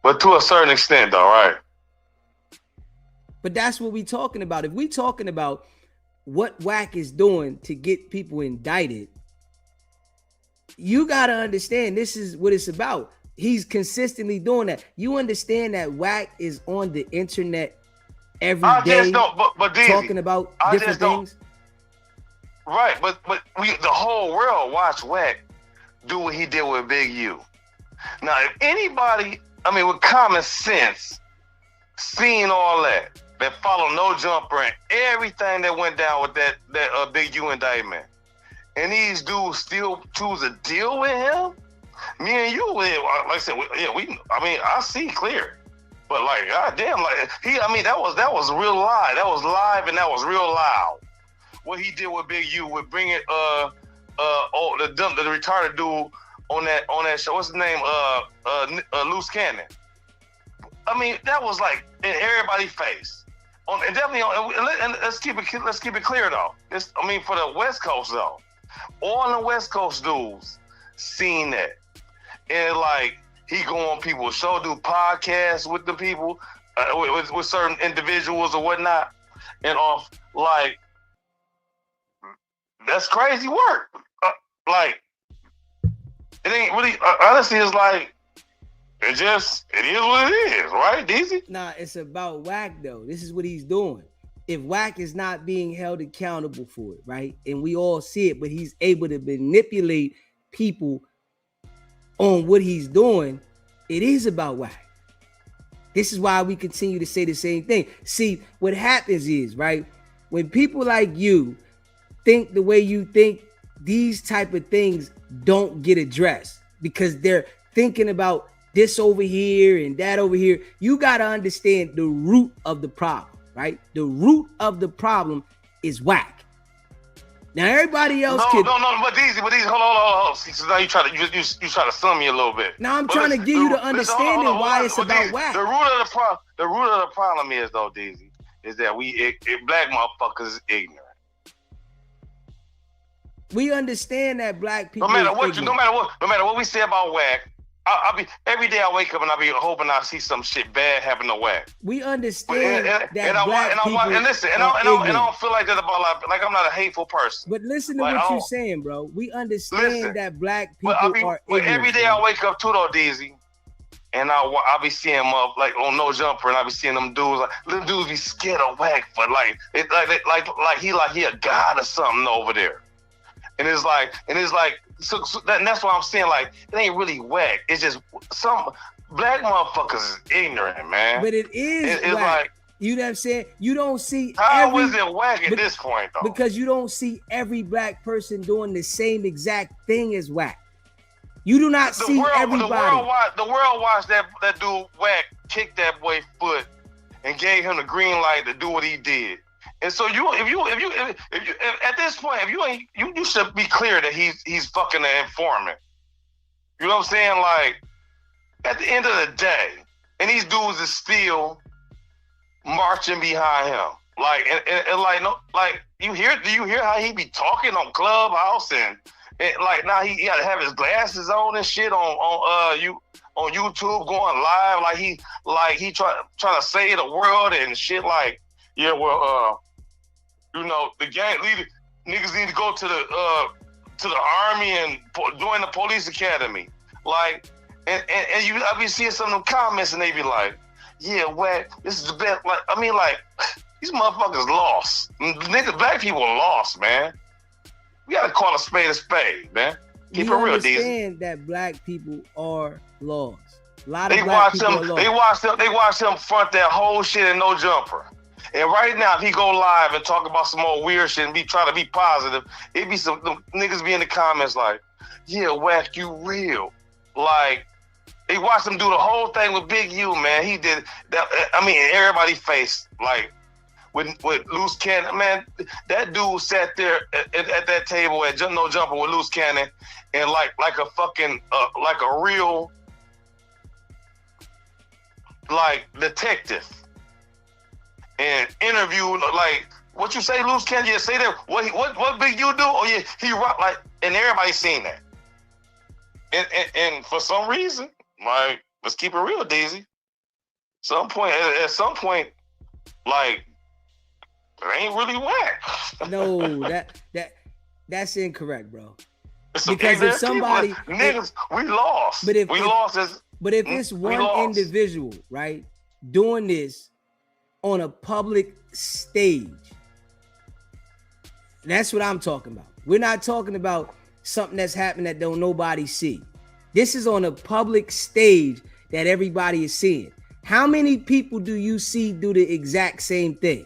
But to a certain extent, though, right? But that's what we talking about. If we talking about what whack is doing to get people indicted, you got to understand this is what it's about. He's consistently doing that. You understand that whack is on the internet every day but talking about different things? Right, but the whole world watch whack do what he did with Big U. Now, if anybody, with common sense, seen all that follow No Jumper and everything that went down with that Big U indictment, and these dudes still choose to deal with him, me and you, like I said, I see clear. But like, goddamn, like that was real live. That was live and that was real loud. What he did with Big U with bringing the retarded dude on that show. What's his name? Luce Cannon. That was like in everybody's face. And definitely, and let's keep it clear though. For the West Coast though, all the West Coast dudes seen that, and like he go on people's show, do podcasts with the people, with certain individuals or whatnot, and off like that's crazy work. Like it ain't really. Honestly, it's like. It is what it is, right, Deezy? Nah, it's about whack though. This is what he's doing. If whack is not being held accountable for it, right? And we all see it, but he's able to manipulate people on what he's doing, it is about whack. This is why we continue to say the same thing. See, what happens is, right, when people like you think the way you think, these type of things don't get addressed because they're thinking about this over here and that over here. You got to understand the root of the problem. right? The root of the problem is whack. Now everybody else can. No, but these, hold on. See, so now you try to sum me a little bit. Now I'm trying to give you the understanding why it's about whack. The root of the problem is though, Deezy, is that black motherfuckers is ignorant. We understand that black people. No matter what we say about whack, I'll be every day I wake up and I'll be hoping I see some shit bad happen to whack. We understand that black people I don't feel like that about like I'm not a hateful person. But listen to what you're saying, bro. We understand that black people are ignorant. Every day I wake up too though, Deezy, and I'll be seeing them up like on No Jumper, and I'll be seeing them dudes like little dudes be scared of whack, but like he a god or something over there, and it's like. So that's why I'm saying, like, it ain't really whack. It's just some black motherfuckers is ignorant, man. But it is it's whack. Like, you know what I'm saying? You don't see how is it whack at this point, though? Because you don't see every black person doing the same exact thing as whack. You do not see everybody. The world watched that dude whack kick that boy foot and gave him the green light to do what he did. And so if you at this point, if you ain't, you should be clear that he's fucking an informant. You know what I'm saying? Like, at the end of the day, and these dudes is still marching behind him. Like, and like, no, like, do you hear how he be talking on Clubhouse and like now he got to have his glasses on and shit on YouTube going live like he trying to save the world and shit like, yeah, well, you know, the gang leader niggas need to go to the army and join the police academy. Like, and I be seeing some of them comments and they be like, yeah, whack, this is the best. Like, I mean, like, these motherfuckers lost. Niggas, black people are lost, man. We gotta call a spade, man. Keep it real, Deezy. Understand that black people are lost. A lot of black people are lost. They watched him front that whole shit in No Jumper. And right now, if he go live and talk about some more weird shit and try to be positive, it be some niggas be in the comments like, yeah, whack, you real. Like, they watched him do the whole thing with Big U, man. He did that. I mean, everybody faced like with Luce Cannon, man. That dude sat there at that table at No Jumper with Luce Cannon and like a fucking like a real like detective. And interview like what you say, Luce Cannon. Yeah, say that. What Big U do? Oh yeah, he rock like, and everybody seen that. And for some reason, like, let's keep it real, Deezy. At some point, like, it ain't really whack. No, that's incorrect, bro. Because if somebody niggas, we lost. But if it's one individual, right, doing this on a public stage, that's what I'm talking about. We're not talking about something that's happening that don't nobody see. This is on a public stage that everybody is seeing. How many people do you see do the exact same thing?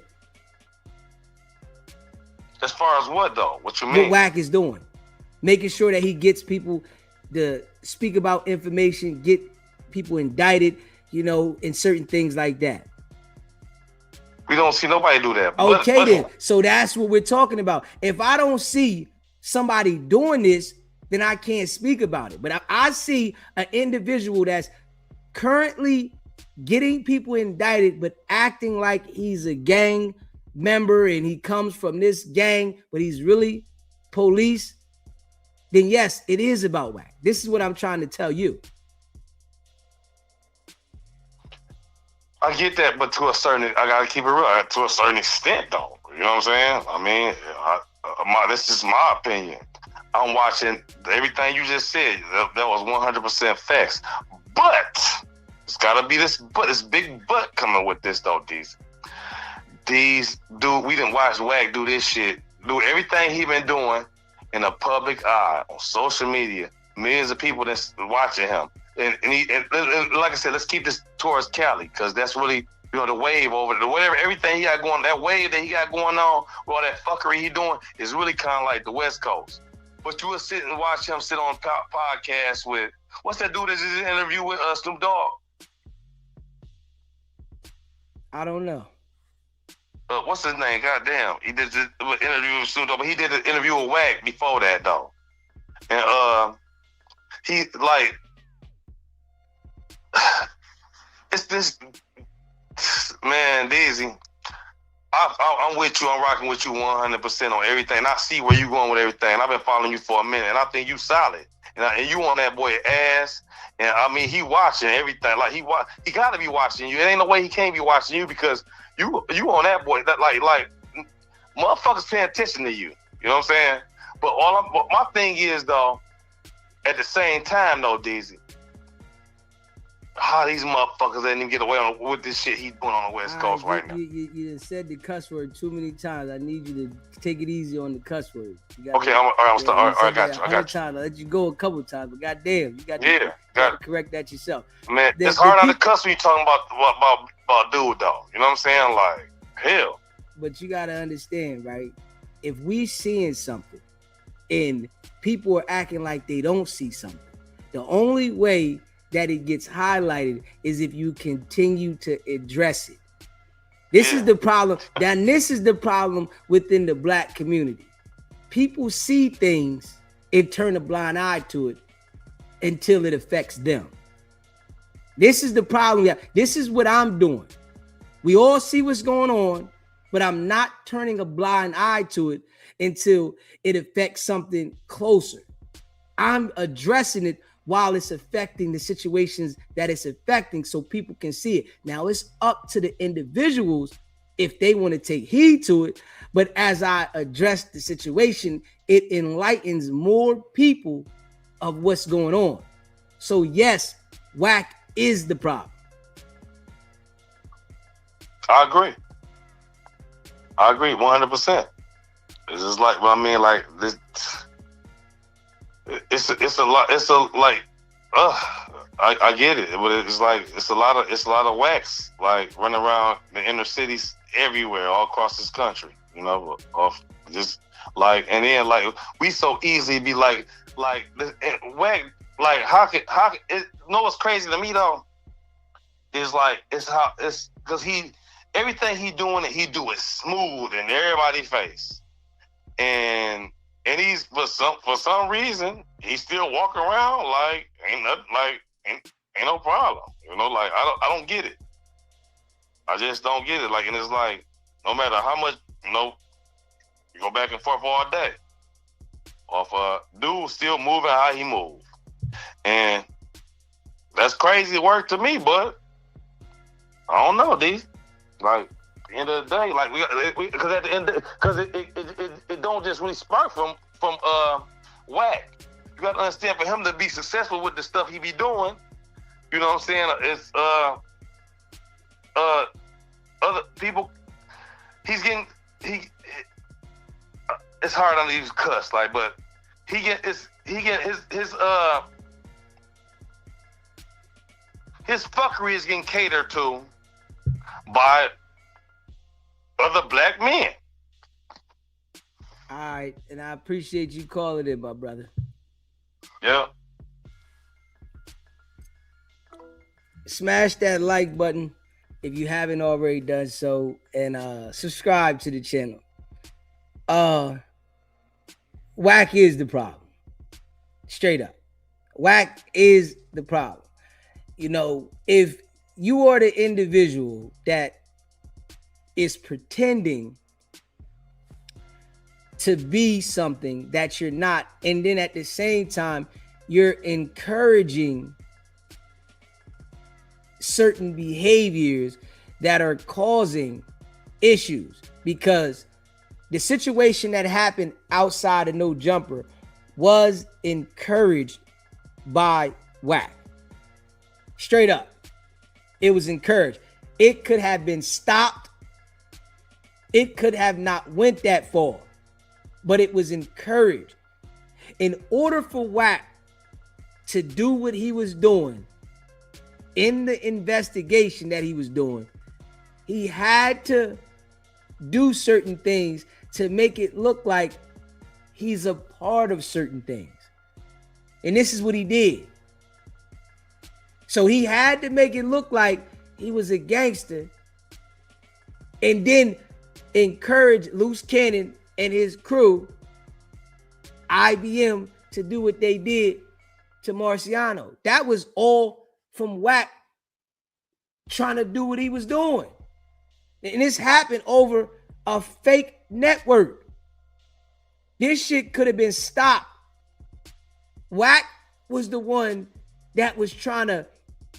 As far as what though? What you mean? What Wack is doing. Making sure that he gets people to speak about information, get people indicted, you know, and certain things like that. We don't see nobody do that. Okay, then. So that's what we're talking about. If I don't see somebody doing this, then I can't speak about it. But if I see an individual that's currently getting people indicted, but acting like he's a gang member and he comes from this gang, but he's really police, then yes, it is about whack. This is what I'm trying to tell you. I get that, but to a certain, I gotta keep it real. To a certain extent, though, you know what I'm saying? I mean, this is my opinion. I'm watching everything you just said. That was 100% facts. But it's gotta be this big but coming with this though. These dude, we didn't watch Wack do this shit, do everything he been doing in the public eye on social media. Millions of people that's watching him. And like I said, let's keep this towards Cali because that's really, you know, the wave over there. Whatever, everything he got going, that wave that he got going on, all that fuckery he doing is really kind of like the West Coast. But you would sit and watch him sit on podcast with, what's that dude that did an interview with Snoop Dogg? I don't know. what's his name? Goddamn, he did this interview with Snoop Dogg, but he did an interview with Wack before that though, and he like it's this man, Daisy. I'm with you. I'm rocking with you 100% on everything. And I see where you going with everything. I've been following you for a minute, and I think you solid. And you on that boy ass. And I mean, he watching everything. Like he got to be watching you. It ain't no way he can't be watching you because you on that boy. That like motherfuckers paying attention to you. You know what I'm saying? But my thing is though, at the same time though, Daisy, how these motherfuckers ain't even get away with this shit he's doing on the West Coast right now. You said the cuss word too many times. I need you to take it easy on the cuss word. Okay, all right, I got you. I let you go a couple times, but goddamn, you got to correct that yourself. Man, it's hard not to cuss when you talking about dude though. You know what I'm saying? Like hell. But you got to understand, right? If we seeing something and people are acting like they don't see something, the only way that it gets highlighted is if you continue to address it. This is the problem. Then this is the problem within the black community. People see things and turn a blind eye to it until it affects them. This is the problem. This is what I'm doing. We all see what's going on, but I'm not turning a blind eye to it until it affects something closer. I'm addressing it while it's affecting the situations that it's affecting so people can see it. Now it's up to the individuals if they want to take heed to it. But as I address the situation, it enlightens more people of what's going on. So yes, Wack is the problem. I agree 100%. It's just like, I mean, like this. It's a lot. I get it, but it's like it's a lot of wax like running around the inner cities everywhere, all across this country. You know, just like, and then like we so easily be like wax. Like how could it, you know what's crazy to me though? Is like it's because everything he doing it, he do it smooth in everybody's face, and he's for some reason he's still walking around like ain't no problem. You know, like I don't get it. I just don't get it. Like, and it's like no matter how much, you know, you go back and forth all day. Off dude still moving how he move. And that's crazy work to me, but I don't know, D. Like at the end of the day, like we because at the end, because it don't just really spark from Wack. You got to understand, for him to be successful with the stuff he be doing, you know what I'm saying? It's other people. It's hard on these cuss, like, but he get his fuckery is getting catered to by other black men. All right, and I appreciate you calling in, my brother. Yeah. Smash that like button if you haven't already done so, and subscribe to the channel. Wack is the problem. Straight up. Wack is the problem. You know, if you are the individual that is pretending to be something that you're not, and then at the same time you're encouraging certain behaviors that are causing issues, because the situation that happened outside of No Jumper was encouraged by Wack. Straight up, it was encouraged. It could have been stopped. It could have not went that far, but it was encouraged. In order for Wack to do what he was doing in the investigation that he was doing, he had to do certain things to make it look like he's a part of certain things. And this is what he did. So he had to make it look like he was a gangster. And then encouraged Luce Cannon and his crew, IBM, to do what they did to Marciano. That was all from Wack trying to do what he was doing. And this happened over a fake network. This shit could have been stopped. Wack was the one that was trying to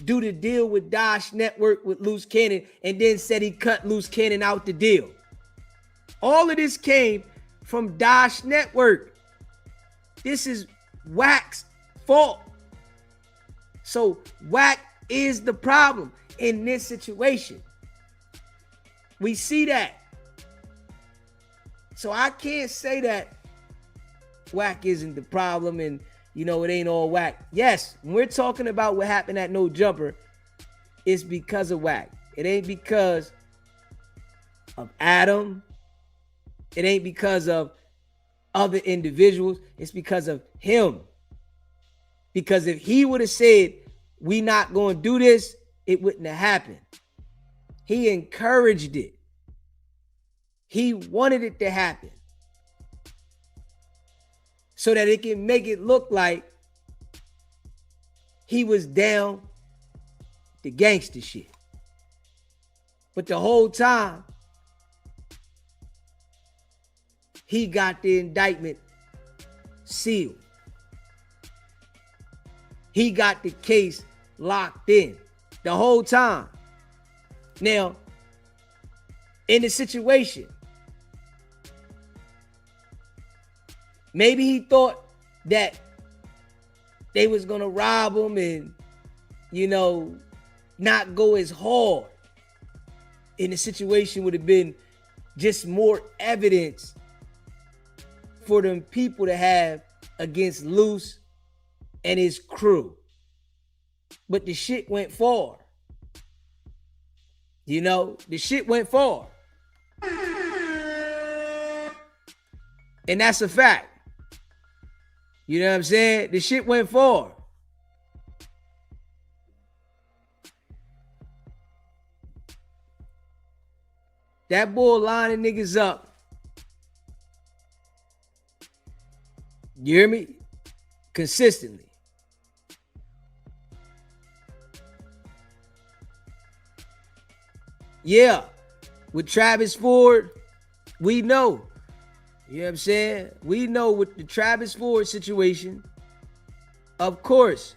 do the deal with Dash Network with Luce Cannon and then said he cut Luce Cannon out the deal. All of this came from Dash Network. This is Wack's fault. So Wack is the problem in this situation. We see that. So I can't say that Wack isn't the problem and, you know, it ain't all Wack. Yes, when we're talking about what happened at No Jumper, it's because of Wack. It ain't because of Adam. It ain't because of other individuals. It's because of him. Because if he would have said, we not going to do this, it wouldn't have happened. He encouraged it. He wanted it to happen so that it can make it look like he was down the gangster shit. But the whole time, he got the indictment sealed. He got the case locked in the whole time. Now, in the situation, maybe he thought that they was going to rob him and, you know, not go as hard. And the situation would have been just more evidence for them people to have against Luce and his crew. But the shit went far. You know, the shit went far. And that's a fact. You know what I'm saying? The shit went far. That boy lining niggas up. You hear me? Consistently. Yeah. With Travis Ford, we know. You know what I'm saying? We know with the Travis Ford situation, of course,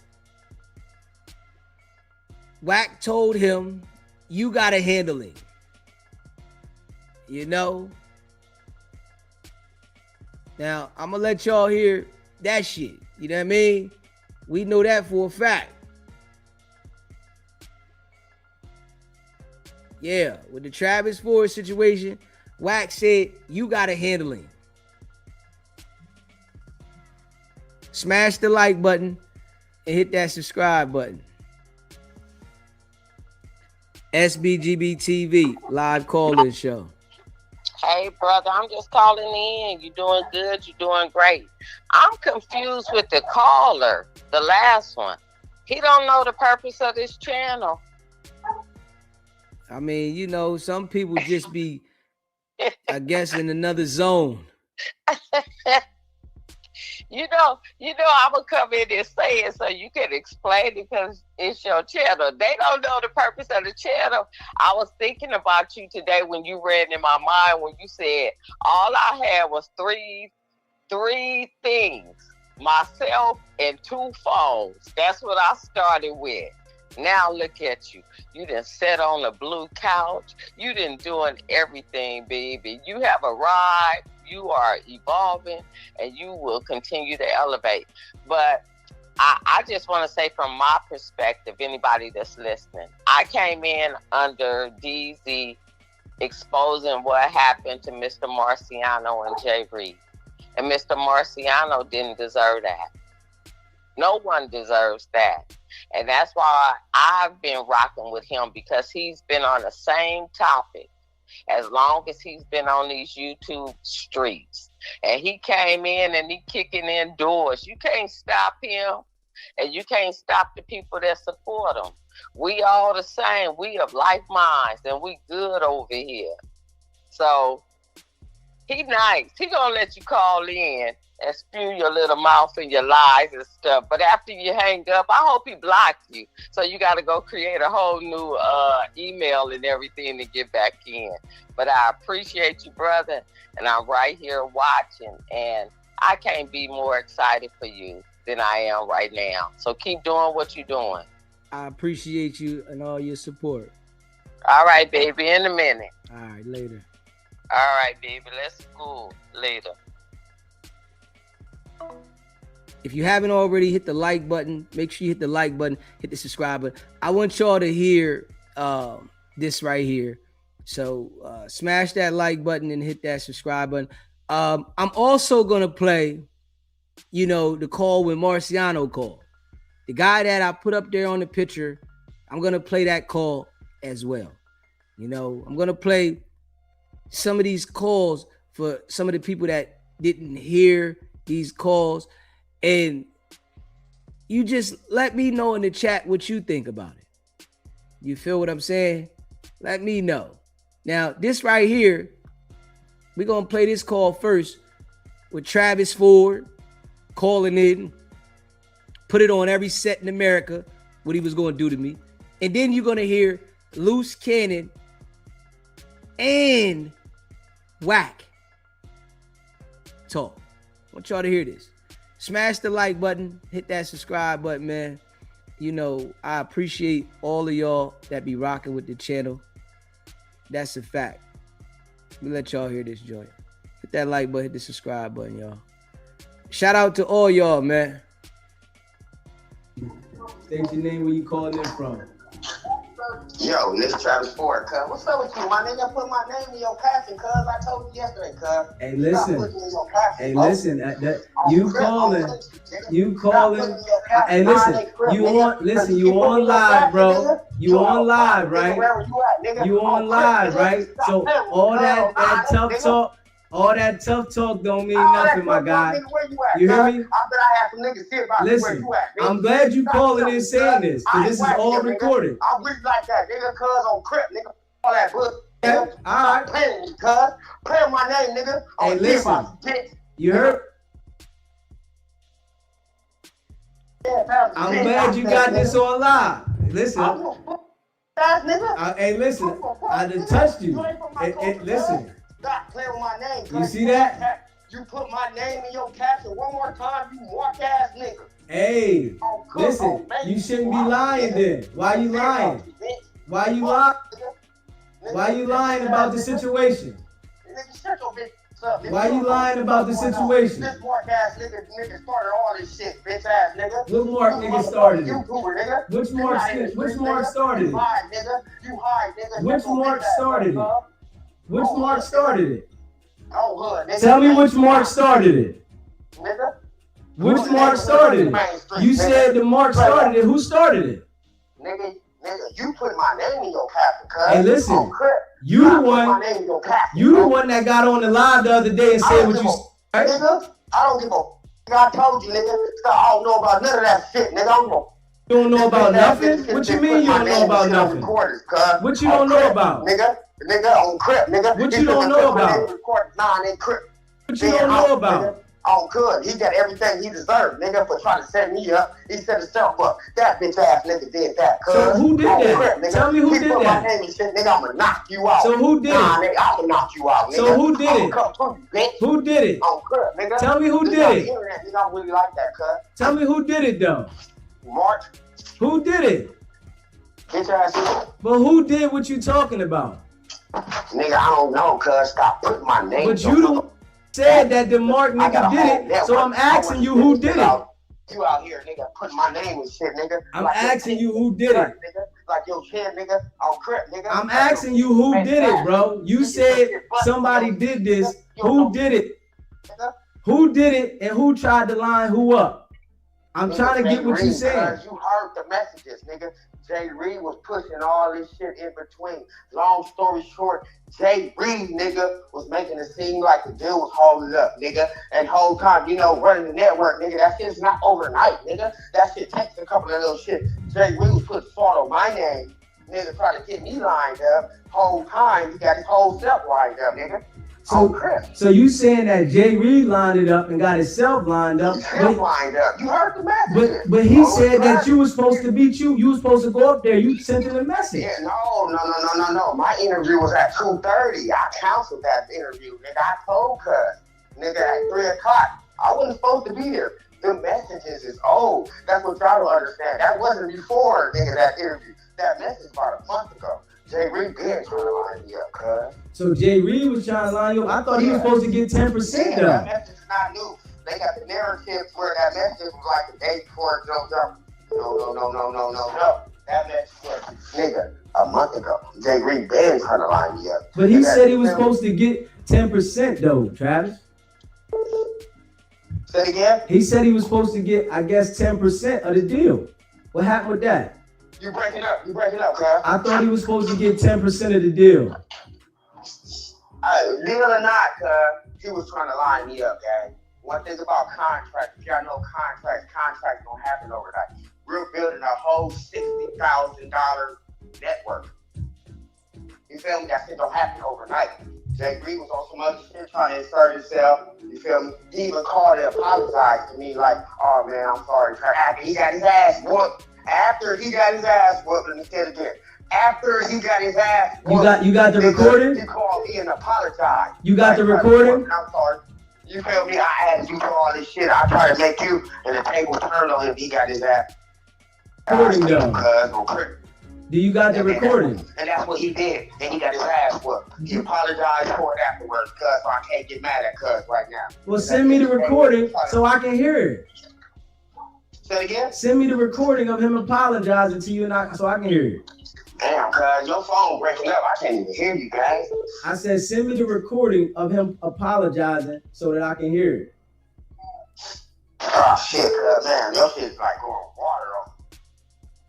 Wack told him, you got to handle it. You know? Now, I'm going to let y'all hear that shit. You know what I mean? We know that for a fact. Yeah, with the Travis Ford situation, Wack said, you got to handle it. Smash the like button and hit that subscribe button. SBGB TV, live call-in show. Hey, brother, I'm just calling in. You're doing good. You're doing great. I'm confused with the caller, the last one. He don't know the purpose of this channel. I mean, you know, some people just be, I guess, in another zone. You know, I'm going to come in and say it so you can explain it because it's your channel. They don't know the purpose of the channel. I was thinking about you today when you read in my mind when you said all I had was three things, myself and 2 phones. That's what I started with. Now look at you. You done sat on the blue couch. You done doing everything, baby. You have arrived. You are evolving and you will continue to elevate. But I just want to say from my perspective, anybody that's listening, I came in under DZ exposing what happened to Mr. Marciano and Jay Reed. And Mr. Marciano didn't deserve that. No one deserves that. And that's why I've been rocking with him because he's been on the same topic as long as he's been on these YouTube streets. And he came in and he kicking in doors. You can't stop him and you can't stop the people that support him. We all the same. We of like minds and we good over here. So He nice. He gonna let you call in and spew your little mouth and your lies and stuff. But after you hang up, I hope he blocked you. So you got to go create a whole new email and everything to get back in. But I appreciate you, brother, and I'm right here watching. And I can't be more excited for you than I am right now. So keep doing what you're doing. I appreciate you and all your support. All right, baby. In a minute. All right, later. All right, baby. Let's go later. If you haven't already, hit the like button. Make sure you hit the like button. Hit the subscribe button. I want y'all to hear this right here. So smash that like button and hit that subscribe button. I'm also going to play, the call when Marciano called. The guy that I put up there on the picture, I'm going to play that call as well. I'm going to play some of these calls for some of the people that didn't hear these calls. And you just let me know in the chat what you think about it. You feel what I'm saying? Let me know. Now, this right here, we're going to play this call first with Travis Ford calling in, put it on every set in America, what he was going to do to me. And then you're going to hear Luce Cannon and Whack talk. I want y'all to hear this. Smash the like button, hit that subscribe button, man. I appreciate all of y'all that be rocking with the channel. That's a fact. Let me let y'all hear this joint. Hit that like button, hit the subscribe button, y'all. Shout out to all y'all, man. State your name, where you calling in from. Yo, this Travis Ford, cuz. What's up with you, my nigga? Put my name in your caption, cuz. I told you yesterday, cuz. Hey, listen. You calling. Hey, listen. You on live, bro. You on live, right? You on live, right? So all that tough talk. All that tough talk don't mean nothing, my guy. You hear me? I bet I have some niggas here about where Listen, you at, nigga. I'm glad you calling and saying this, because this is all recorded. I wish like that, nigga, cuz on Crip, nigga. All that bullshit. Yeah, all right. Playing me, cuz. Playing my name, nigga. Hey, listen. You heard? I'm glad you got this on live. Listen. Hey, listen. I done touched you. Listen. Stop playing with my name. You see that? You put my name in your caption one more time, you mark ass nigga. Hey, listen, you shouldn't be lying then. Why you lying? Why you lying? Why you lying about the situation? Why you lying about the situation? This mark ass nigga started all this shit, bitch ass nigga. What Mark nigga started it? YouTuber, nigga. Which Mark started it? You hide, nigga. Which Mark started it? Which Mark started it? Oh, hood, nigga. Tell me which Mark started it. Nigga. Which Mark started it? You said the Mark started it. Who started it? Nigga, you put my name in your caption, cuz. Hey, listen. You the one. You the one that got on the live the other day and said what you said. Nigga, I don't give a. I told you, nigga. I don't know about none of that shit, nigga. You don't know about nothing? What you mean you don't know about nothing? What you don't know about? Nigga, on Crip, nigga. What you don't know about? What you don't know about? Oh, good. He got everything he deserved, nigga, for trying to set me up. He set himself up. That bitch ass nigga did that, cuz. So who did that? Crip, Tell me who did put that. My name and shit, nigga, I'ma knock you out. So who did nah, it? Nigga, I'ma knock you out, nigga. So who did it? Come to you, bitch. Who did it? On Crip, nigga. Tell me who This did on it. the internet, nigga, I really like that, cuz. Tell me who did it though. Mark. Who did it? Bitch ass nigga. But who did what you talking about? Nigga, I don't know, cuz. Stop putting my name. But you don't said that the Mark nigga did it, so I'm asking you who did it. You out here, nigga, putting my name and shit, nigga. I'm asking you who did it. Nigga, like your kid, nigga, on Crip, nigga. I'm asking you who did it, bro. You said somebody did this. Who did it? Who did it and who tried to line who up? I'm trying to get what you saying. You heard the messages, nigga. Jay Reed was pushing all this shit in between. Long story short, Jay Reed, nigga, was making it seem like the deal was holding up, nigga. And whole time, running the network, nigga, that shit's not overnight, nigga. That shit takes a couple of little shit. Jay Reed was putting fault on my name, nigga, trying to get me lined up. Whole time, he got his whole self lined up, nigga. So you saying that Jay Reed lined it up and got himself lined up? Lined up. You heard the message. But he said that you was supposed to beat you. You was supposed to go up there. You sent him a message. Yeah, no. My interview was at 2:30. I canceled that interview, nigga. I told Cuz, nigga, at 3 o'clock. I wasn't supposed to be there. The messages is old. That's what y'all don't understand. That wasn't before, nigga, that interview. That message about a month ago. Jay Reed been trying to line me up, cuz. So Jay Reed was trying to line you up. I thought he was supposed to get 10% though. That message is not new. They got the narrative where that message was like the day before it jumped up. No. That message was, nigga, a month ago. Jay Reed been trying to line me up. But he said he was supposed to get 10% though, Travis. Say it again? He said he was supposed to get, I guess, 10% of the deal. What happened with that? You breaking up, cuz. I thought he was supposed to get 10% of the deal. Deal or not, cuz, he was trying to line me up, gang. One thing about contracts, if y'all know contracts don't happen overnight. We're building a whole $60,000 network. You feel me? That shit don't happen overnight. Jay Reed was on some other shit trying to insert himself. You feel me? He even called and apologized to me like, oh man, I'm sorry. After he got his ass whooped. After he got his ass whooped, let me say it again. After he got his ass whooped. You got the recording? He called me and apologized. You got the recording? I'm sorry. You feel me? I asked you for all this shit. I tried to make you, and the table turned on him. He got his ass. Recording though. Do you got the recording? And that's what he did. And he got his ass whooped. He apologized for it afterwards, cuz, so I can't get mad at cuz right now. Well, send me the recording so I can hear it. Say it again? Send me the recording of him apologizing to you so I can hear it. Damn, cuz, your phone breaking up. I can't even hear you, guys. I said send me the recording of him apologizing so that I can hear it. Oh, shit, cuz, man. Your shit's like going water on.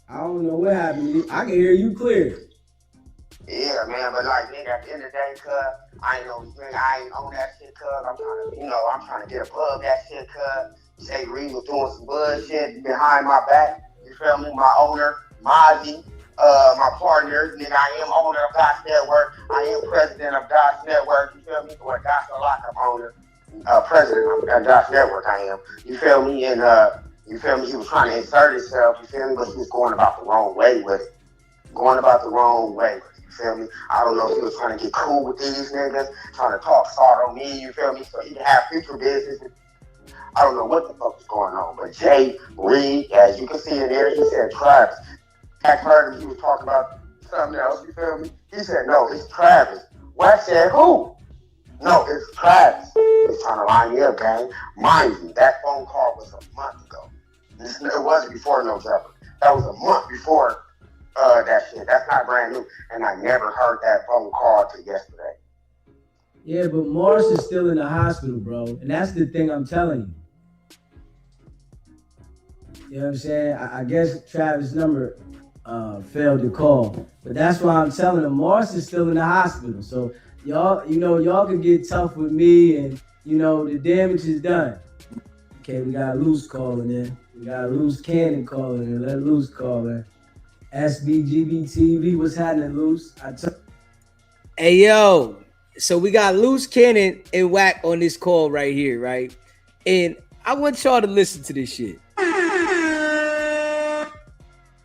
I don't know what happened. I can hear you clear. Yeah, man, but like, nigga, at the end of the day, cuz, I ain't on that shit, cuz. I'm trying to get above that shit, cuz. Jay Reed was doing some bullshit behind my back. You feel me? My owner, Mozzie, my partner, nigga, I am owner of Dots Network. I am president of Dots Network. You feel me? Or Dots a lot, I'm owner. President of Dots Network, I am. You feel me? And, you feel me? He was trying to insert himself, you feel me? But he was going about the wrong way with it. You feel me? I don't know if he was trying to get cool with these niggas, trying to talk hard on me, you feel me? So he can have future business. I don't know what the fuck was going on. But Jay Reed, as you can see in there, he said Travis. I heard him, he was talking about something else, you feel me? He said, no, it's Travis. Well, I said, who? No, it's Travis. He's trying to line me up, gang. Mind you, that phone call was a month ago. It wasn't before November. That was a month before that shit. That's not brand new. And I never heard that phone call till yesterday. Yeah, but Morris is still in the hospital, bro. And that's the thing I'm telling you. You know what I'm saying? I guess Travis' number failed to call. But that's why I'm telling him Morris is still in the hospital. So y'all can get tough with me and, the damage is done. Okay, we got Luce calling in. We got Luce Cannon calling in. Let Luce call in. SBGBTV, what's happening, Luce? Hey, yo. So we got Luce Cannon and Wack on this call right here, right? And I want y'all to listen to this shit.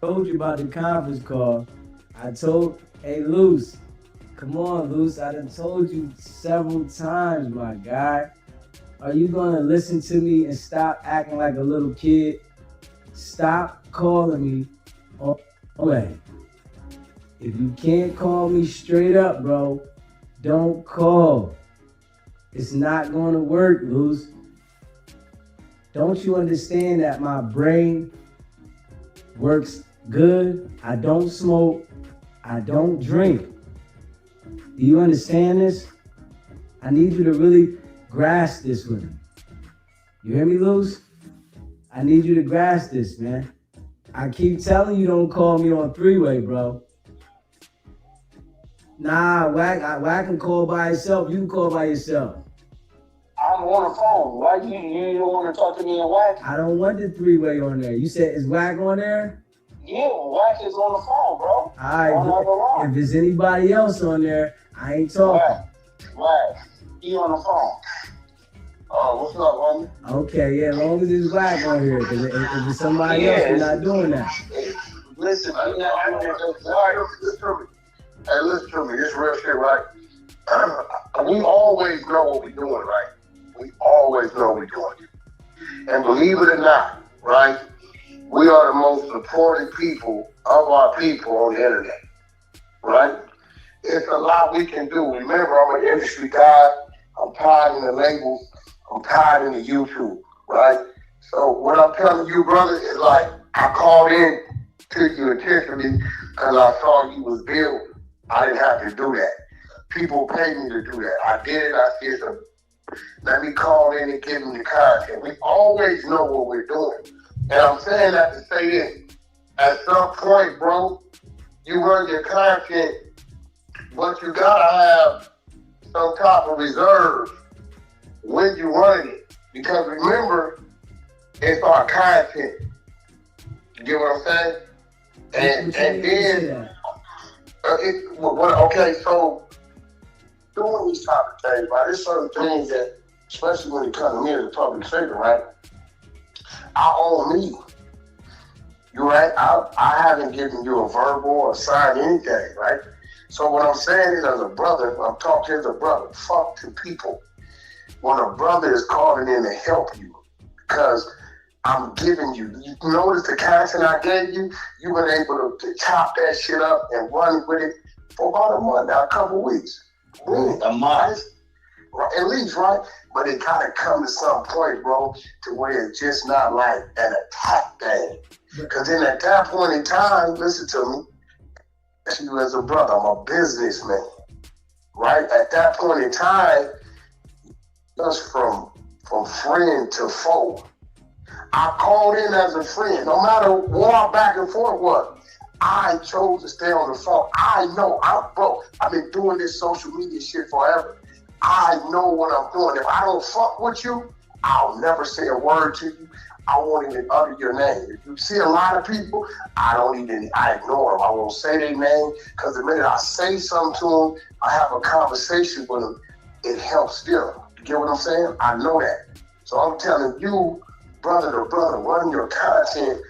Told you about the conference call. Hey, Luce, come on, Luce. I done told you several times, my guy. Are you gonna listen to me and stop acting like a little kid? Stop calling me on the way. If you can't call me straight up, bro, don't call. It's not gonna work, Luce. Don't you understand that my brain works good? I don't smoke. I don't drink. Do you understand this? I need you to really grasp this with me. You hear me, Luce? I need you to grasp this, man. I keep telling you don't call me on three-way, bro. Nah, Wack can call by himself. You can call by yourself. I'm on the phone. Why you don't want to talk to me and Wack? I don't want the three-way on there. You said, is Wack on there? Yeah, Wack is on the phone, bro. All right, if there's anybody else on there, I ain't talking. Wack. He on the phone. Oh, what's up, homie? Okay, yeah, as long as it's Wack on here, because if it's somebody else, we're not doing that. Listen, I'm not doing that. Listen to me. Hey, listen to me. It's real shit, right? We always know what we're doing, right? We always know what we're doing. And believe it or not, right? We are the most supported people of our people on the internet, right? It's a lot we can do. Remember, I'm an industry guy. I'm tied in the labels. I'm tied in the YouTube, right? So what I'm telling you, brother, is like, I called in to you intentionally because I saw you was built. I didn't have to do that. People pay me to do that. I did it. I said, let me call in and give them the content. We always know what we're doing. And I'm saying that to say this. At some point, bro, you run your content, but you gotta have some type of reserve when you're running it. Because remember, it's our content. You get what I'm saying? And then, okay, so doing these type of things, right? There's certain things that, especially when it comes to me as a public figure, right? I own me. You right? I haven't given you a verbal or signed anything, right? So what I'm saying is, as a brother, I'm talking as a brother. Fuck to people. When a brother is calling in to help you, because I'm giving you. You notice the content I gave you. You've been able to chop that shit up and run with it for about a month now, a couple weeks. Really, a month. Right, at least, right? But it gotta come to some point, bro, to where it's just not like an attack thing. Because then at that point in time, listen to me, you as a brother, I'm a businessman, right? At that point in time, just from friend to foe. I called in as a friend, no matter what our back and forth was. I chose to stay on the phone. I know, I've been doing this social media shit forever. I know what I'm doing. If I don't fuck with you, I'll never say a word to you. I won't even utter your name. If you see a lot of people, I ignore them. I won't say their name, because the minute I say something to them, I have a conversation with them, it helps them. You get what I'm saying? I know that. So I'm telling you, brother to brother, run your content,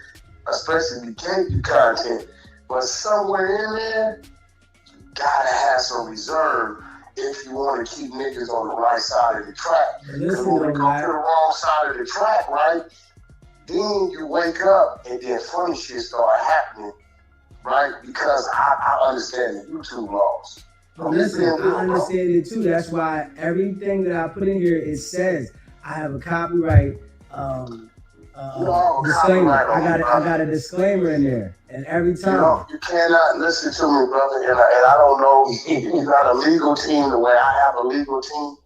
especially if we gave you content, but somewhere in there, you gotta have some reserve if you want to keep niggas on the right side of the track. Because when we go to the wrong side of the track, right, then you wake up and then funny shit start happening, right? Because I understand the YouTube laws. Listen, I understand it too. That's why everything that I put in here, it says I have a copyright disclaimer. I got a disclaimer in there, and every time you cannot listen to me, brother. And I don't know if you got a legal team the way I have a legal team.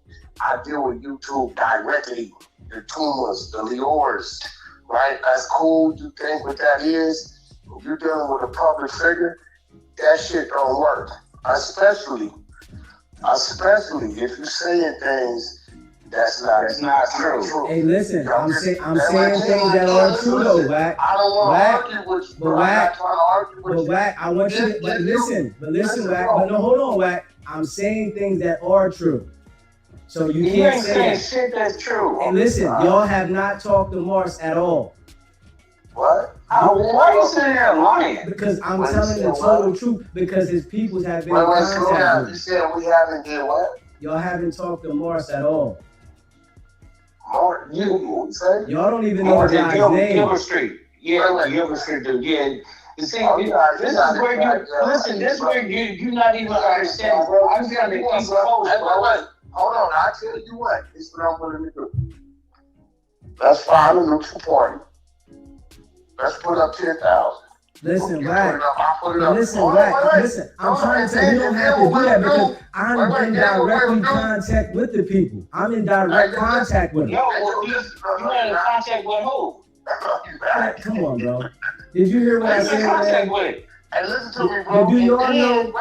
I deal with YouTube directly. The Tumas, the Leors, right? That's cool. You think what that is? If you're dealing with a public figure, that shit don't work. Especially if you're saying things that's not true. Hey, listen, I'm saying things that are true though, Wack. I don't want to argue with you, but I'm not trying to argue with you. Wack, I want you to, but listen, Wack. But no, hold on, Wack. I'm saying things that are true. So you can't say shit that's true. Hey, listen, y'all have not talked to Mars at all. What? Why are you sitting there lying? Because I'm telling the total truth. Because his peoples have been in contact with. You said we haven't did what? Y'all haven't talked to Mars at all. You say? Y'all don't even know the guy's name. Gilbert Street. Yeah, Gilbert Street, dude. Yeah. You see, this is where you're not even understanding, bro. I'm trying to keep close, bro. Hold on, I tell you what. This is what I'm going to do. Let's find a neutral party. Let's put up 10,000. Listen, Wack. Listen. I'm trying to tell you, you don't have to do that because I'm in direct contact with the people. I'm in direct contact with them. You're in contact with who? Come on, bro. Did you hear what I said? Hey, listen to me, bro. Do y'all know?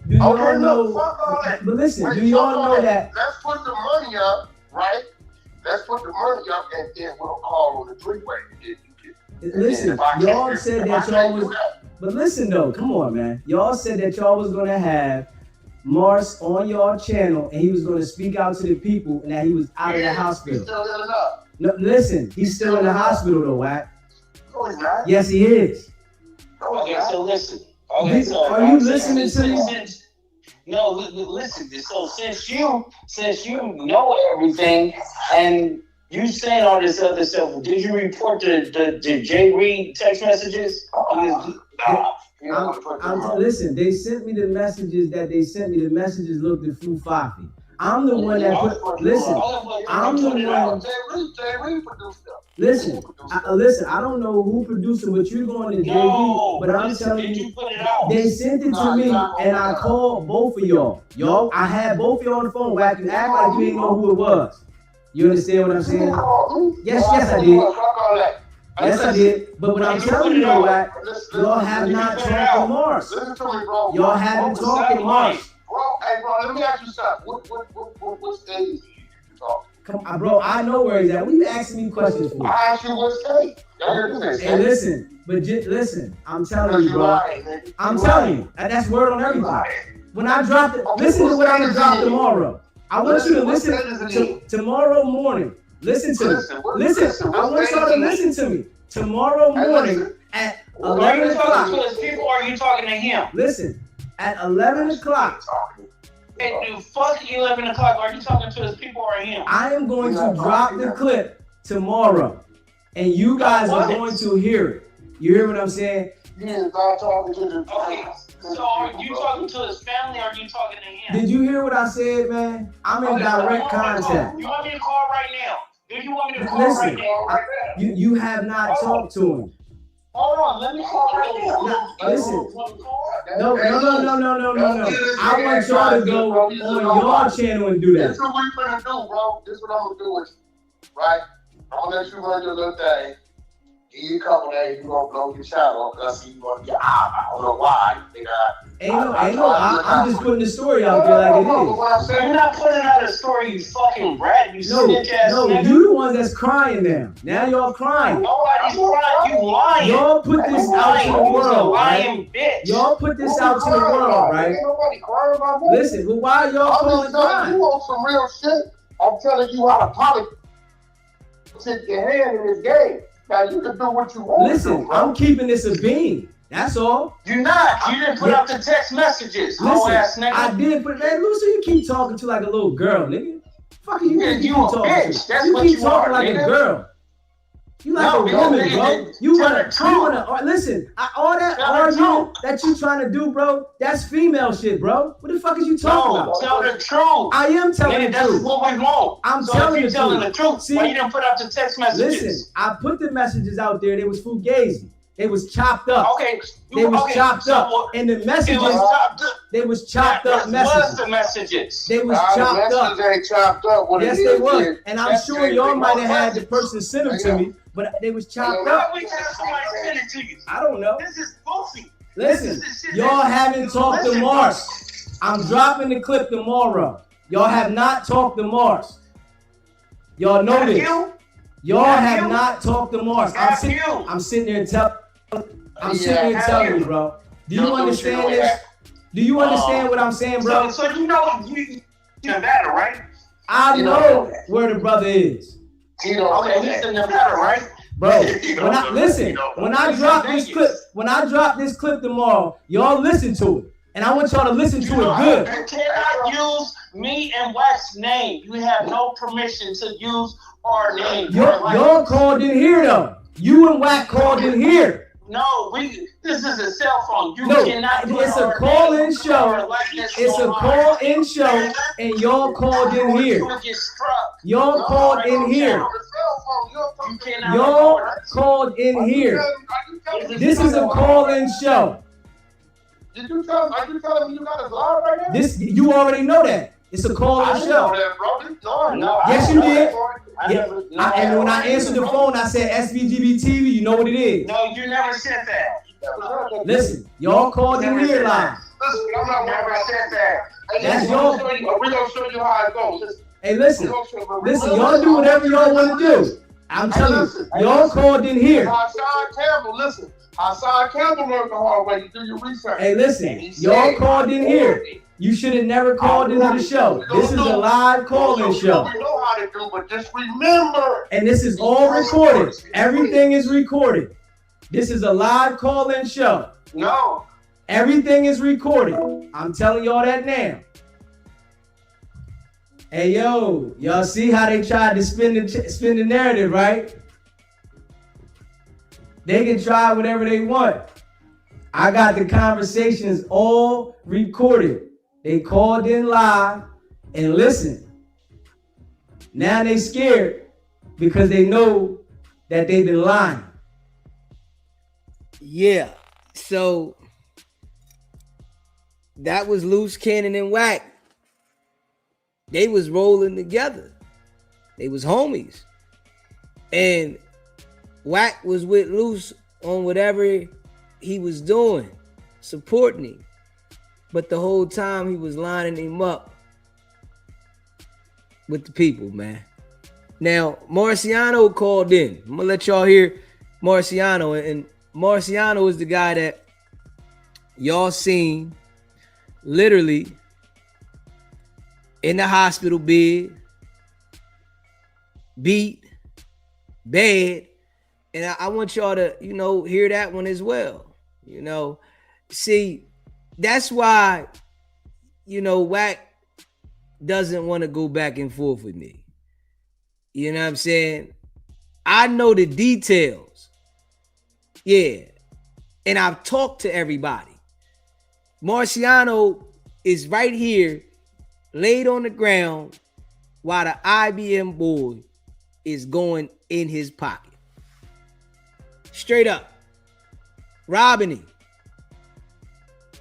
Do y'all know? But listen, do y'all know that? Let's put the money up, right? Let's put the money up, and then we'll call on the three-way. Listen, y'all said that y'all was, but listen though, come on, man. Y'all said that y'all was gonna have Mars on your channel, and he was going to speak out to the people, and that he was out of the hospital. He's still living up. No, listen, he's still in the hospital though, Wack. No, he's not. Yes, he is. Okay, so listen. Okay, so Are you listening to me? No, listen. So since you know everything and you saying all this other stuff, did you report the Jay Reed text messages? Listen, they sent me the messages that they sent me. The messages looked at Fufafi. I'm the one that put. Listen, I'm the one. Listen, I don't know who produced it, but you're going to JV. But I'm telling you, they sent it to me, and I called both of y'all. I had both of y'all on the phone. Wack, you act like you didn't know who it was. You understand what I'm saying? Yes, I did. Yes, I did. But what I'm telling you, Wack, y'all have not talked to Mars. Listen to me, bro. Y'all haven't talked to Mars. Bro, hey, bro, let me ask you something. What stage you talking? Come on, bro, I know where he's at. What are you asking me questions for? I asked you what state. Hey, listen, but listen, I'm telling you, bro. I'm telling you, that's word on everything. When I drop it, listen to what I'm gonna drop tomorrow. I want you to listen to tomorrow morning. Listen to me. Listen, I want y'all to listen to me. Tomorrow morning at 11 o'clock. Are you talking to his people or are you talking to him? Listen, at 11 o'clock. And fuck 11 o'clock. Are you talking to his people or him? I am going to drop the clip tomorrow, and you guys are going to hear it. You hear what I'm saying? Yeah, I'm talking to the. Okay, so are you talking to his family or are you talking to him? Did you hear what I said, man? I'm in direct contact. You want me to call right now? Do you want me to call Listen, right now? you have not talked to him. Hold on, let me call right now. Listen. No. I want y'all to go on your channel and do that. This is what we finna do, bro. This is what I'm gonna do is, right? I'm gonna let you run your little thing. Give you a couple days, you gonna blow your shot off, cause you gonna get I don't know why. I'm just putting the story out there like it is. You're not putting out a story, you fucking rat. You snitch ass nigga. You the ones that's crying now. Now y'all crying. Nobody's crying. You lying. Y'all put this out to the world, lying right? Bitch. Y'all put this out to the world, right? Ain't nobody crying about me. Listen, but why y'all calling crying? You want some real shit? I'm telling you how to politics. Take your hand in this game. Now you can do what you want. Listen, I'm keeping this a bean. That's all. You're not. You didn't put out the text messages. Listen, I did put that. Luce, you keep talking to like a little girl, nigga. Fuck you. You keep a talking bitch. to. That's You what keep you talking are, like nigga. a girl. You like a woman, bro. You wanna listen. All that arguing that you trying to do, bro. That's female shit, bro. What the fuck is you talking about? Tell the truth. I am telling the truth. That's what we want. I'm telling the truth. See, why you didn't put out the text messages? Listen, I put the messages out there. They was fugazi. They was chopped up. Okay. They was chopped up. And the messages. They was chopped up messages. Was the messages. They was chopped up. They chopped up. Yes, they was. And I'm sure y'all might have had the person send them to me, but they was chopped up. Why we have somebody send it to you? I don't know. This is bullshit. Listen, y'all haven't talked to Mars. I'm dropping the clip tomorrow. Y'all have not talked to Mars. Y'all know this. Y'all have not talked to Mars. I'm sitting there telling you, bro. Do you understand this? Do you understand what I'm saying, bro? So you know you Nevada, right? I know where the brother is. Okay, he's in Nevada, right? Bro, when I drop this clip tomorrow, y'all listen to it. And I want y'all to listen to it good. You cannot use me and Wax's name. You have no permission to use our name. Y'all called in here though. You and Wack called in here. No, this is a cell phone. You cannot it's a call-in show. It's a call-in show, and y'all called in here. Y'all called in here. Y'all called in here. This is a call-in show. Did you tell him? Are you telling me you got his live right now? You already know that. It's a call-in show. Yes, you did. And when I answered the phone, I said SVGB TV. You know what it is. No, you never said that. Listen, y'all called in here live. Listen, I'm not never said that. That's your. We're gonna show you how it goes. Hey, listen, y'all do whatever y'all want to do. I'm telling you, y'all called in here. Sean Campbell, listen. Hassan Campbell learned the hard way. You do your research. Hey, listen, y'all called in here. You should have never called into the show. This is a live call-in show. We know how to do, but just remember. And this is all recorded. Everything is recorded. This is a live call-in show. No. Everything is recorded. I'm telling y'all that now. Hey, yo, y'all see how they tried to spin the narrative, right? They can try whatever they want. I got the conversations all recorded. They called in live and listened. Now they scared because they know that they've been lying. Yeah, so that was Luce Cannon and Wack. They was rolling together. They was homies. And Wack was with Luce on whatever he was doing, supporting him. But the whole time he was lining him up with the people, man. Now, Marciano called in. I'm gonna let y'all hear Marciano. And Marciano is the guy that y'all seen literally in the hospital bed, beat, bad. And I want y'all to, hear that one as well. See, that's why, Wack doesn't want to go back and forth with me. You know what I'm saying? I know the details. Yeah. And I've talked to everybody. Marciano is right here, laid on the ground, while the IBM boy is going in his pocket. Straight up. Robbing him.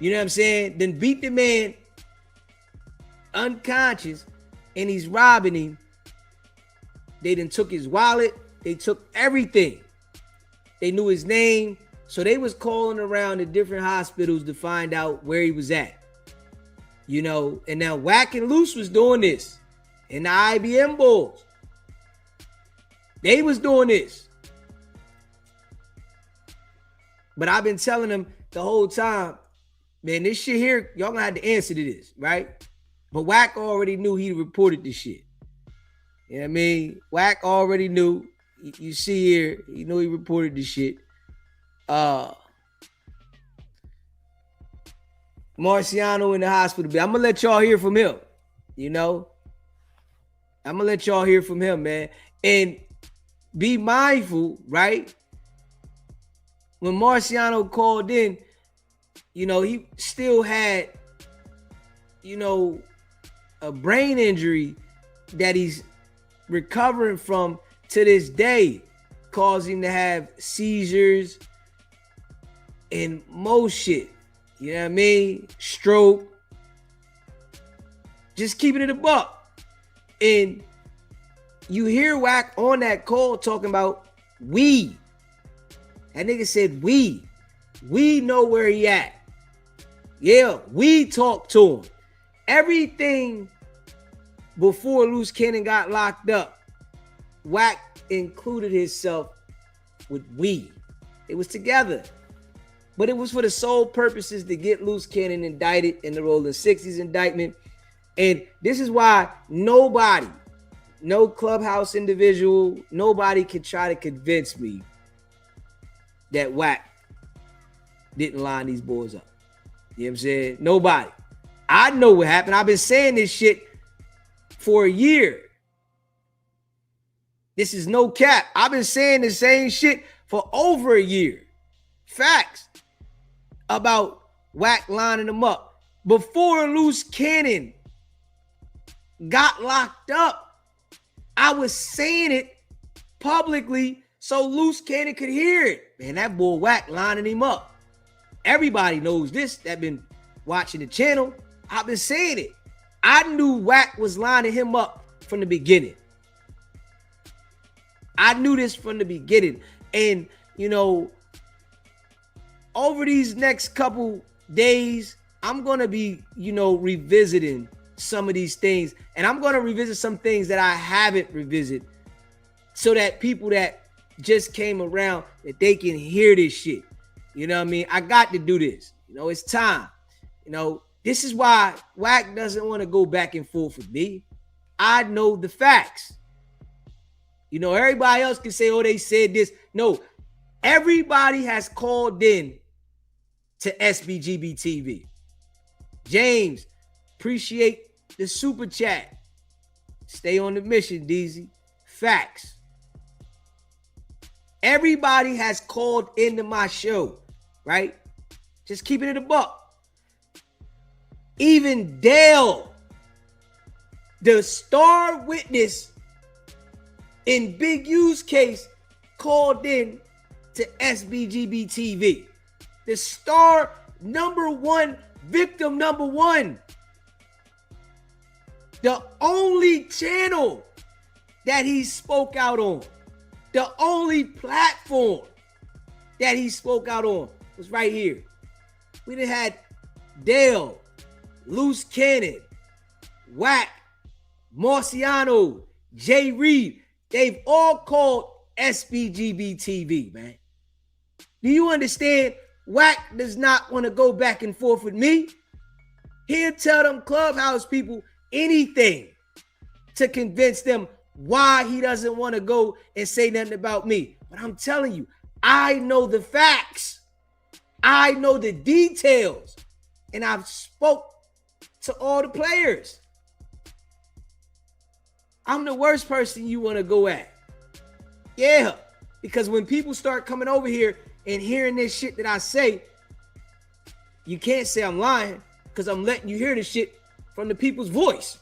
You know what I'm saying? Then beat the man unconscious and he's robbing him. They then took his wallet. They took everything. They knew his name. So they was calling around to different hospitals to find out where he was at. And now Wack and Luce was doing this. And the IBM boys. They was doing this. But I've been telling them the whole time, man, this shit here, y'all gonna have to answer to this, right? But Wack already knew he reported this shit. You know what I mean? Wack already knew. You see here, he knew he reported this shit. Marciano in the hospital. I'm gonna let y'all hear from him. I'm gonna let y'all hear from him, man. And be mindful, right? When Marciano called in, he still had, a brain injury that he's recovering from to this day, causing him to have seizures and most shit. You know what I mean? Stroke. Just keeping it a buck. And you hear Wack on that call talking about we. That nigga said we. We know where he at. Yeah, we talked to him. Everything before Luce Cannon got locked up, Wack included himself with we. It was together. But it was for the sole purposes to get Luce Cannon indicted in the Rolling 60s indictment. And this is why nobody, no clubhouse individual, nobody can try to convince me that Wack didn't line these boys up. You know what I'm saying? Nobody. I know what happened. I've been saying this shit for a year. This is no cap. I've been saying the same shit for over a year. Facts. About Wack lining them up. Before Luce Cannon got locked up, I was saying it publicly so Luce Cannon could hear it. Man, that boy Wack lining him up. Everybody knows this that been watching the channel. I've been saying it. I knew Wack was lining him up from the beginning. I knew this from the beginning. And, over these next couple days, I'm going to be, revisiting some of these things. And I'm going to revisit some things that I haven't revisited so that people that just came around, that they can hear this shit. You know what I mean? I got to do this. You know, it's time. You know, this is why Wack doesn't want to go back and forth with me. I know the facts. You know, everybody else can say, oh, they said this. No, everybody has called in to SBGB TV. James, appreciate the super chat. Stay on the mission, DZ. Facts. Everybody has called into my show, right? Just keeping it a buck. Even Dale, the star witness in Big U's case, called in to SBGB TV. The star number one, victim number one. The only channel that he spoke out on, the only platform that he spoke out on was right here. We done had Dale, Luce Cannon, Wack, Marciano, Jay Reed. They've all called SBGB TV, man. Do you understand? Wack does not want to go back and forth with me. He'll tell them Clubhouse people anything to convince them why he doesn't want to go and say nothing about me. But I'm telling you, I know the facts. I know the details. And I've spoke to all the players. I'm the worst person you want to go at. Yeah, because when people start coming over here and hearing this shit that I say, you can't say I'm lying because I'm letting you hear the shit from the people's voice.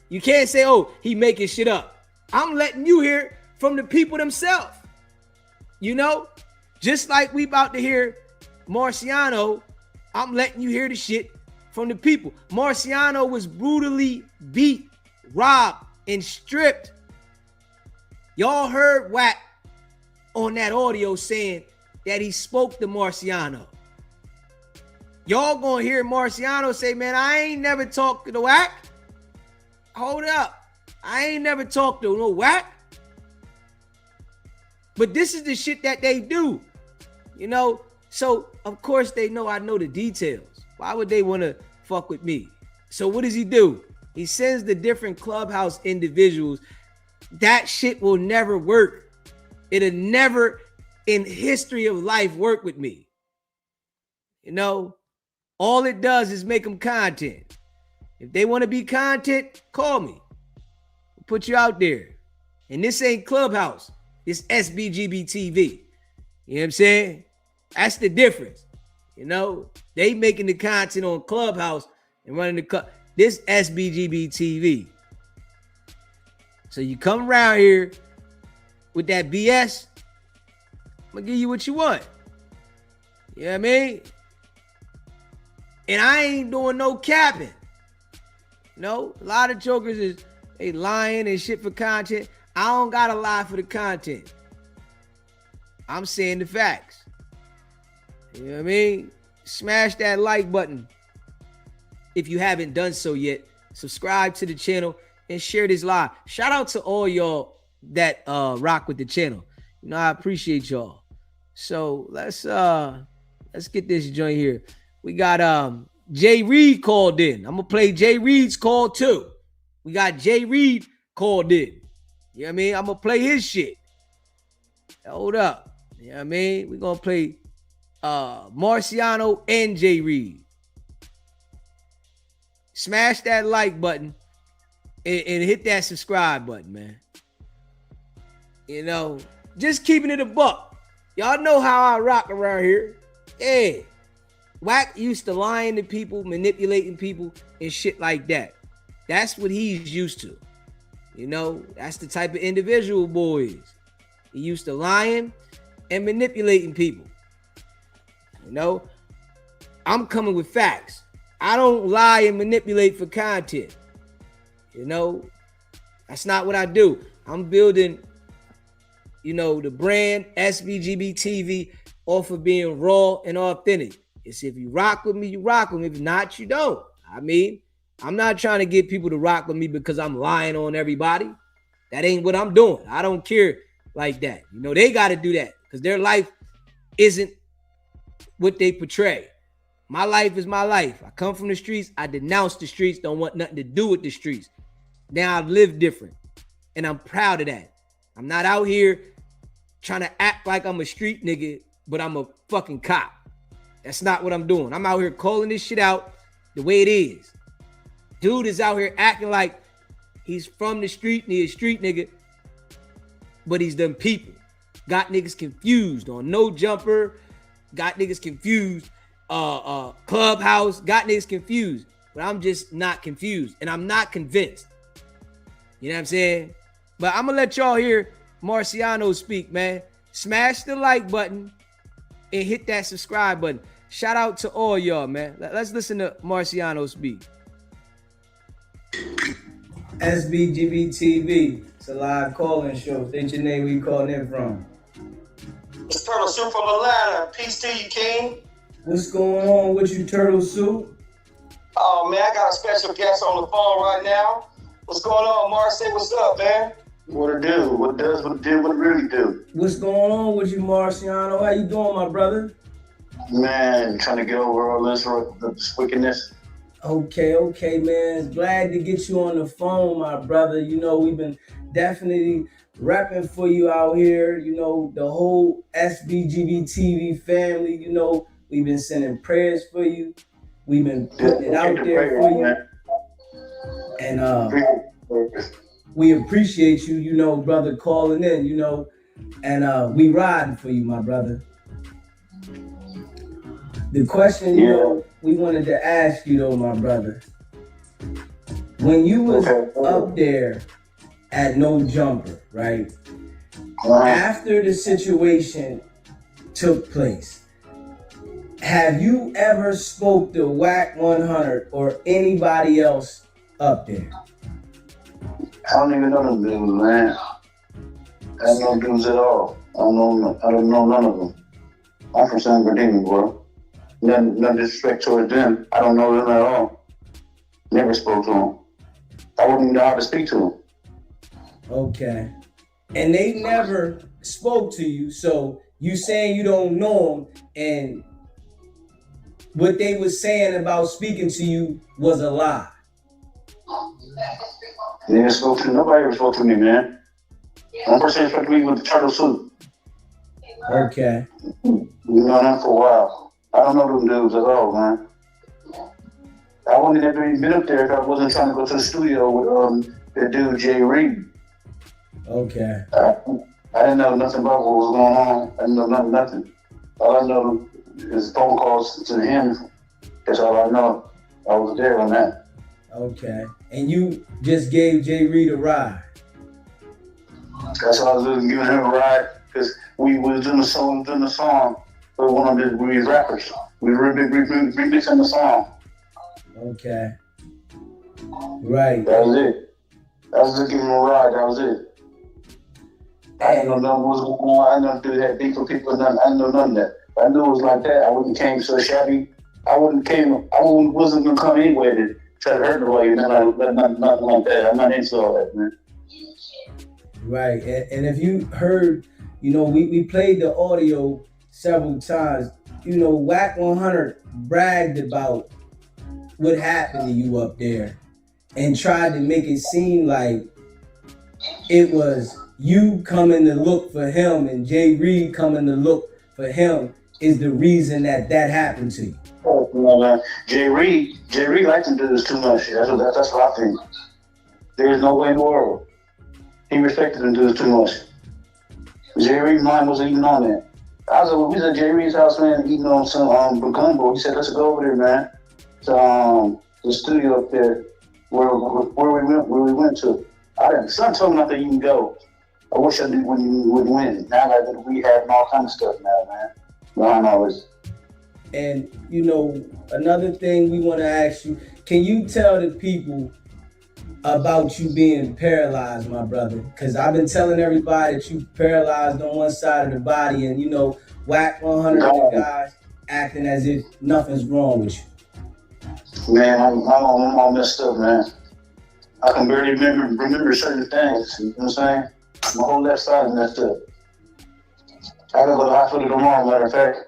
You can't say, oh, he making shit up. I'm letting you hear from the people themselves. You know, just like we about to hear Marciano, I'm letting you hear the shit from the people. Marciano was brutally beat, robbed, and stripped. Y'all heard Wack on that audio saying that he spoke to Marciano. Y'all gonna hear Marciano say, man, I ain't never talked to the Wack. Hold up. I ain't never talked to no Wack. But this is the shit that they do. You know, so of course they know I know the details. Why would they want to fuck with me? So what does he do? He sends the different Clubhouse individuals. That shit will never work. It'll never in history of life work with me. You know, all it does is make them content. If they want to be content, call me. We'll put you out there. And this ain't Clubhouse. It's SBGB TV. You know what I'm saying? That's the difference. You know, they making the content on Clubhouse and running the club. This SBGB TV. So you come around here with that BS, I'm gonna give you what you want. You know what I mean? And I ain't doing no capping. You know, a lot of jokers is they lying and shit for content. I don't gotta lie for the content. I'm saying the facts. You know what I mean? Smash that like button if you haven't done so yet. Subscribe to the channel and share this live. Shout out to all y'all that rock with the channel. You know, I appreciate y'all. So let's get this joint here. We got Jay Reed called in. I'm gonna play Jay Reed's call too. We got Jay Reed called in. You know what I mean? I'm gonna play his shit. Hold up. You know what I mean? We're gonna play Marciano and Jay Reed. Smash that like button and hit that subscribe button, man. You know, just keeping it a buck. Y'all know how I rock around here. Yeah. Wack used to lying to people, manipulating people, and shit like that. That's what he's used to. You know, that's the type of individual boy is. He used to lying and manipulating people. You know, I'm coming with facts. I don't lie and manipulate for content. You know, that's not what I do. I'm building, you know, the brand SBGB TV off of being raw and authentic. It's if you rock with me, you rock with me. If not, you don't. I mean, I'm not trying to get people to rock with me because I'm lying on everybody. That ain't what I'm doing. I don't care like that. You know, they got to do that because their life isn't what they portray. My life is my life. I come from the streets. I denounce the streets. Don't want nothing to do with the streets. Now I've lived different, and I'm proud of that. I'm not out here trying to act like I'm a street nigga, but I'm a fucking cop. That's not what I'm doing. I'm out here calling this shit out the way it is. Dude is out here acting like he's from the street and he's a street nigga, but he's them people. Got niggas confused on No Jumper, got niggas confused, Clubhouse, got niggas confused, but I'm just not confused and I'm not convinced. You know what I'm saying? But I'm gonna let y'all hear Marciano speak, man. Smash the like button and hit that subscribe button. Shout out to all y'all, man. Let's listen to Marciano speak. SBGB TV. It's a live call-in show. State your name, where you calling in from. It's Turtle Soup from Atlanta. Peace to you, King. What's going on with you, Turtle Soup? Oh, man, I got a special guest on the phone right now. What's going on, Marcy? What's up, man? What it do? What does? What it do? What it really do? What's going on with you, Marciano? How you doing, my brother? Man, trying to get over all this wickedness. Okay, man. Glad to get you on the phone, my brother. You know, we've been definitely repping for you out here. You know, the whole SBGB TV family, you know, we've been sending prayers for you. We've been putting it out there for you. And we appreciate you, you know, brother, calling in, you know, and we riding for you, my brother. The question, you know, we wanted to ask you though, my brother, when you was up there at No Jumper, right? After the situation took place, have you ever spoke to Wicked100 or anybody else up there? I don't even know them dudes, man. I don't know dudes at all. I don't know none of them. I'm from San Bernardino, bro. None disrespect towards them. I don't know them at all. Never spoke to them. I wouldn't even know how to speak to them. Okay. And they never spoke to you, so you saying you don't know them, and what they was saying about speaking to you was a lie. They never spoke to me. Nobody ever spoke to me, man. One person spoke to me with the turtle suit. Okay. We've known them for a while. I don't know them dudes at all, man. I wouldn't have even been up there if I wasn't trying to go to the studio with the dude Jay Reed. Okay. I didn't know nothing about what was going on. I didn't know nothing. All I know is phone calls to him. That's all I know. I was there on that. Okay. And you just gave Jay Reed a ride. That's all I was doing, giving him a ride, because we was doing the song for one of these rappers. We were remixing the song. Okay. Right. That was it. I was just giving him a ride. That was it. I didn't know nothing was going on. I didn't know that beef for people. Nothing. I didn't know none of that. If I knew it was like that, I wouldn't came so shabby. I wasn't gonna come anyway to try to hurt nobody. Nothing like that. I'm not into all that, man. Right. And if you heard, you know, we played the audio several times. You know, Wicked100 bragged about what happened to you up there and tried to make it seem like it was you coming to look for him and Jay Reed coming to look for him is the reason that happened to you. Oh, no, man. Jay Reed likes to do this too much. That's what I think. There's no way in the world. He respected him to do this too much. Jay Reed's mind wasn't even on that. We was at Jay Reed's house, man, eating on some gumbo. He said, let's go over there, man, to the studio up there where we went to. Son told me not to even go. I wish I knew when you would win. Now that we have all kind of stuff now, man. Behind all this. And, you know, another thing we want to ask you, can you tell the people about you being paralyzed, my brother? Because I've been telling everybody that you paralyzed on one side of the body, and, you know, Wicked100 guys acting as if nothing's wrong with you. Man, I'm all messed up, man. I can barely remember certain things, you know what I'm saying? My whole left side is messed up. I gotta go to the hospital tomorrow, matter of fact.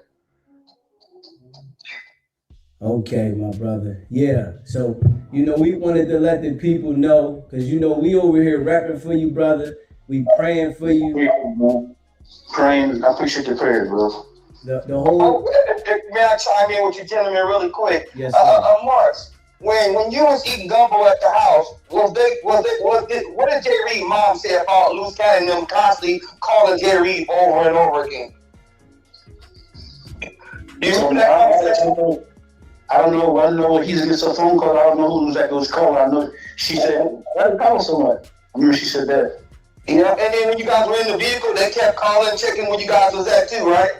Okay, my brother. Yeah. So, you know, we wanted to let the people know, because, you know, we over here rapping for you, brother. We praying for you. Praying. I appreciate the prayers, bro. The whole. May I chime in with you gentlemen really quick? Yes, sir. Mars, when you was eating gumbo at the house, what did Jerry Reed mom say about Luce and them constantly calling Jerry Reed over and over again? You remember that conversation? I don't know. I know he's getting a phone call. I don't know who exactly was calling. I know she said, "Why you calling so much?" I remember she said that. Yeah, and then when you guys were in the vehicle, they kept calling and checking where you guys was at too, right?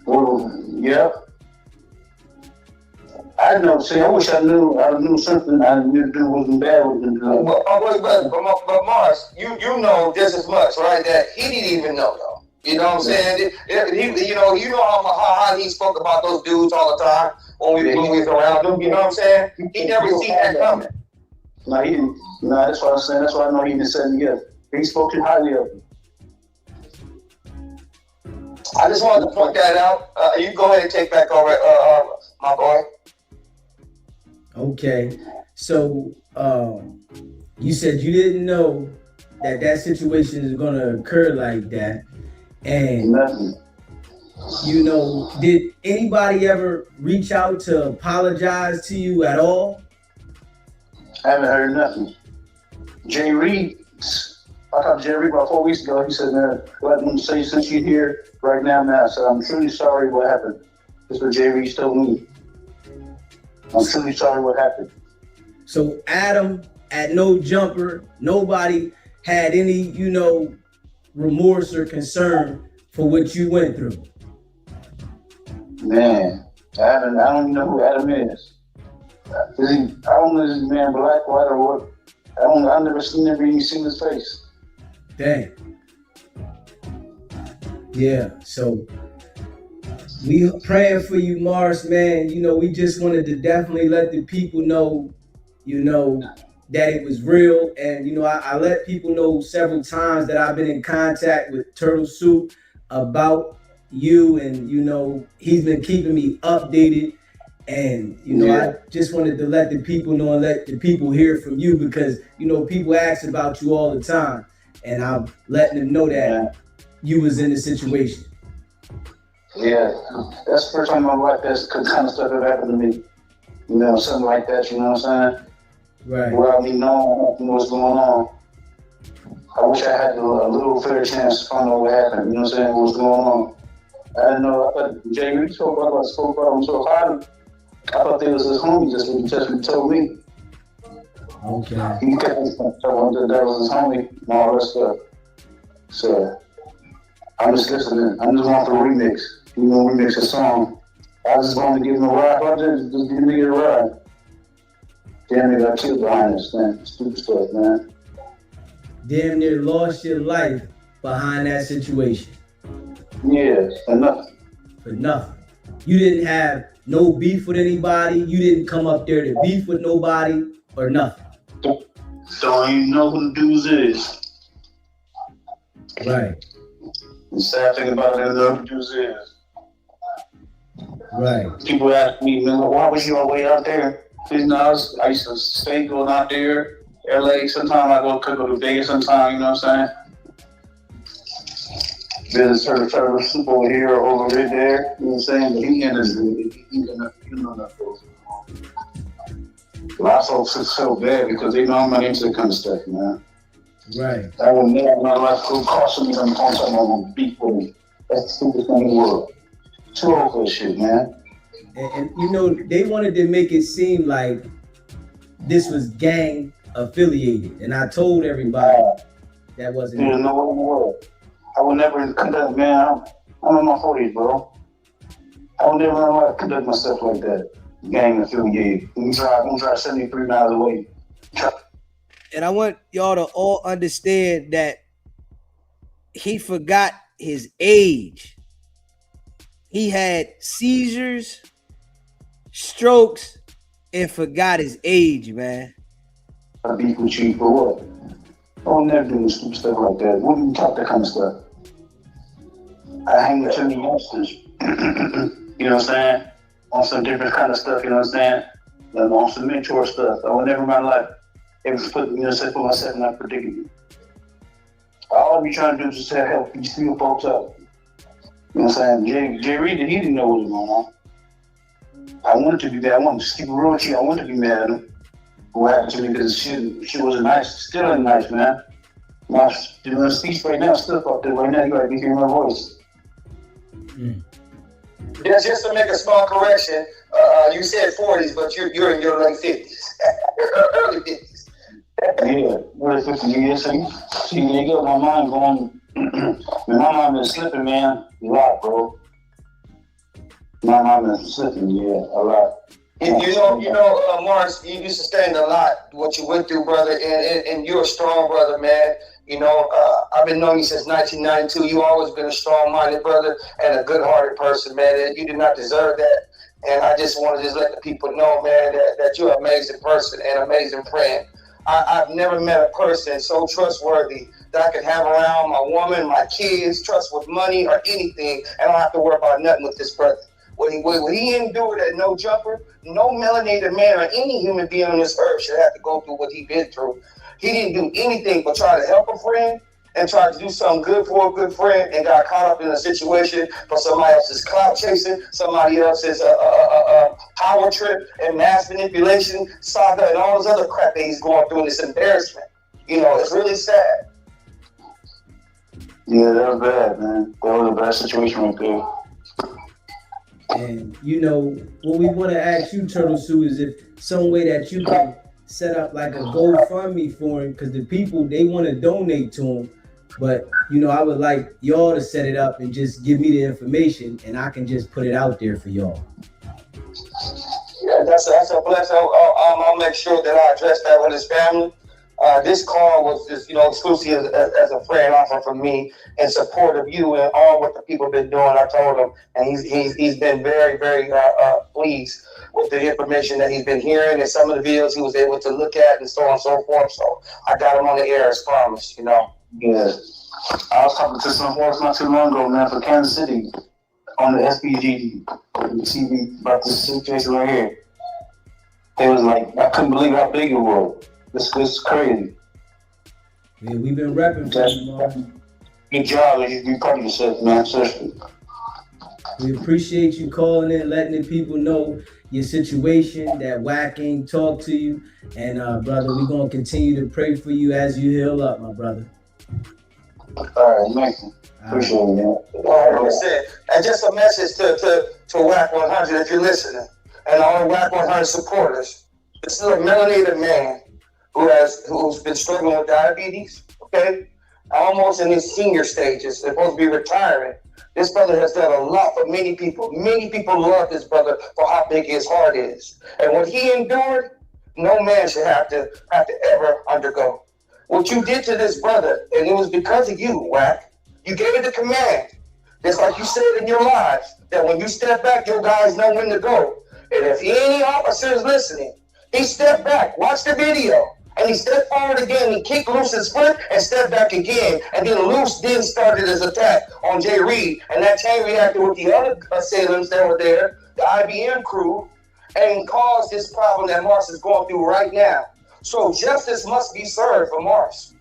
Well, yeah. I know. See, I wish I knew. I knew something I knew to wasn't bad with them. But Mars, you know just as much, right? That he didn't even know, though. You know what I'm saying? You know how he spoke about those dudes all the time when we was around them. You know what I'm saying? He never seen that coming. No, he didn't. No, that's what I'm saying. That's why I know he didn't set me up. He spoke too highly of me. I just wanted to point that out. You go ahead and take back over, my boy. Okay. So, you said you didn't know that situation is going to occur like that. And, you know, did anybody ever reach out to apologize to you at all? I haven't heard nothing. Jay Reed, I talked to Jay Reed about 4 weeks ago. He said, man, let me say, since you're here right now, man, I said, I'm truly sorry what happened. That's what Jay Reed told me. I'm truly sorry what happened. So Adam, at No Jumper, nobody had any, you know, remorse or concern for what you went through? Man, Adam, I don't even know who Adam is. I don't know if this man black, white, or what. I've never even seen his face. Dang. Yeah, so we praying for you, Mars, man. You know, we just wanted to definitely let the people know, you know, that it was real. And, you know, I let people know several times that I've been in contact with Turtle Soup about you. And, you know, he's been keeping me updated. And, you know, I just wanted to let the people know and let the people hear from you because, you know, people ask about you all the time. And I'm letting them know that you was in the situation. Yeah, that's the first time in my life that's kind of stuff that happened to me. You know, something like that, you know what I'm saying? Right. Without me knowing what's going on. I wish I had a little fair chance to find out what happened, you know what I'm saying, what's going on. I didn't know, I thought Jay Reed spoke about him so hard. I thought they was his homie, just told me. Okay. He kept me telling me that was his homie and all that stuff. So, I'm just listening. I'm just going for a remix. You know, remix a song. I was just going to give him a ride. I just give me a ride. Damn, they got killed behind this, man. Stupid stuff, man. Damn near lost your life behind that situation. Yeah, for nothing. For nothing. You didn't have no beef with anybody. You didn't come up there to beef with nobody or nothing. Don't even know who the dudes is. Right. The sad thing about it, I don't know who the dudes is. Right. People ask me, man, why was you all the way out there? You know, I used to stay going out there, LA. Sometimes I go to Vegas sometime, you know what I'm saying? Visit Turtle Soup over here or over there, you know what I'm saying? But he ended it. He know that goes on. A lot of folks feel bad because they know I'm not into that kind of stuff, man. Right. I would never in my life go caution me on something I'm gonna beat with me. That's the stupidest thing in the world. Too old for this shit, man. And you know, they wanted to make it seem like this was gang affiliated. And I told everybody that wasn't There's no way in the world. I would never conduct, man. I'm in my 40s, bro. I would never know how to conduct myself like that. Gang affiliated. I'm drive 73 miles away. And I want y'all to all understand that he forgot his age. He had seizures, strokes, and forgot his age, man. I beef with you for what? I would never do stupid stuff like that. Wouldn't even talk that kind of stuff. I hang with too many youngsters. You know what I'm saying? on some different kind of stuff, you know what I'm saying? On some mentor stuff. I would never in my life ever put myself in that predicament. All I be trying to do is just help these few folks out. You know what I'm saying? Jay Reed, he didn't know what was going on. I wanted to be mad. I wanted to keep it real with you. I wanted to be mad at him. What happened to me because she wasn't nice. Still ain't nice, man. My speech right now, still fucked up right now. You gotta be hearing my voice. Just to make a small correction, you said 40s, but you're in your late 50s. Early 50s. Yeah, early 50s. Yeah, see, you got my mind going. My mind been slipping, man. A lot, bro. My mind been slipping, yeah, a lot. You know, Mars, you sustained a lot, what you went through, brother, and you're a strong brother, man. You know, I've been knowing you since 1992. You always been a strong-minded brother and a good-hearted person, man. And you did not deserve that. And I just want to just let the people know, man, that you're an amazing person and an amazing friend. I've never met a person so trustworthy that I could have around my woman, my kids, trust with money or anything, and I don't have to worry about nothing with this brother. What he endured at No Jumper, no melanated man or any human being on this earth should have to go through what he been through. He didn't do anything but try to help a friend and try to do something good for a good friend and got caught up in a situation for somebody else's clout chasing, somebody else's power trip and mass manipulation, saga, and all this other crap that he's going through in this embarrassment. You know, it's really sad. Yeah, that was bad, man. That was a bad situation right there. And you know, what we want to ask you, Turtle Sue, is if some way that you can set up like a GoFundMe for him, because the people, they want to donate to him. But, you know, I would like y'all to set it up and just give me the information and I can just put it out there for y'all. Yeah, that's a blessing. I'll make sure that I address that with his family. This call was just, you know, exclusive as a friend offer from me in support of you and all what the people have been doing. I told him, and he's been very, very pleased with the information that he's been hearing and some of the videos he was able to look at and so on and so forth. So I got him on the air as promised, you know. Yeah. I was talking to some folks not too long ago, man, for Kansas City on the SPG TV about this situation right here. It was like, I couldn't believe how big it was. This is crazy. Yeah, we've been repping for you, man. Good job, you be proud of yourself, man. Seriously. We appreciate you calling in, letting the people know your situation, that Wack ain't talk to you. And brother, we're gonna continue to pray for you as you heal up, my brother. All right, thank you. Appreciate it, man. Like I said, and just a message to Wicked100 if you're listening, and all the Wicked100 supporters. This is a melanated man who's been struggling with diabetes, okay? Almost in his senior stages, supposed to be retiring. This brother has done a lot for many people. Many people love this brother for how big his heart is. And what he endured, no man should have to ever undergo. What you did to this brother, and it was because of you, Wack. You gave it the command. Just like you said in your lives, that when you step back, your guys know when to go. And if any officer is listening, he stepped back, watch the video, and he stepped forward again, he kicked Luce's foot and stepped back again. And then Luce then started his attack on Jay Reed, and that chain reacted with the other assailants that were there, the IBM crew, and caused this problem that Mars is going through right now. So justice must be served for Mars.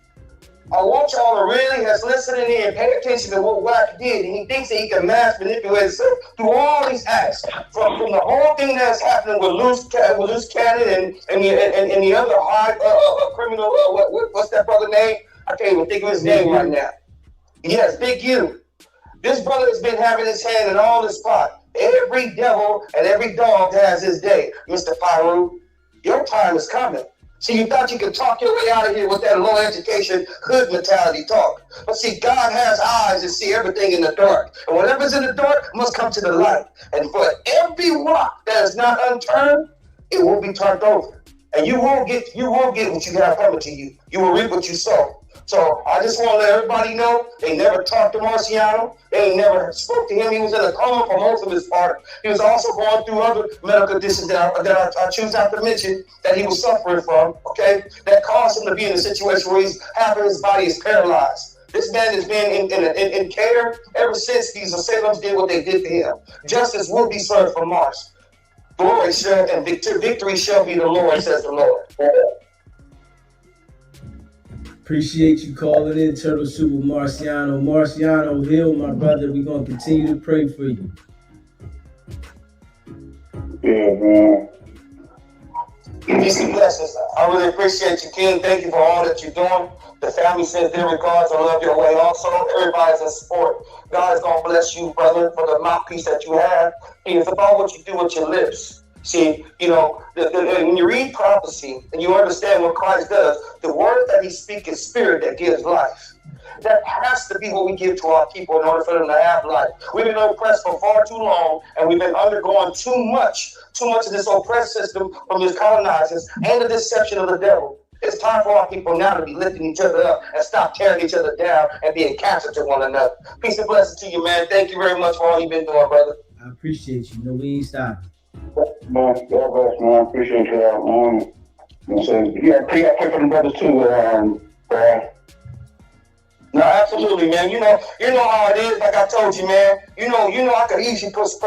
I want y'all to really, as listening in, pay attention to what Wack did. And he thinks that he can mass manipulate himself through all these acts. From the whole thing that's happening with Luce Cannon and the other high criminal, what's that brother name? I can't even think of his name right now. Yes, Big U. This brother has been having his hand in all this pot. Every devil and every dog has his day, Mr. Pyru. Your time is coming. See, you thought you could talk your way out of here with that low education, hood mentality talk. But see, God has eyes to see everything in the dark. And whatever's in the dark must come to the light. And for every rock that is not unturned, it will be turned over. And you will get what you have coming to you. You will reap what you sow. So I just want to let everybody know they never talked to Marciano. They never spoke to him. He was in a coma for most of his part. He was also going through other medical conditions that I choose not to mention that he was suffering from, okay, that caused him to be in a situation where half of his body is paralyzed. This man has been in care ever since these assailants did what they did to him. Justice will be served for Mars. glory shall and victory shall be the Lord, says the Lord. Appreciate you calling in, Turtle Soup with Marciano. Marciano Hill, my brother, we're going to continue to pray for you. Yeah, man. Peace and blessings. I really appreciate you, King. Thank you for all that you're doing. The family sends their regards. I love your way also. Everybody's in support. God is going to bless you, brother, for the mouthpiece that you have. And it's about what you do with your lips. See, you know, when you read prophecy and you understand what Christ does, the word that he speaks is spirit that gives life. That has to be what we give to our people in order for them to have life. We've been oppressed for far too long, and we've been undergoing too much of this oppressed system from these colonizers and the deception of the devil. It's time for our people now to be lifting each other up and stop tearing each other down and being cancer to one another. Peace and blessings to you, man. Thank you very much for all you've been doing, brother. I appreciate you. No, we ain't stopping. Man, God bless, man. I appreciate you. You know what I'm saying? You got to pray for them brothers too, No, absolutely, man. You know how it is. Like I told you, man. You know, I could easily press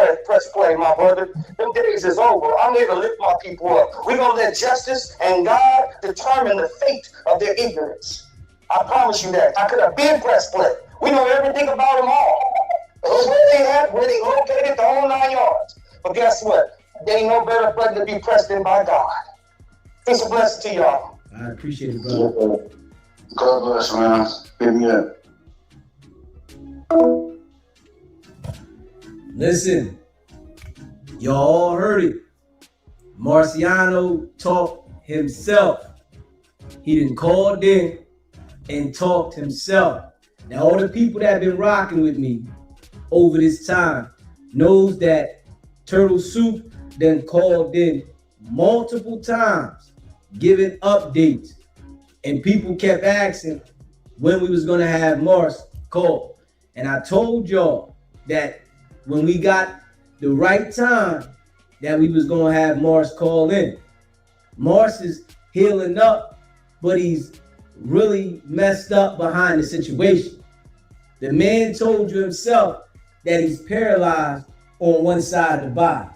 play, my brother. Them days is over. I'm here to lift my people up. We're gonna let justice and God determine the fate of their ignorance. I promise you that. I could have been press play. We know everything about them all. Where they at, where they located, the whole 9 yards. But guess what? They ain't no better place to be pressed than by God. Peace and blessings to y'all. I appreciate it, brother. God bless, man. Hit me up. Listen, y'all all heard it. Marciano talked himself. He done called in and talked himself. Now, all the people that have been rocking with me over this time knows that Turtle Soup done called in multiple times, giving updates. And people kept asking when we was gonna have Mars call. And I told y'all that when we got the right time that we was gonna have Mars call in. Mars is healing up, but he's really messed up behind the situation. The man told you himself that he's paralyzed on one side of the body.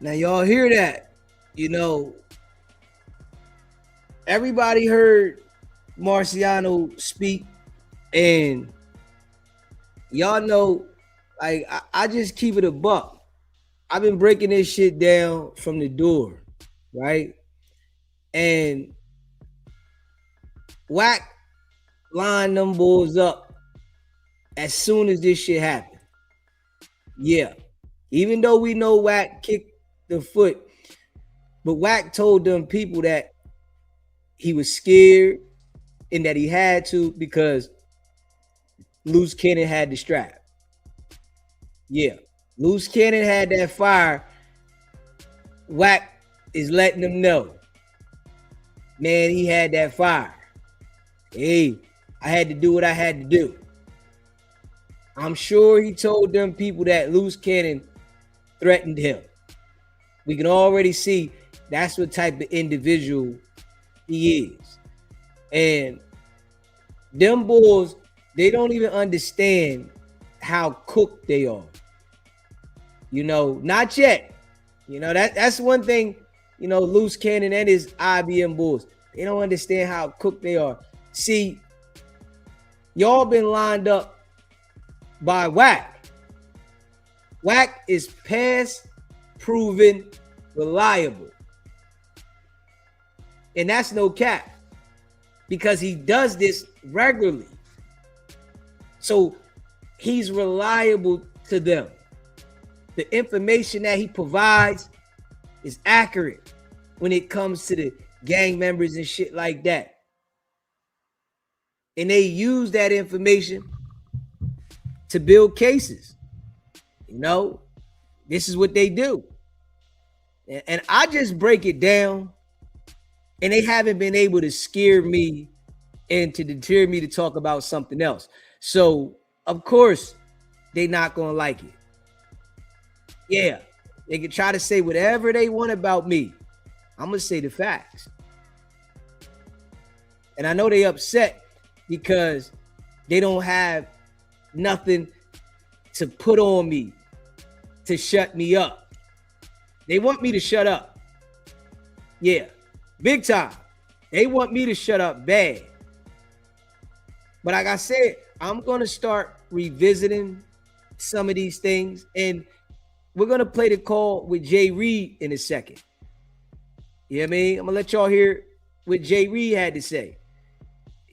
Now y'all hear that? You know, everybody heard Marciano speak, and y'all know, like, I just keep it a buck. I've been breaking this shit down from the door, right? And Wack lined them boys up as soon as this shit happened. Yeah. Even though we know Wack kicked the foot, but Wack told them people that he was scared and that he had to because Luce Cannon had the strap. Yeah. Luce Cannon had that fire. Wack is letting them know. Man, he had that fire. Hey, I had to do what I had to do. I'm sure he told them people that Luce Cannon threatened him. We can already see that's what type of individual he is. And them bulls, they don't even understand how cooked they are. You know, not yet. You know, that's one thing, you know, Luce Cannon and his IBM bulls, they don't understand how cooked they are. See, y'all been lined up by Wack. Wack is past proven reliable. And that's no cap, because he does this regularly. So he's reliable to them. The information that he provides is accurate when it comes to the gang members and shit like that. And they use that information to build cases. You know, this is what they do. And I just break it down, and they haven't been able to scare me and to deter me to talk about something else. So, of course, they're not going to like it. Yeah, they can try to say whatever they want about me. I'm going to say the facts. And I know they upset because they don't have nothing to put on me to shut me up. They want me to shut up. Yeah, big time. They want me to shut up bad. But like I said, I'm going to start revisiting some of these things. And we're going to play the call with Jay Reed in a second. You know what I mean? I'm going to let y'all hear what Jay Reed had to say.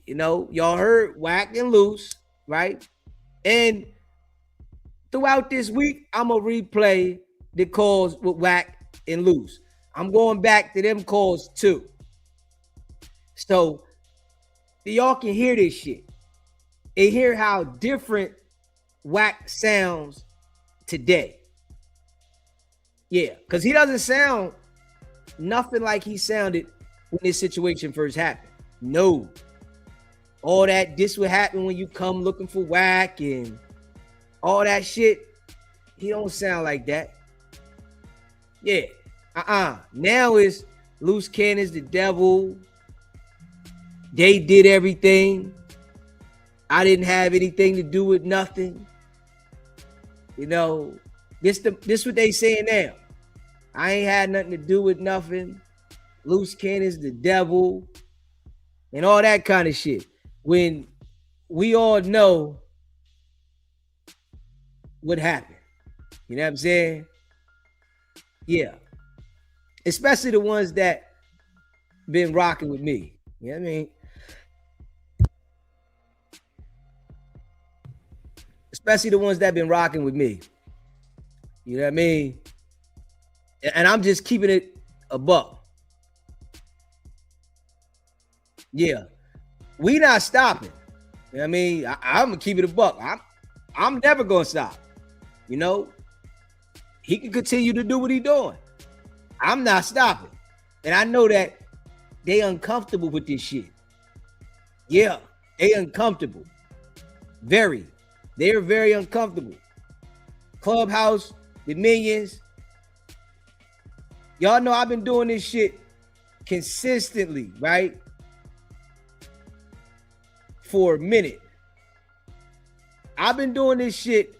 You know, y'all heard Wack and Luce, right? And throughout this week, I'm going to replay the calls with Wack and Luce. I'm going back to them calls too. So y'all can hear this shit and hear how different Wack sounds today. Yeah, because he doesn't sound nothing like he sounded when this situation first happened. No. All that, this would happen when you come looking for Wack and all that shit. He don't sound like that. Yeah. Now it's Luce Cannon's the devil. They did everything. I didn't have anything to do with nothing. You know, this what they saying now. I ain't had nothing to do with nothing. Luce Cannon's the devil and all that kind of shit. When we all know what happened. You know what I'm saying? Yeah. Especially the ones that been rocking with me. You know what I mean? Especially the ones that been rocking with me. You know what I mean? And I'm just keeping it a buck. Yeah. We not stopping. You know what I mean? I'm gonna keep it a buck. I'm never gonna stop. You know? He can continue to do what he doing. I'm not stopping. And I know that they uncomfortable with this shit. Yeah, they uncomfortable. Very. They're very uncomfortable. Clubhouse, the millions. Y'all know I've been doing this shit consistently, right? For a minute. I've been doing this shit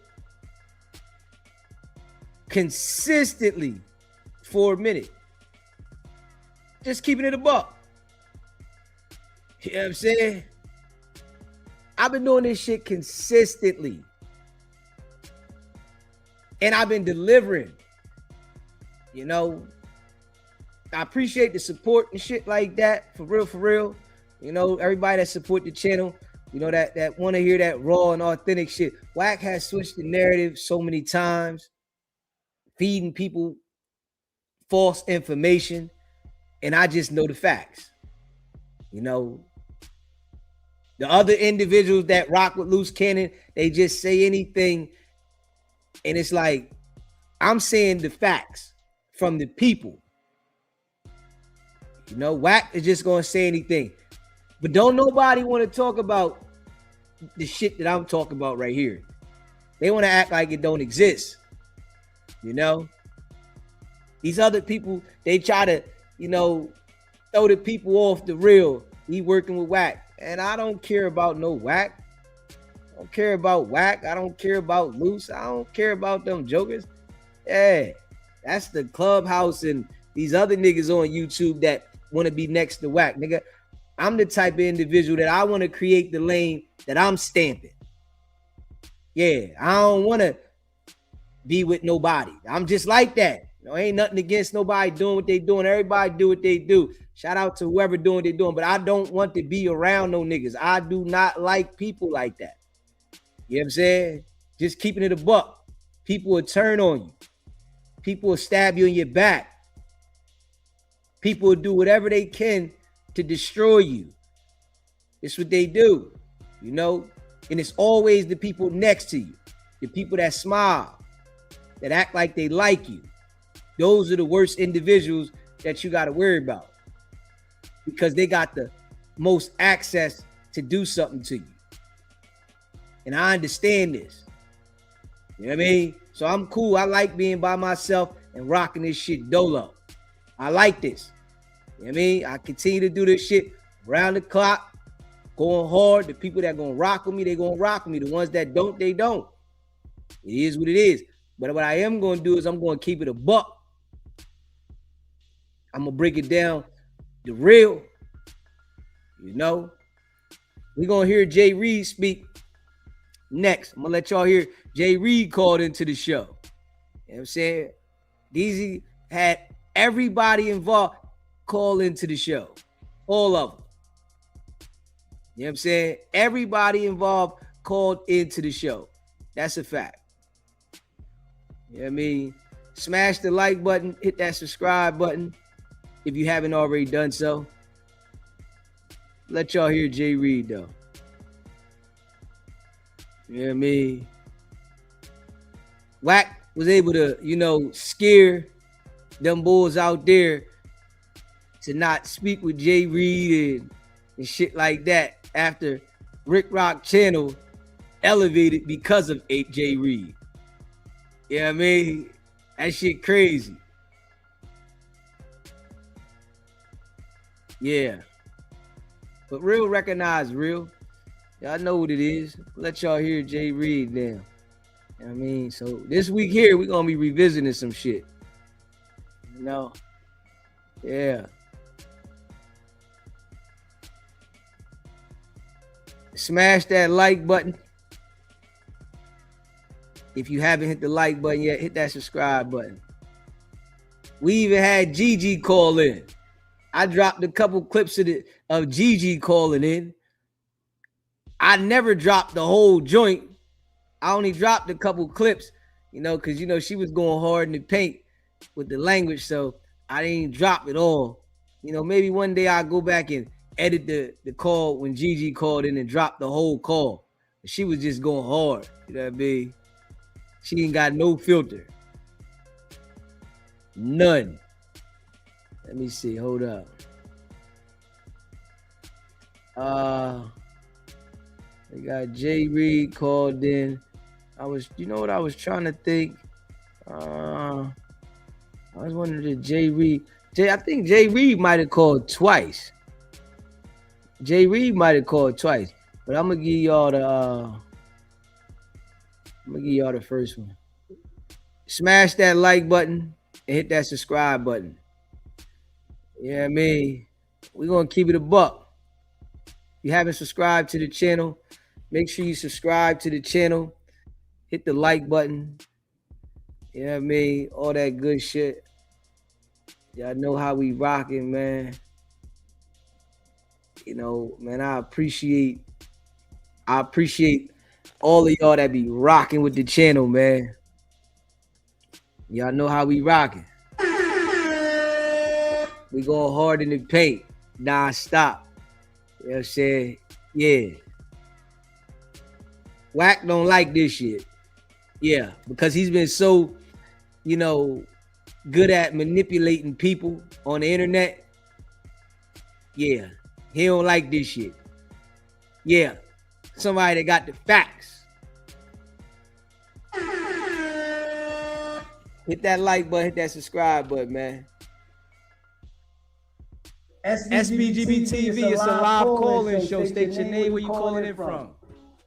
consistently for a minute. Just keeping it a buck. You know what I'm saying? I've been doing this shit consistently. And I've been delivering. You know, I appreciate the support and shit like that. For real, for real. You know, everybody that support the channel, you know, that want to hear that raw and authentic shit. Wack has switched the narrative so many times, feeding people false information, and I just know the facts. You know, the other individuals that rock with Luce Cannon, they just say anything, and it's like, I'm saying the facts from the people. You know, Wack is just gonna say anything. But don't nobody want to talk about the shit that I'm talking about right here. They want to act like it don't exist. You know? These other people, they try to, you know, throw the people off the real. He working with Wack. And I don't care about no Wack. I don't care about Wack. I don't care about Luce. I don't care about them jokers. Yeah, that's the Clubhouse and these other niggas on YouTube that want to be next to Wack, nigga. I'm the type of individual that I want to create the lane that I'm stamping. Yeah, I don't want to be with nobody. I'm just like that. You know, ain't nothing against nobody doing what they doing. Everybody do what they do. Shout out to whoever doing what they doing. But I don't want to be around no niggas. I do not like people like that. You know what I'm saying? Just keeping it a buck. People will turn on you. People will stab you in your back. People will do whatever they can to destroy you. It's what they do, you know? And it's always the people next to you, the people that smile, that act like they like you. Those are the worst individuals that you got to worry about because they got the most access to do something to you. And I understand this. You know what I mean? So I'm cool. I like being by myself and rocking this shit dolo. I like this. You know what I mean? I continue to do this shit around the clock, going hard. The people that gonna rock with me, they gonna rock with me. The ones that don't, they don't. It is what it is. But what I am going to do is I'm going to keep it a buck. I'm going to break it down the real. You know, we're going to hear Jay Reed speak next. I'm going to let y'all hear Jay Reed called into the show. You know what I'm saying? DZ had everybody involved call into the show. All of them. You know what I'm saying? Everybody involved called into the show. That's a fact. You know what I mean? Smash the like button, hit that subscribe button if you haven't already done so. Let y'all hear Jay Reed though. You know what I mean? Wack was able to, you know, scare them bulls out there to not speak with Jay Reed and shit like that after Rick Rock channel elevated because of Jay Reed. You know what I mean? That shit crazy. Yeah. But real recognize real. Y'all know what it is. Let y'all hear Jay Reed now. You know what I mean? So this week here, we're going to be revisiting some shit. You know? Yeah. Smash that like button. If you haven't hit the like button yet, hit that subscribe button. We even had Gigi call in. I dropped a couple clips of Gigi calling in. I never dropped the whole joint. I only dropped a couple clips, you know, because, you know, she was going hard in the paint with the language, so I didn't drop it all. You know, maybe one day I'll go back and edit the call when Gigi called in and drop the whole call. She was just going hard, you know what I mean? She ain't got no filter. None. Let me see. Hold up. We got Jay Reed called in. You know what I was trying to think? I was wondering if Jay Reed. I think Jay Reed might have called twice. Jay Reed might have called twice. But I'm gonna give y'all the first one. Smash that like button and hit that subscribe button. You know what I mean? We're gonna keep it a buck. If you haven't subscribed to the channel, make sure you subscribe to the channel. Hit the like button. You know what I mean? All that good shit. Y'all know how we rocking, man. You know, man, I appreciate all of y'all that be rocking with the channel, man. Y'all know how we rocking. We going hard in the paint, non-stop. You know what I'm saying? Yeah. Wack don't like this shit. Yeah, because he's been so, you know, good at manipulating people on the internet. Yeah, he don't like this shit. Yeah, somebody that got the facts. Hit that like button, hit that subscribe button, man. SBGB TV, it's a live call-in show. State your name, where you calling in from.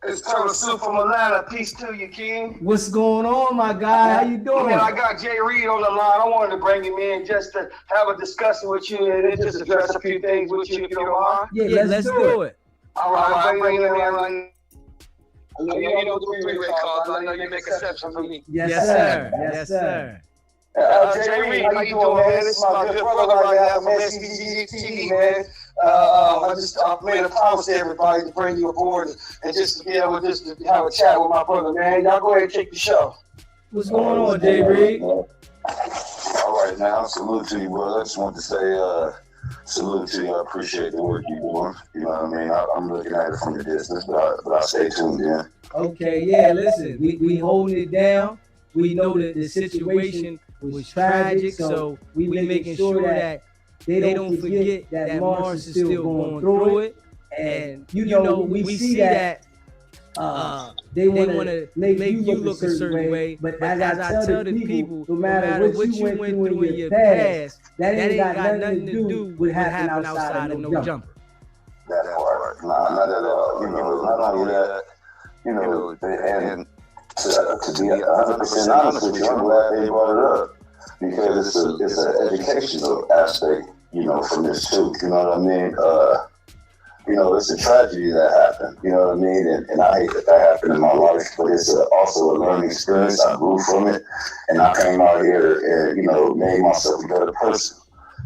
It's Turtle Soup from Atlanta. Peace to you, King. What's going on, my guy? How you doing? Man, I got Jay Reed on the line. I wanted to bring him in just to have a discussion with you and just address a few things with you, if you don't mind. Yeah, let's do it. All right, bring him in right. You know the three-way calls. I know you make exception for me. Yes, sir. Yes, sir. Jay Reed, how you doing, man? This is my good brother right now from SBGT, man. I made a promise to everybody to bring you aboard and just to be able to just to have a chat with my brother, man. Y'all go ahead and take the show. What's going on, Jay Reed? All right, now, salute to you, brother. I just want to say salute to you. I appreciate the work you're doing. You know what I mean? I'm looking at it from a distance, but I'll stay tuned in. Okay, yeah, listen, we holding it down. We know that the situation was tragic, so we making sure that they don't forget that Mars is still going through it. And you know, we see that they want to make you look a certain way. But as I tell the people, no matter what you went through in your past, that ain't got nothing to do with happening outside of no jumper. That part, not at all. You know, not only that, you know, and To be 100% honest with you, I'm glad they brought it up because it's an educational aspect, from this too. You know what I mean? It's a tragedy that happened. You know what I mean? And I hate that happened in my life, but it's also a learning experience. I grew from it, and I came out here and made myself a better person.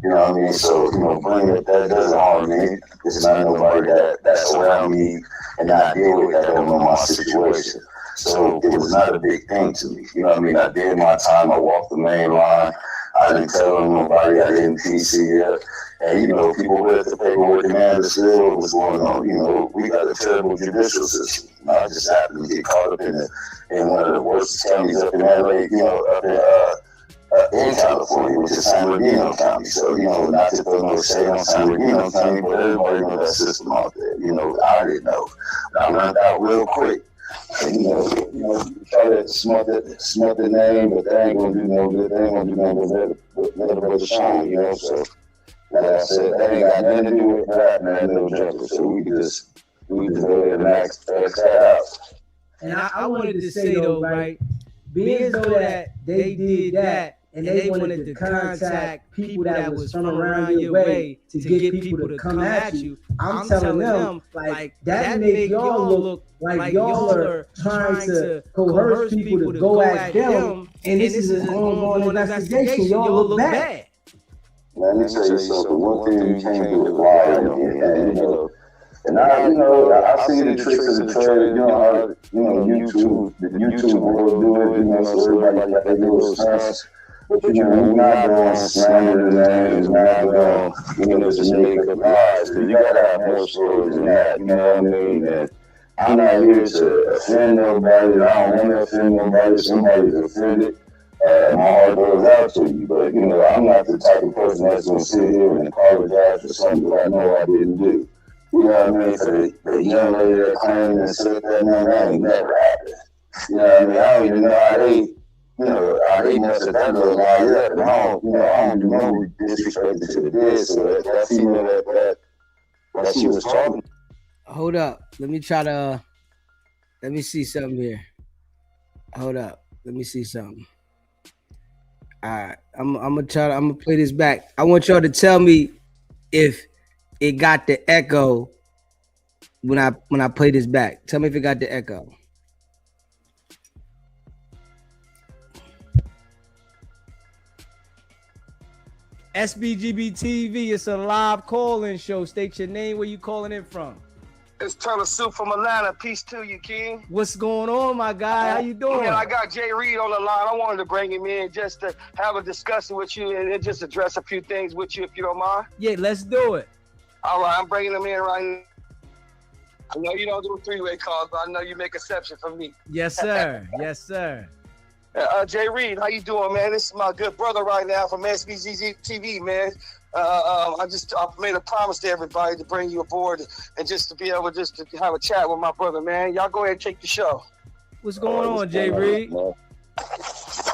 You know what I mean? So, bringing up that doesn't harm me. It's not nobody that's around me and I deal with that don't know my situation. So it was not a big thing to me. You know what I mean? I did my time. I walked the main line. I didn't tell nobody. I didn't PC it. And, people read the paperwork and understood what was going on. We got a terrible judicial system. I just happened to get caught up in one of the worst counties up in LA, up in California, which is San Bernardino County. So, not to throw no shade on San Bernardino County, but everybody knows that system out there. I didn't know. I learned out real quick. And, try to smut the name, but they ain't gonna do no good. They ain't gonna do nothing but shine, So, like I said, they ain't got nothing to do with what happened at Little Jungle. So we just go ahead and ask that out. And I wanted to say though, right, being as though that they did that and they wanted to contact people that was from around your way to get people to come at you, I'm telling them, like, that make y'all look like y'all are trying to coerce people to go at them, and this is an ongoing investigation. Y'all look bad. Let me tell you something. One thing you can't do is lie on me. And I see the tricks of the trade. How the YouTube world do it. So everybody got their little stunts. But we're not going to slander the names. We're not going, just make up lies. You gotta have more stories than that. You know what I mean? And I'm not here to offend nobody. I don't want to offend nobody. Somebody's offended. My heart goes out to you, but I'm not the type of person that's gonna sit here and apologize for something that I know I didn't do. You know what I mean? For the young lady that claimed and said that ain't never happened. You know what I mean? I don't even know how they messed that little lie up, and I don't do no disrespect to the dead. So that female that she was talking. Hold up, let me see something here. Hold up, let me see something. All right, I'm gonna play this back. I want y'all to tell me if it got the echo when I play this back. Tell me if it got the echo. SBGB TV, it's a live call-in show. State your name, where you calling in from. It's Turtle Soup from Atlanta. Peace to you, King. What's going on, my guy? How you doing? Man, I got Jay Reed on the line. I wanted to bring him in just to have a discussion with you and just address a few things with you, if you don't mind. Yeah, let's do it. All right, I'm bringing him in right now. I know you don't do three-way calls, but I know you make exception for me. Yes, sir. Yes, sir. Jay Reed, how you doing, man? This is my good brother right now from SBGB TV, man. I made a promise to everybody to bring you aboard and just to be able just to have a chat with my brother, man. Y'all go ahead and take the show. What's going on, Jay Reed? All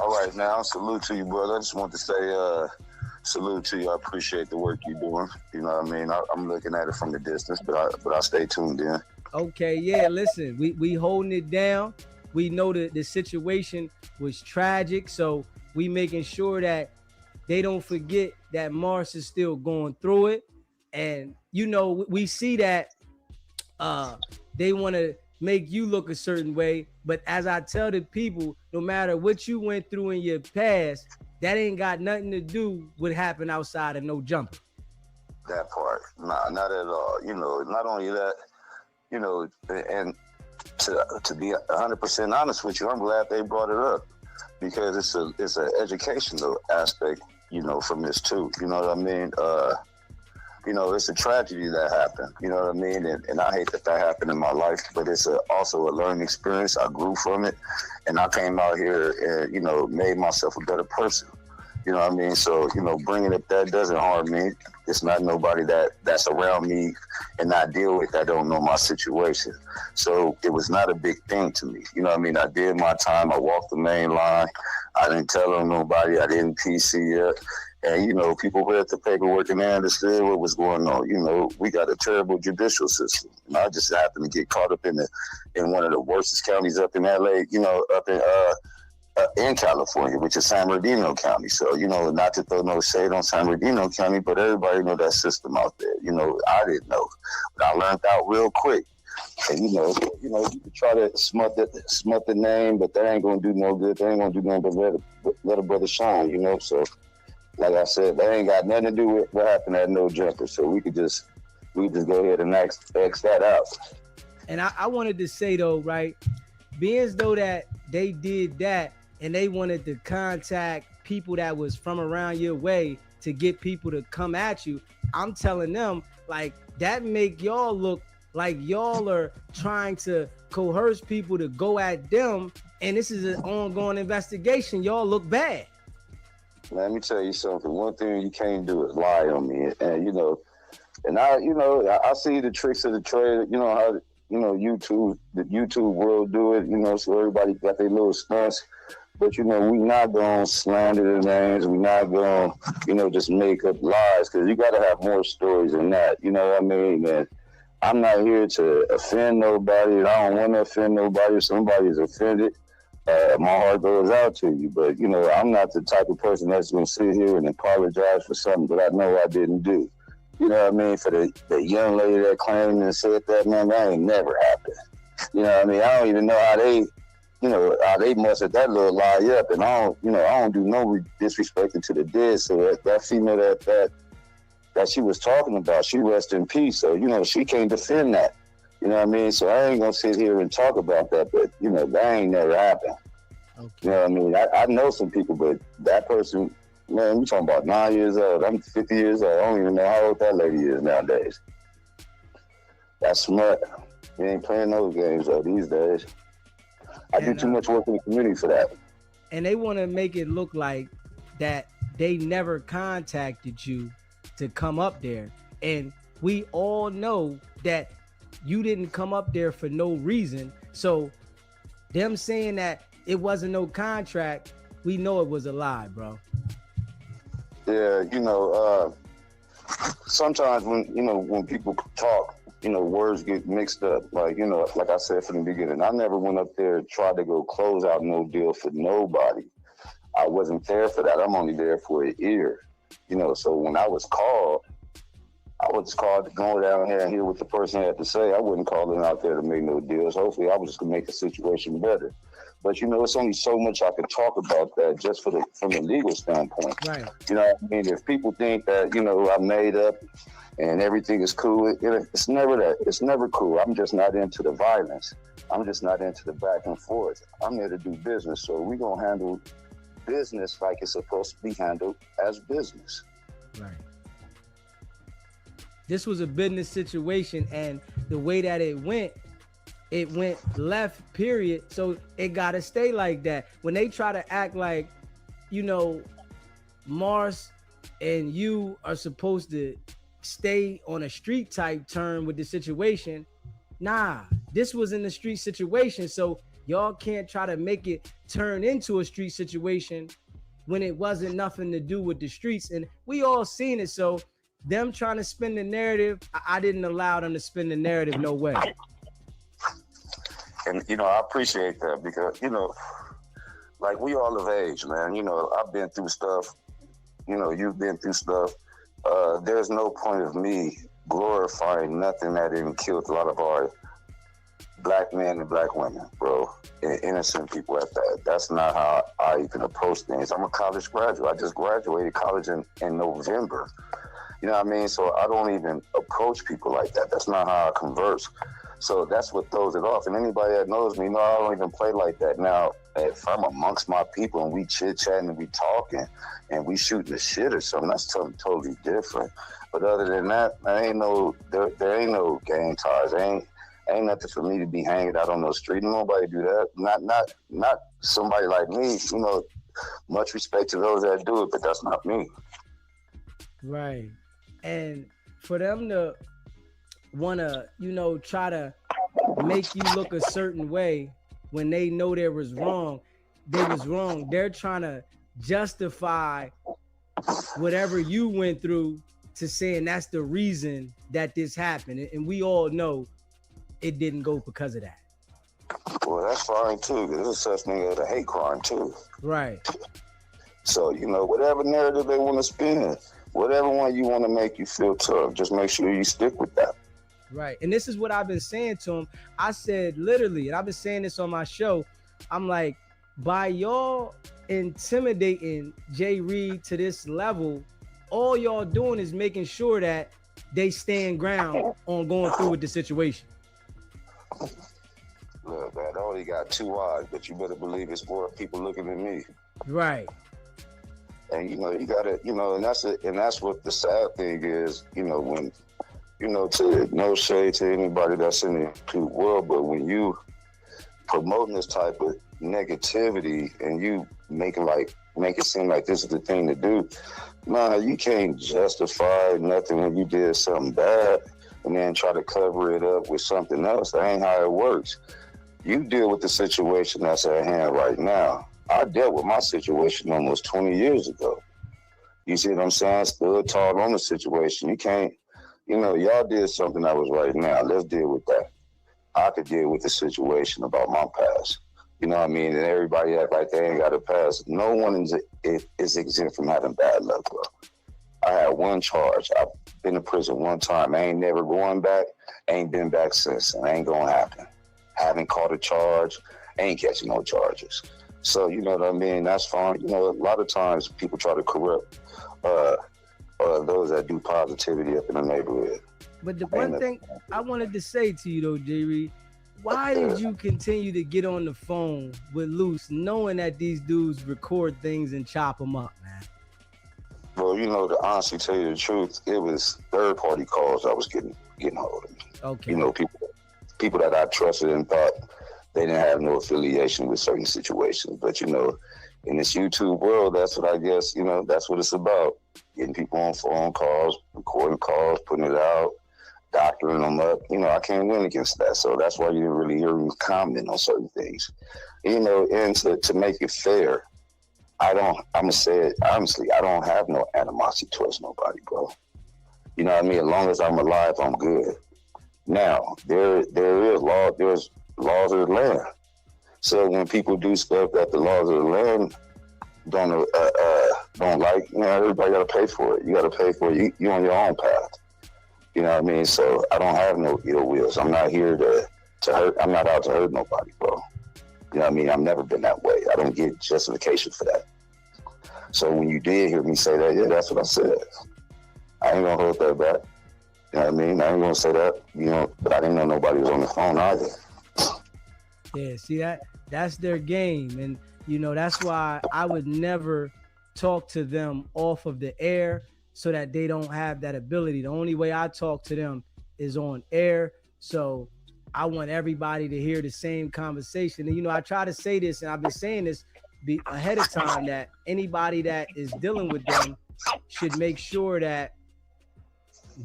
right, now, salute to you, brother. I just want to say salute to you. I appreciate the work you're doing. You know what I mean? I'm looking at it from the distance, but I stay tuned in. Okay, yeah, listen, we holding it down. We know that the situation was tragic, so we making sure that they don't forget that Mars is still going through it. And, we see that they want to make you look a certain way. But as I tell the people, no matter what you went through in your past, that ain't got nothing to do with what happened outside of no jumper. That part, nah, not at all. Not only that, and to be 100% honest with you, I'm glad they brought it up because it's an educational aspect, from this too. You know what I mean? It's a tragedy that happened. You know what I mean? And I hate that happened in my life, but it's also a learning experience. I grew from it, and I came out here and made myself a better person. You know what I mean? So, bringing up that doesn't harm me. It's not nobody that's around me and I deal with that don't know my situation. So it was not a big thing to me. You know what I mean? I did my time. I walked the main line. I didn't tell nobody. I didn't PC it. And, you know, people read the paperwork and they understood what was going on. You know, we got a terrible judicial system. And I just happened to get caught up in one of the worstest counties up in LA, you know, up in California, which is San Bernardino County. So, you know, not to throw no shade on San Bernardino County, but everybody know that system out there. You know, I didn't know, but I learned out real quick. And you know, you could try to smut the name, but that ain't gonna do no good. They ain't gonna do nothing but let a brother shine. You know, so like I said, that ain't got nothing to do with what happened at No Jumper. So we could just go ahead and X that out. And I wanted to say though, right, being as though that they did that and they wanted to contact people that was from around your way to get people to come at you, I'm telling them, like, that make y'all look like y'all are trying to coerce people to go at them, and this is an ongoing investigation. Y'all look bad. Let me tell you something. One thing you can't do is lie on me. And, you know, and I see the tricks of the trade, you know, how, you know, the YouTube world do it, you know, so everybody got their little stunts. But, you know, we not going to slander the names. We not going to, you know, just make up lies, because you got to have more stories than that. You know what I mean? And I'm not here to offend nobody, and I don't want to offend nobody. If somebody is offended, my heart goes out to you. But, you know, I'm not the type of person that's going to sit here and apologize for something that I know I didn't do. You know what I mean? For the young lady that claimed and said that, man, that ain't never happened. You know what I mean? I don't even know how they mustered that little lie up. And I don't do no disrespecting to the dead. So that female that she was talking about, she rest in peace. So, you know, she can't defend that. You know what I mean? So I ain't gonna sit here and talk about that, but, you know, that ain't never happened. Okay. You know what I mean? I know some people, but that person, man, we talking about 9 years old. I'm 50 years old. I don't even know how old that lady is nowadays. That's smart. You ain't playing those games, though, these days. I do too much work in the community for that. And they want to make it look like that they never contacted you to come up there. And we all know that you didn't come up there for no reason. So them saying that it wasn't no contract, we know it was a lie, bro. Yeah, you know, sometimes when people talk, you know, words get mixed up. Like, you know, like I said from the beginning, I never went up there and tried to go close out no deal for nobody. I wasn't there for that. I'm only there for a year. You know, so when I was called to go down here and hear what the person had to say. I wasn't calling out there to make no deals. Hopefully, I was just going to make the situation better. But, you know, it's only so much I can talk about that just from a legal standpoint. Right. You know what I mean? If people think that, you know, I made up and everything is cool, it's never that. It's never cool. I'm just not into the violence. I'm just not into the back and forth. I'm there to do business. So we're going to handle business like it's supposed to be handled as business. Right. This was a business situation, and the way that it went left, period. So it got to stay like that. When they try to act like, you know, Mars and you are supposed to stay on a street type turn with the situation, nah, this was in the street situation. So y'all can't try to make it turn into a street situation when it wasn't nothing to do with the streets. And we all seen it. So them trying to spin the narrative, I didn't allow them to spin the narrative, no way. And, you know, I appreciate that because, you know, like we all of age, man. You know, I've been through stuff. You know, you've been through stuff. There's no point of me glorifying nothing that didn't kill a lot of our black men and black women, bro. And innocent people at that. That's not how I even approach things. I'm a college graduate. I just graduated college in November. You know what I mean? So I don't even approach people like that. That's not how I converse. So that's what throws it off. And anybody that knows me, I don't even play like that. Now, if I'm amongst my people and we chit-chatting and we talking and we shooting the shit or something, that's something totally different. But other than that, there ain't no gang ties. Ain't nothing for me to be hanging out on the street. Nobody do that. Not somebody like me. You know, much respect to those that do it, but that's not me. Right. And for them to want to, you know, try to make you look a certain way when they know they was wrong. They're trying to justify whatever you went through to saying that's the reason that this happened. And we all know it didn't go because of that. Well, that's fine too, because there's such thing as a hate crime too. Right. So, whatever narrative they want to spin, whatever one you want to make you feel tough, just make sure you stick with that. Right. And this is what I've been saying to him. I said literally, and I've been saying this on my show, I'm like, by y'all intimidating Jay Reed to this level, all y'all doing is making sure that they stand ground on going through with the situation. Look, man, I only got 2 eyes, but you better believe it's more people looking at me. Right. And you gotta, and that's what the sad thing is, when, to no shade to anybody that's in the YouTube world, but when you promoting this type of negativity and you make it seem like this is the thing to do, man, you can't justify nothing when you did something bad and then try to cover it up with something else. That ain't how it works. You deal with the situation that's at hand right now. I dealt with my situation almost 20 years ago. You see what I'm saying? Stood tall on the situation. You can't, y'all did something that was right now. Let's deal with that. I could deal with the situation about my past. You know what I mean? And everybody act like they ain't got a past. No one is exempt from having bad luck, bro. I had 1 charge. I've been to prison 1 time. I ain't never going back. Ain't been back since. And ain't gonna happen. Haven't caught a charge. Ain't catching no charges. So, you know what I mean? That's fine. A lot of times people try to corrupt those that do positivity up in the neighborhood. But the one thing I wanted to say to you, though, Jay Reed, why did you continue to get on the phone with Luce knowing that these dudes record things and chop them up, man? Well, to honestly tell you the truth, it was third-party calls that was getting hold of me. Okay. People that I trusted and thought they didn't have no affiliation with certain situations. But, in this YouTube world, that's what I guess, that's what it's about. Getting people on phone calls, recording calls, putting it out, doctoring them up. I can't win against that. So that's why you didn't really hear me comment on certain things. And to make it fair, I'm going to say it honestly, I don't have no animosity towards nobody, bro. You know what I mean? As long as I'm alive, I'm good. Now, there's laws of the land. So when people do stuff that the laws of the land don't like, everybody got to pay for it. You got to pay for it. You on your own path. You know what I mean? So I don't have no ill wills. I'm not here to hurt. I'm not out to hurt nobody, bro. You know what I mean? I've never been that way. I don't get justification for that. So when you did hear me say that, yeah, that's what I said. I ain't gonna hold that back. You know what I mean? I ain't gonna say that, but I didn't know nobody was on the phone either. Yeah, see that's their game. And, that's why I would never talk to them off of the air so that they don't have that ability. The only way I talk to them is on air. So I want everybody to hear the same conversation. And, I try to say this, and I've been saying this ahead of time, that anybody that is dealing with them should make sure that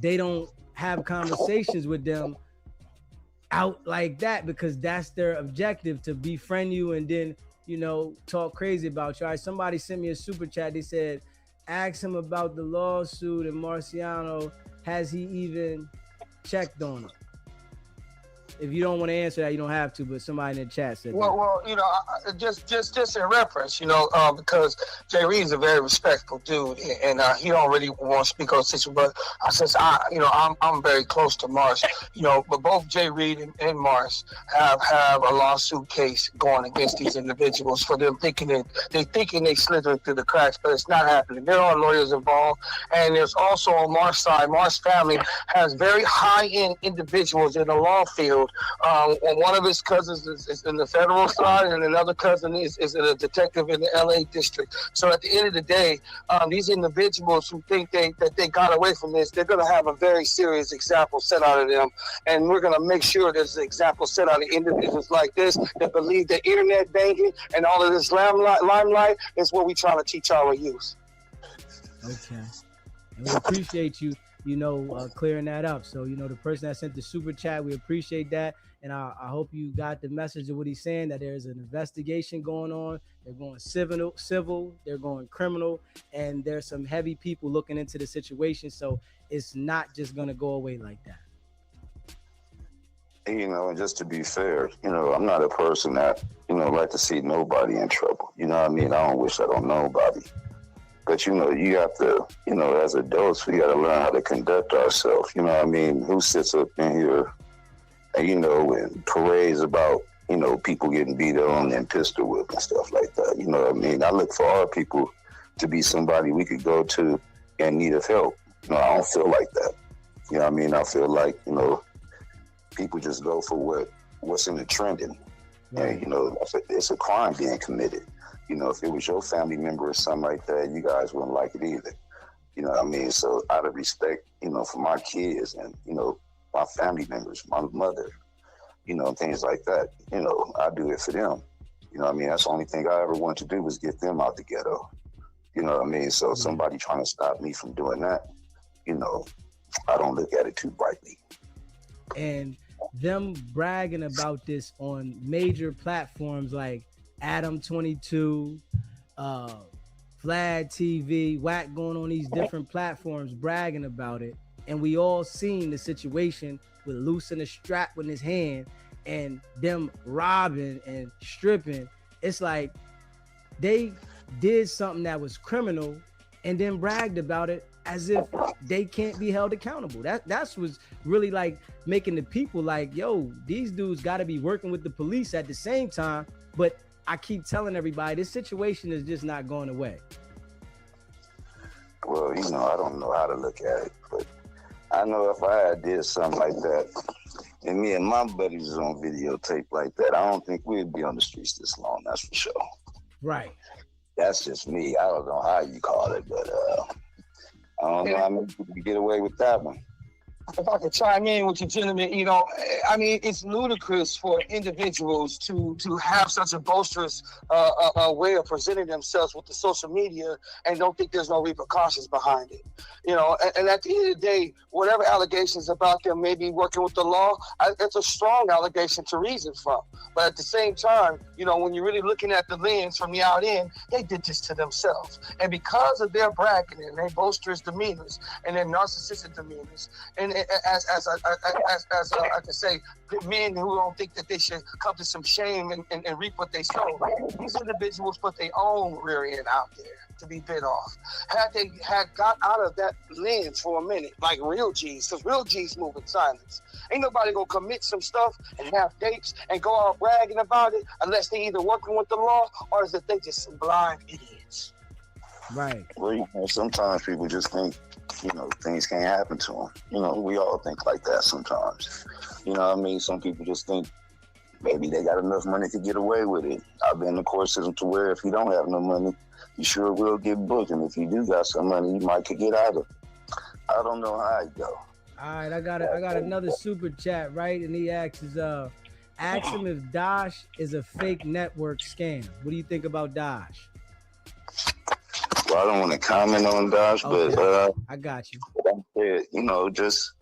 they don't have conversations with them out like that, because that's their objective, to befriend you and then, talk crazy about you. All right, somebody sent me a super chat. They said, ask him about the lawsuit and Marciano. Has he even checked on him? If you don't want to answer that, you don't have to, but somebody in the chat said Well, just in reference, because Jay Reed is a very respectful dude, and he don't really want to speak on the situation, but since I'm very close to Mars, but both Jay Reed and Mars have a lawsuit case going against these individuals for them thinking they slithered through the cracks, but it's not happening. There are lawyers involved, and there's also on Mars' side, Mars' family has very high-end individuals in the law field. One of his cousins is in the federal side, and another cousin is a detective in the LA district. So at the end of the day, these individuals who think that they got away from this, they're going to have a very serious example set out of them. And we're going to make sure there's an example set out of individuals like this that believe that internet banking and all of this limelight is what we trying to teach our youth. Okay. And we appreciate you, clearing that up. So, the person that sent the super chat, we appreciate that. and I hope you got the message of what he's saying, that there's an investigation going on. They're going civil, they're going criminal, and there's some heavy people looking into the situation. So it's not just going to go away like that. You know, and just to be fair, you know, I'm not a person that, you know, like to see nobody in trouble. You know what I mean? I don't wish that on nobody. But, you know, you have to, you know, as adults, we got to learn how to conduct ourselves. You know what I mean? Who sits up in here and, you know, and parades about, you know, people getting beat on and pistol whipped and stuff like that. You know what I mean? I look for our people to be somebody we could go to in need of help. You know, I don't feel like that. You know what I mean? I feel like, you know, people just go for what's in the trending. Right. And, you know, it's a crime being committed. You know, if it was your family member or something like that, you guys wouldn't like it either. You know what I mean? So out of respect, you know, for my kids and, you know, my family members, my mother, you know, things like that, you know, I do it for them. You know what I mean? That's the only thing I ever wanted to do was get them out the ghetto. You know what I mean? So somebody trying to stop me from doing that, you know, I don't look at it too brightly. And them bragging about this on major platforms like Adam 22, Flag TV, Whack, going on these different platforms bragging about it. And we all seen the situation with Luce in a strap in his hand and them robbing and stripping. It's like they did something that was criminal and then bragged about it as if they can't be held accountable. That's what's really like making the people like, yo, these dudes got to be working with the police at the same time. But I keep telling everybody, this situation is just not going away. Well, you know, I don't know how to look at it, but I know if I had did something like that, and me and my buddies was on videotape like that, I don't think we'd be on the streets this long, that's for sure. Right. That's just me. I don't know how you call it, but I don't know how many people can get away with that one. If I could chime in with you gentlemen, you know, I mean, it's ludicrous for individuals to have such a boisterous way of presenting themselves with the social media and don't think there's no repercussions behind it. You know, and at the end of the day, whatever allegations about them maybe working with the law, it's a strong allegation to reason from. But at the same time, you know, when you're really looking at the lens from the out in, they did this to themselves. And because of their bragging and their boisterous demeanors and their narcissistic demeanors, and as I can say, men who don't think that they should come to some shame and reap what they sow, these individuals put their own rear end out there to be bit off. Had they got out of that lens for a minute, like real G's, because real G's move in silence. Ain't nobody gonna commit some stuff and have dates and go out bragging about it unless they either working with the law or is that they just some blind idiots. Right. Well, you know, sometimes people just think, you know, things can't happen to them. You know, we all think like that sometimes. You know what I mean? Some people just think maybe they got enough money to get away with it. I've been in the court system to where if you don't have no money, you sure will get booked. And if you do got some money, you might could get out of it. I don't know how it go. All right, I got another super chat, right? And he asks ask him if Dash is a fake network scam. What do you think about Dash? Well, I don't want to comment on Dash, okay, but I got you. You know, just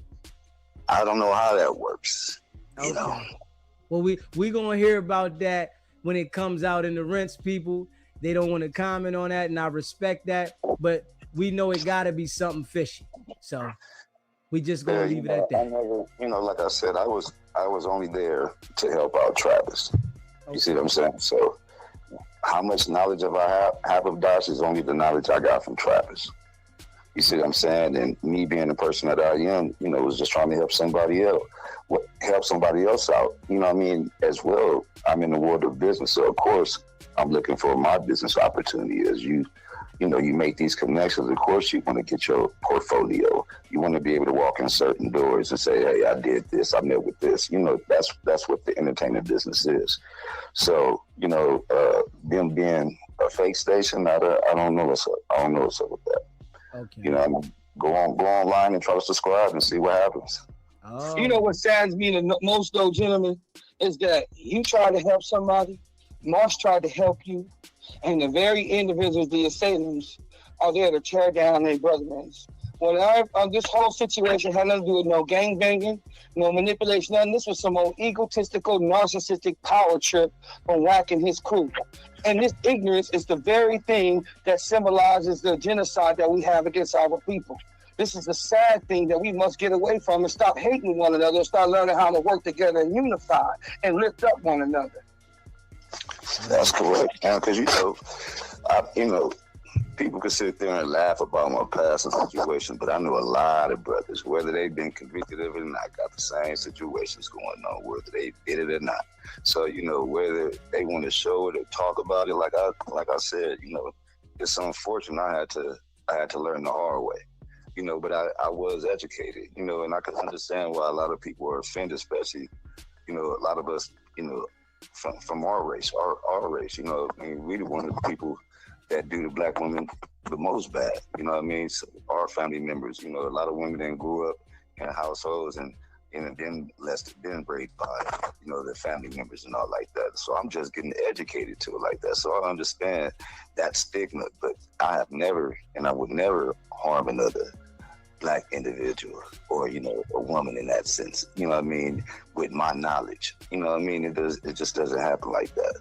I don't know how that works. Okay. You know. Well, we gonna hear about that when it comes out in the rents. People, they don't want to comment on that, and I respect that. But we know it got to be something fishy, so we just gonna leave it at that. I never, you know, like I said, I was only there to help out Travis. Okay. You see what I'm saying? So, how much knowledge I have of Dash is only the knowledge I got from Travis. You see what I'm saying? And me being the person that I am, you know, was just trying to help somebody else out. You know what I mean? As well, I'm in the world of business, so of course, I'm looking for my business opportunity. As you know, you make these connections. Of course, you want to get your portfolio. You want to be able to walk in certain doors and say, "Hey, I did this. I met with this." You know, that's what the entertainment business is. So, you know, them being a fake station, I don't know what's up. I don't know what's up with that. Okay. You know, I mean, go online and try to subscribe and see what happens. Oh. You know what saddens me the most, though, gentlemen, is that you try to help somebody, Marsh tried to help you, and the very individuals, the assailants, are there to tear down their brethren. Well, this whole situation had nothing to do with no gang banging, no manipulation, nothing. This was some old egotistical, narcissistic power trip from Wack and his crew. And this ignorance is the very thing that symbolizes the genocide that we have against our people. This is the sad thing that we must get away from and stop hating one another and start learning how to work together and unify and lift up one another. That's correct. Because, people can sit there and laugh about my past and situation, but I know a lot of brothers, whether they've been convicted of it or not, got the same situations going on, whether they did it or not. So, whether they want to show it or talk about it, like I said, it's unfortunate I had to learn the hard way. But I was educated, and I could understand why a lot of people are offended, especially, a lot of us, from our race, our race, we one of the people that do the black women the most bad, So our family members, a lot of women that grew up in households and then been raised by, their family members and all like that. So I'm just getting educated to it like that. So I understand that stigma, but I have never, and I would never harm another black individual or, a woman in that sense, with my knowledge, it just doesn't happen like that.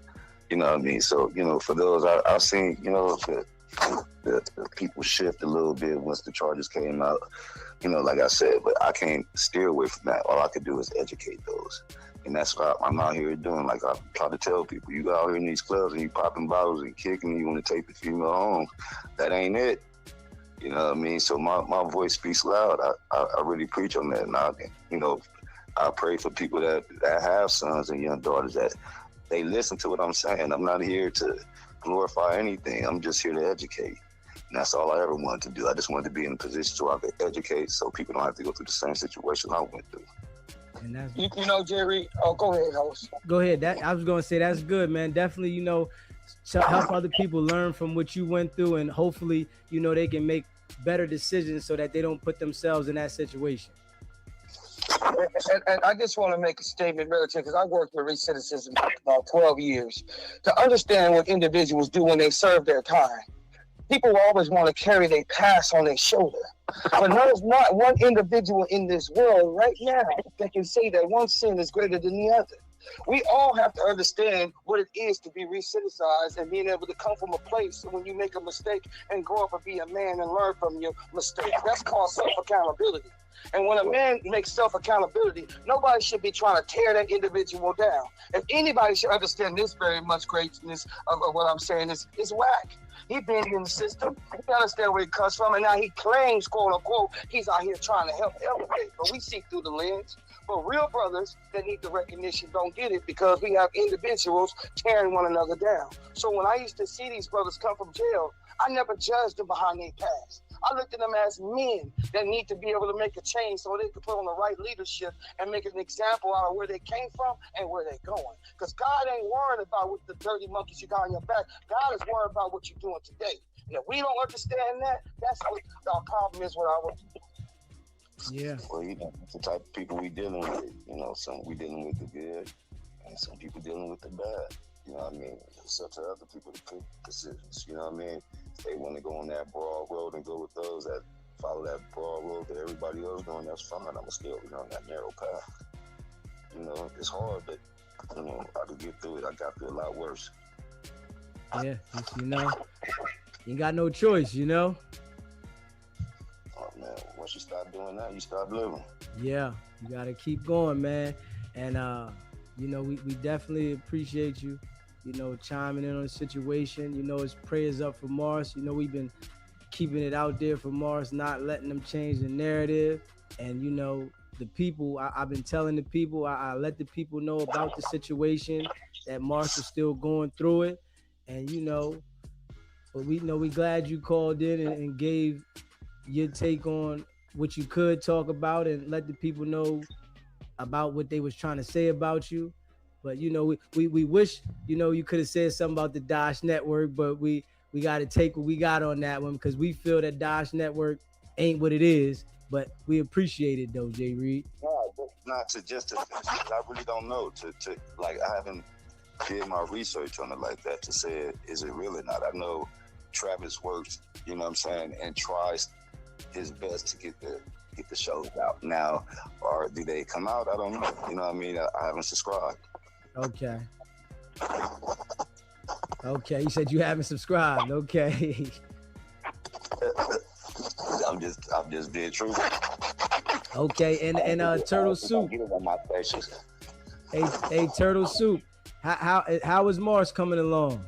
So, for those, I've seen, the people shift a little bit once the charges came out, like I said, but I can't steer away from that. All I could do is educate those. And that's what I'm out here doing. Like I try to tell people, you go out here in these clubs and you popping bottles and kicking and you want to take the female home. That ain't it. So my voice speaks loud. I really preach on that. And I pray for people that have sons and young daughters that they listen to what I'm saying. I'm not here to glorify anything. I'm just here to educate. And that's all I ever wanted to do. I just wanted to be in a position so I could educate so people don't have to go through the same situation I went through. And that's Jerry. Oh, go ahead, host. Go ahead. I was going to say that's good, man. Definitely, help other people learn from what you went through, and hopefully, they can make better decisions so that they don't put themselves in that situation. And I just want to make a statement relative, because I worked with recidivism for about 12 years to understand what individuals do when they serve their time. People always want to carry their past on their shoulder, but there's not one individual in this world right now that can say that one sin is greater than the other. We all have to understand what it is to be recidivized and being able to come from a place when you make a mistake and grow up and be a man and learn from your mistake. That's called self-accountability. And when a man makes self-accountability, nobody should be trying to tear that individual down. If anybody should understand this very much greatness of what I'm saying is Wack. He been in the system. He understand where he comes from, and now he claims, quote unquote, he's out here trying to help elevate. But we see through the lens. But real brothers that need the recognition don't get it because we have individuals tearing one another down. So when I used to see these brothers come from jail, I never judged them behind their past. I looked at them as men that need to be able to make a change so they can put on the right leadership and make an example out of where they came from and where they're going. Because God ain't worried about what the dirty monkeys you got on your back. God is worried about what you're doing today. And if we don't understand that, that's what our problem is with our... Yeah. Well, it's the type of people we dealing with. Some we dealing with the good and some people dealing with the bad. It's up to other people to pick decisions. If they want to go on that broad road and go with those that follow that broad road that everybody else going, that's fine. I'm still on that narrow path. It's hard, but I could get through it. I got through a lot worse. Yeah, you got no choice, Oh man, once you start doing that, you start living. Yeah, you got to keep going, man. And we definitely appreciate you, chiming in on the situation. It's prayers up for Mars. We've been keeping it out there for Mars, not letting them change the narrative. And, the people, I've been telling the people, I let the people know about the situation, that Mars is still going through it. And, but we glad you called in and gave your take on what you could talk about and let the people know about what they was trying to say about you. But we wish you could have said something about the Dosh Network, but we got to take what we got on that one because we feel that Dosh Network ain't what it is. But we appreciate it though, Jay Reed. Not to just to, I really don't know to like I haven't did my research on it like that to say is it real or not. I know Travis works, and tries his best to get the shows out. Now, or do they come out? I don't know. You know what I mean? I haven't subscribed. Okay. Okay, you said you haven't subscribed. Okay. I'm just being true. Okay, and Turtle Soup. Hey, Turtle Soup. How is Mars coming along?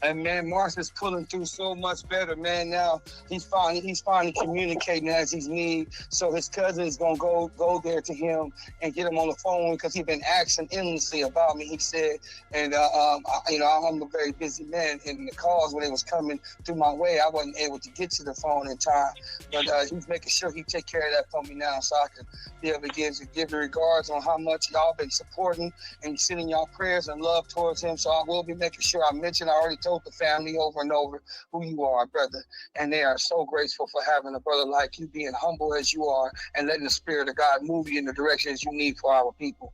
And man, Mars is pulling through so much better, man. Now he's finally communicating as he's need. So his cousin is gonna go there to him and get him on the phone because he's been asking endlessly about me. He said, and I'm a very busy man, and the calls when it was coming through my way, I wasn't able to get to the phone in time. But he's making sure he take care of that for me now, so I can be able to give the regards on how much y'all been supporting and sending y'all prayers and love towards him. So I will be making sure I mention. I already told the family over and over who you are, brother, and they are so grateful for having a brother like you, being humble as you are and letting the Spirit of God move you in the directions you need for our people.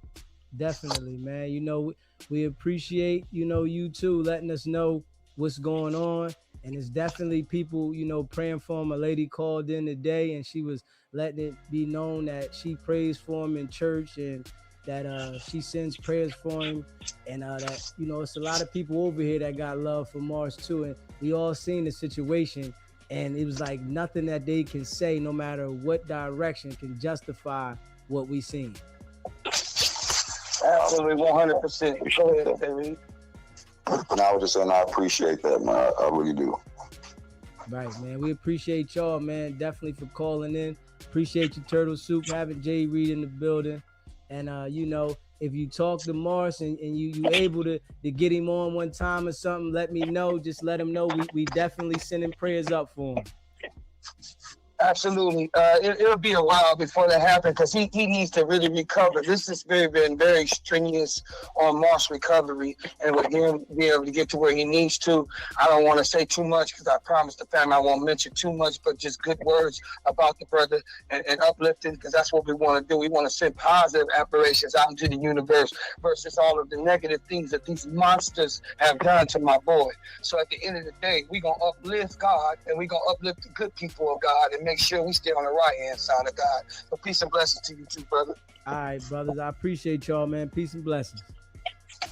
Definitely, man. You know, we appreciate, you too, letting us know what's going on. And it's definitely people, praying for him. A lady called in today and she was letting it be known that she prays for him in church and that she sends prayers for him, and that it's a lot of people over here that got love for Mars too, and we all seen the situation, and it was like nothing that they can say, no matter what direction, can justify what we seen. Absolutely, 100%. Go ahead, David. And I was just saying, I appreciate that, man. I really do. Right, man. We appreciate y'all, man. Definitely for calling in. Appreciate you, Turtle Soup, having Jay Reed in the building. And, if you talk to Mars and you able to get him on one time or something, let me know. Just let him know. We definitely sending prayers up for him. Absolutely. It'll be a while before that happens because he needs to really recover. This has been very strenuous on Mark's recovery, and with him being able to get to where he needs to. I don't want to say too much because I promised the family I won't mention too much, but just good words about the brother and uplifting, because that's what we want to do. We want to send positive aspirations out into the universe versus all of the negative things that these monsters have done to my boy. So at the end of the day, we're going to uplift God, and we're going to uplift the good people of God and make sure we stay on the right hand side of God. So peace and blessings to you too, brother. All right, brothers. I appreciate y'all, man. Peace and blessings.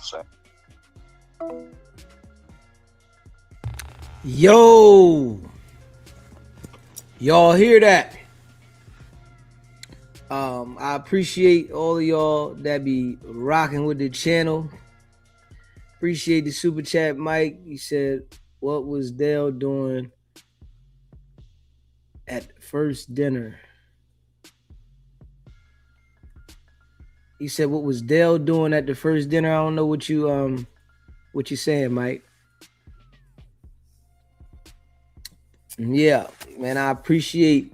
Sure. Yo, y'all hear that? I appreciate all of y'all that be rocking with the channel. Appreciate the super chat, Mike. He said, "What was Dale doing at first dinner?" He said, "What was Dale doing at the first dinner?" I don't know what you saying, Mike. Yeah, man, I appreciate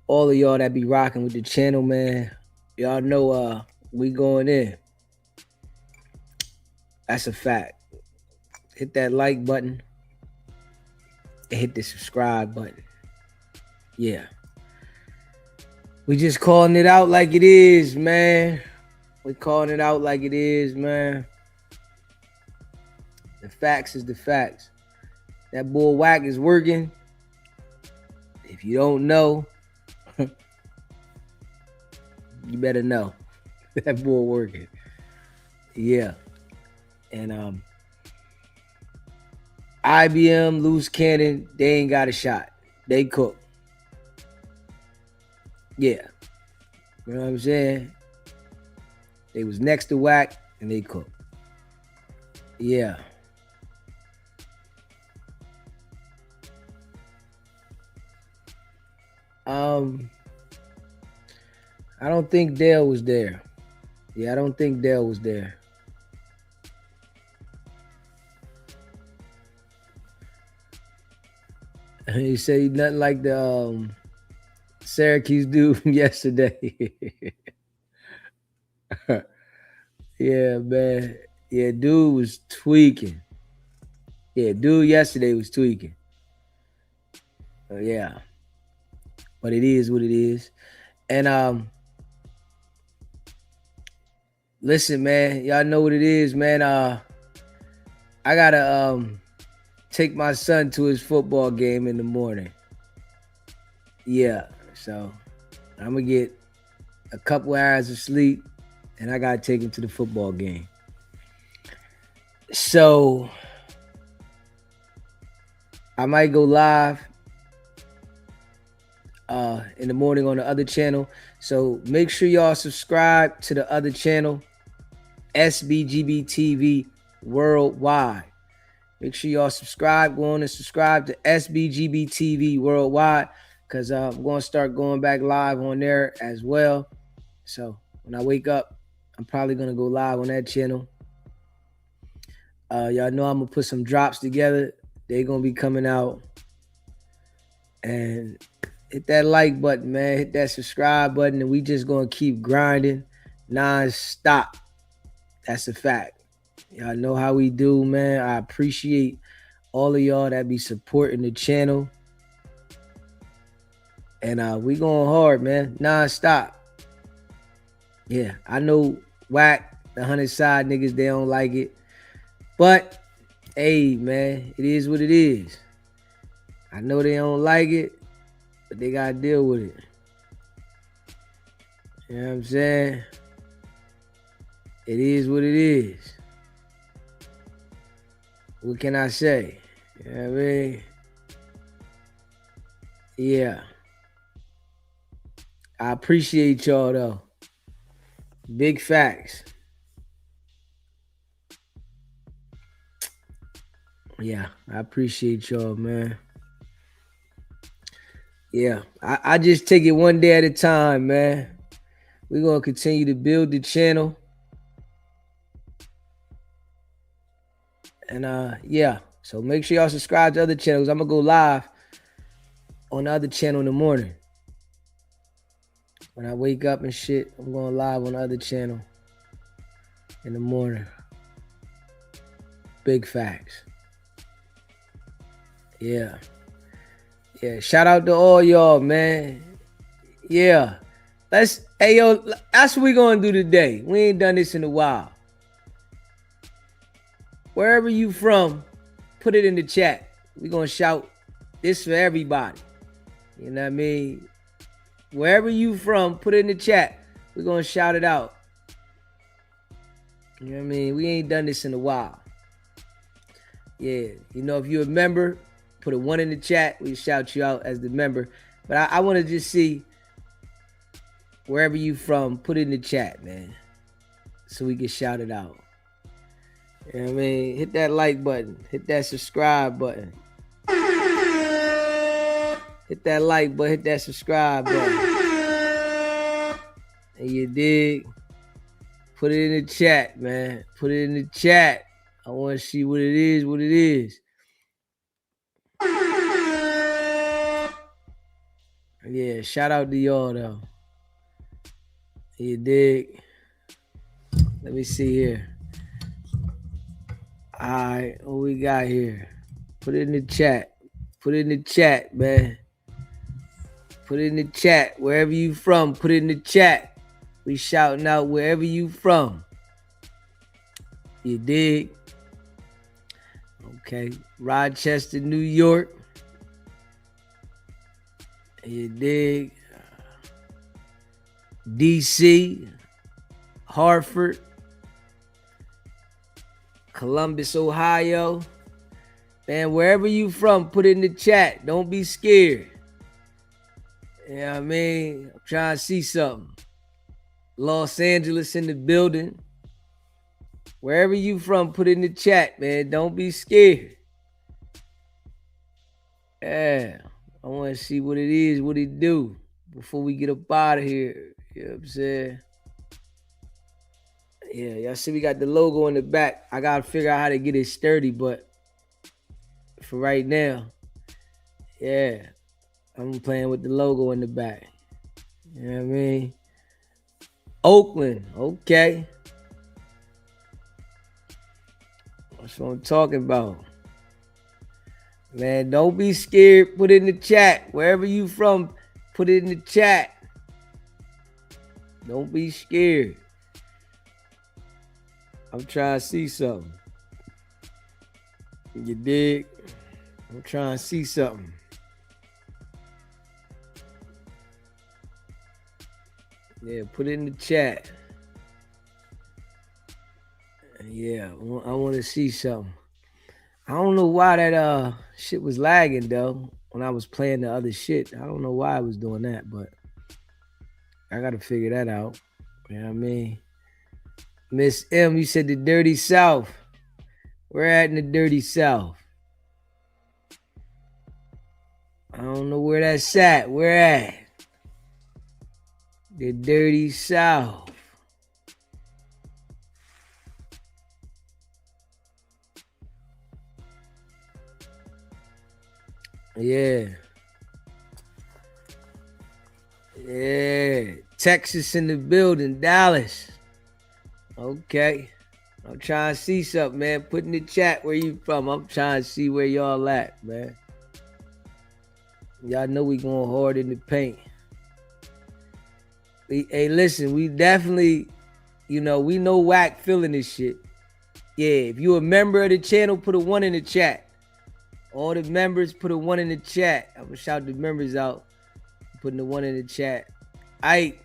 all of y'all that be rocking with the channel, man. Y'all know we going in. That's a fact. Hit that like button and hit the subscribe button. Yeah. We just calling it out like it is, man. We calling it out like it is, man. The facts is the facts. That bull whack is working. If you don't know, you better know. That bull working. Yeah. And IBM, Luce Cannon, they ain't got a shot. They cook. Yeah. You know what I'm saying? They was next to whack and they cooked. Yeah. I don't think Dale was there. Yeah, I don't think Dale was there. He said nothing like the Syracuse dude from yesterday. Yeah, man. Yeah, dude was tweaking. Yeah, dude yesterday was tweaking. Yeah. But it is what it is. And listen, man, y'all know what it is, man. I gotta take my son to his football game in the morning. Yeah, so I'm gonna get a couple hours of sleep, and I gotta take him to the football game. So I might go live in the morning on the other channel. So make sure y'all subscribe to the other channel, SBGB TV Worldwide. Make sure y'all subscribe. Go on and subscribe to SBGB TV Worldwide, because I'm going to start going back live on there as well. So when I wake up, I'm probably going to go live on that channel. Y'all know I'm going to put some drops together. They're going to be coming out. And hit that like button, man. Hit that subscribe button, and we just going to keep grinding non-stop. That's a fact. Y'all know how we do, man. I appreciate all of y'all that be supporting the channel. And we going hard, man. Non-stop. Yeah, I know whack, the 100 side niggas, they don't like it. But, hey, man, it is what it is. I know they don't like it, but they got to deal with it. You know what I'm saying? It is what it is. What can I say? You know what I mean? Yeah. I appreciate y'all, though. Big facts. Yeah, I appreciate y'all, man. Yeah, I just take it one day at a time, man. We're going to continue to build the channel. And yeah, so make sure y'all subscribe to other channels. I'm going to go live on the other channel in the morning. When I wake up and shit, I'm going live on the other channel in the morning. Big facts. Yeah. Yeah, shout out to all y'all, man. Yeah. Hey, yo, that's what we going to do today. We ain't done this in a while. Wherever you from, put it in the chat. We going to shout this for everybody. You know what I mean? Wherever you from, put it in the chat. We're going to shout it out. You know what I mean? We ain't done this in a while. Yeah. You know, if you're a member, put a 1 in the chat. We shout you out as the member. But I want to just see wherever you from, put it in the chat, man. So we can shout it out. You know what I mean? Hit that like button. Hit that subscribe button. Hit that like button. Hit that subscribe button. And you dig? Put it in the chat, man. Put it in the chat. I want to see what it is, what it is. Yeah, shout out to y'all, though. You dig? Let me see here. All right, what we got here? Put it in the chat. Put it in the chat, man. Put it in the chat. Wherever you from, put it in the chat. We shouting out wherever you from. You dig? Okay. Rochester, New York. You dig? DC. Hartford. Columbus, Ohio. Man, wherever you from, put it in the chat. Don't be scared. You know what I mean? I'm trying to see something. Los Angeles in the building. Wherever you from, put it in the chat, man. Don't be scared. Yeah. I want to see what it is, what it do before we get up out of here. You know what I'm saying? Yeah, y'all see we got the logo in the back. I got to figure out how to get it sturdy, but for right now, yeah, I'm playing with the logo in the back. You know what I mean? Oakland, okay. That's what I'm talking about. Man, don't be scared. Put it in the chat. Wherever you from, put it in the chat. Don't be scared. I'm trying to see something. You dig? I'm trying to see something. Yeah, put it in the chat. Yeah, I want to see something. I don't know why that shit was lagging though when I was playing the other shit. I don't know why I was doing that, but I gotta figure that out. You know what I mean? Miss M, you said the Dirty South. We're at in the Dirty South. I don't know where that's at. Where at? The Dirty South. Yeah. Yeah. Texas in the building. Dallas. Okay. I'm trying to see something, man. Put in the chat where you from. I'm trying to see where y'all at, man. Y'all know we going hard in the paint. Hey, listen, we definitely, we know Wack feeling this shit. Yeah, if you a member of the channel, put a 1 in the chat. All the members, put a 1 in the chat. I'm gonna shout the members out. Putting the 1 in the chat. Aight.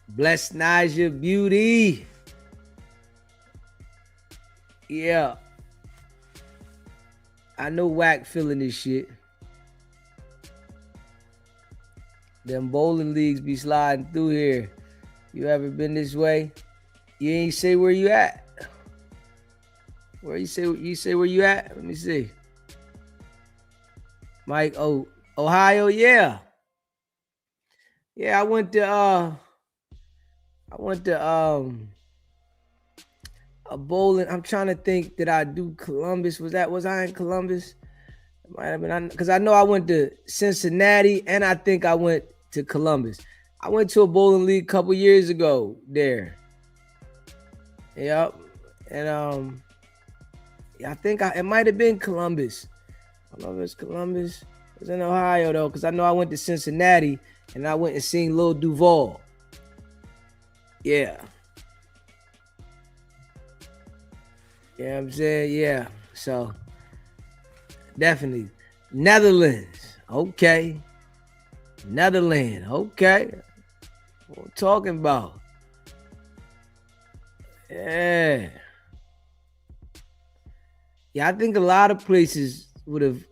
Bless Naja Beauty. Yeah. I know Wack feeling this shit. Them bowling leagues be sliding through here. You ever been this way? You ain't say where you at. Where you say where you at? Let me see. Mike, Ohio, yeah. Yeah, I went to a bowling. I'm trying to think, did I do Columbus? Was I in Columbus? It might have been, because I know I went to Cincinnati and I think I went to Columbus. I went to a bowling league a couple years ago there. Yep. And I think it might have been Columbus. I don't know if it's Columbus. It was in Ohio though, because I know I went to Cincinnati and I went and seen Lil Duval. Yeah. You know what I'm saying? Yeah. So definitely. Netherlands. Okay. Netherlands. Okay. What I'm talking about. Yeah. Yeah, I think a lot of places would have,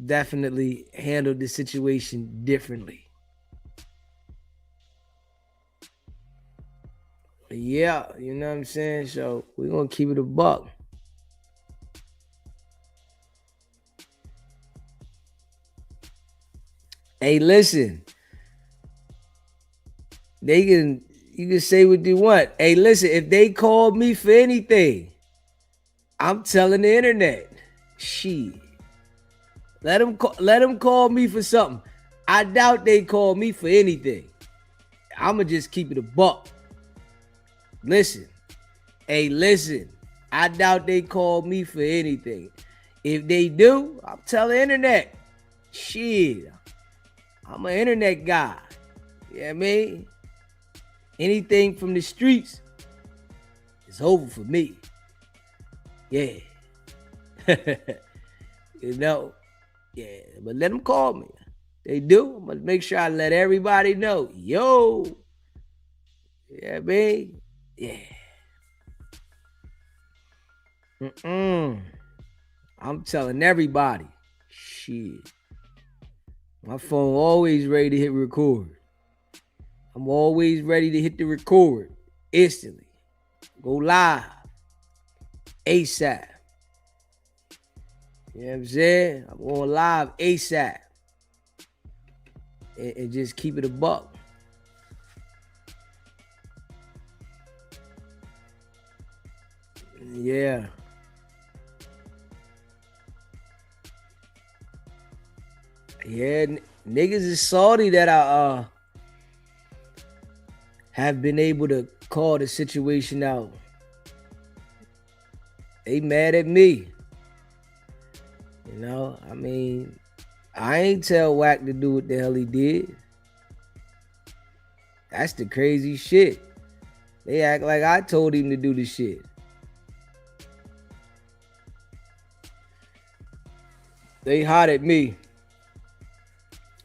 definitely handled the situation differently. Yeah, you know what I'm saying? So we're going to keep it a buck. Hey, listen. You can say what you want. Hey, listen, if they call me for anything, I'm telling the internet. Shit. Let them call me for something. I doubt they call me for anything. I'ma just keep it a buck. Listen. Hey, listen. I doubt they call me for anything. If they do, I'll tell the internet. Shit. I'm an internet guy. You know what I mean? Anything from the streets is over for me. Yeah. Yeah. But let them call me. They do. I'm going to make sure I let everybody know. Yo. Yeah, man. Yeah. I'm telling everybody. Shit. My phone always ready to hit record. I'm always ready to hit the record instantly. Go live. ASAP. You know what I'm saying? I'm going live ASAP. And just keep it a buck. Yeah. Yeah, niggas is salty that I have been able to call the situation out. They mad at me. I mean, I ain't tell Wack to do what the hell he did. That's the crazy shit. They act like I told him to do the shit. They hot at me.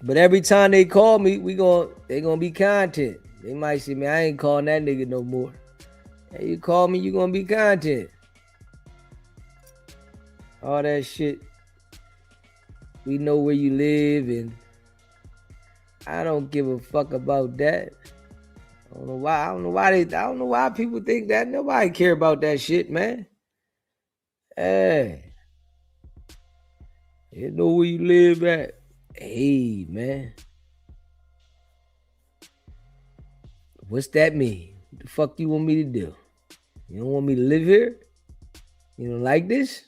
But every time they call me, they gonna be content. They might say, man, I ain't calling that nigga no more. Hey, you call me, you gonna be content. All that shit. We know where you live, and I don't give a fuck about that. I don't know why people think that. Nobody care about that shit, man. Hey. You know where you live at. Hey, man. What's that mean? What the fuck you want me to do? You don't want me to live here? You don't like this?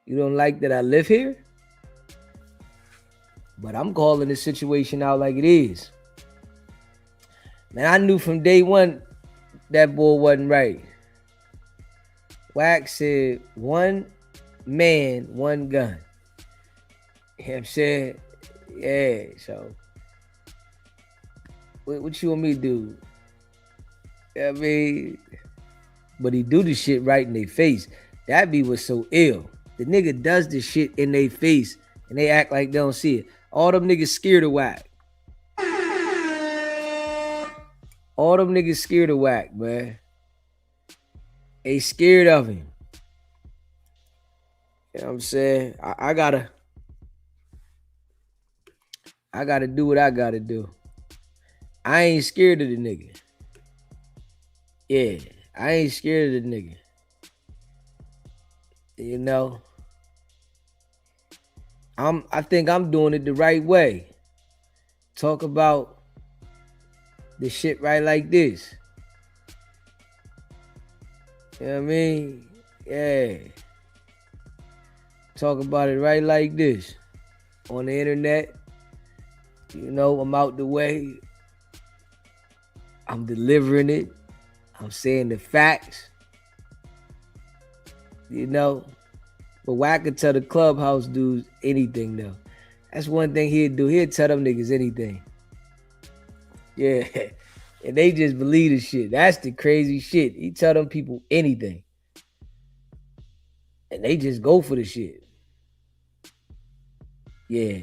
You don't like that I live here? But I'm calling this situation out like it is. Man, I knew from day one that boy wasn't right. Wack said, one man, one gun. You know what I'm saying? Yeah, so what you want me to do? I mean, but he do the shit right in their face. That be what's so ill. The nigga does the shit in their face and they act like they don't see it. All them niggas scared of Wack. All them niggas scared of Wack, man. They scared of him. You know what I'm saying? I gotta do what I gotta do. I ain't scared of the nigga. Yeah, I ain't scared of the nigga. You know, I think I'm doing it the right way. Talk about the shit right like this. You know what I mean? Yeah. Talk about it right like this. On the internet. You know, I'm out the way. I'm delivering it. I'm saying the facts. You know, but Wack could tell the clubhouse dudes anything though. That's one thing he'd do. He'd tell them niggas anything. Yeah. And they just believe the shit. That's the crazy shit. He tell them people anything. And they just go for the shit. Yeah.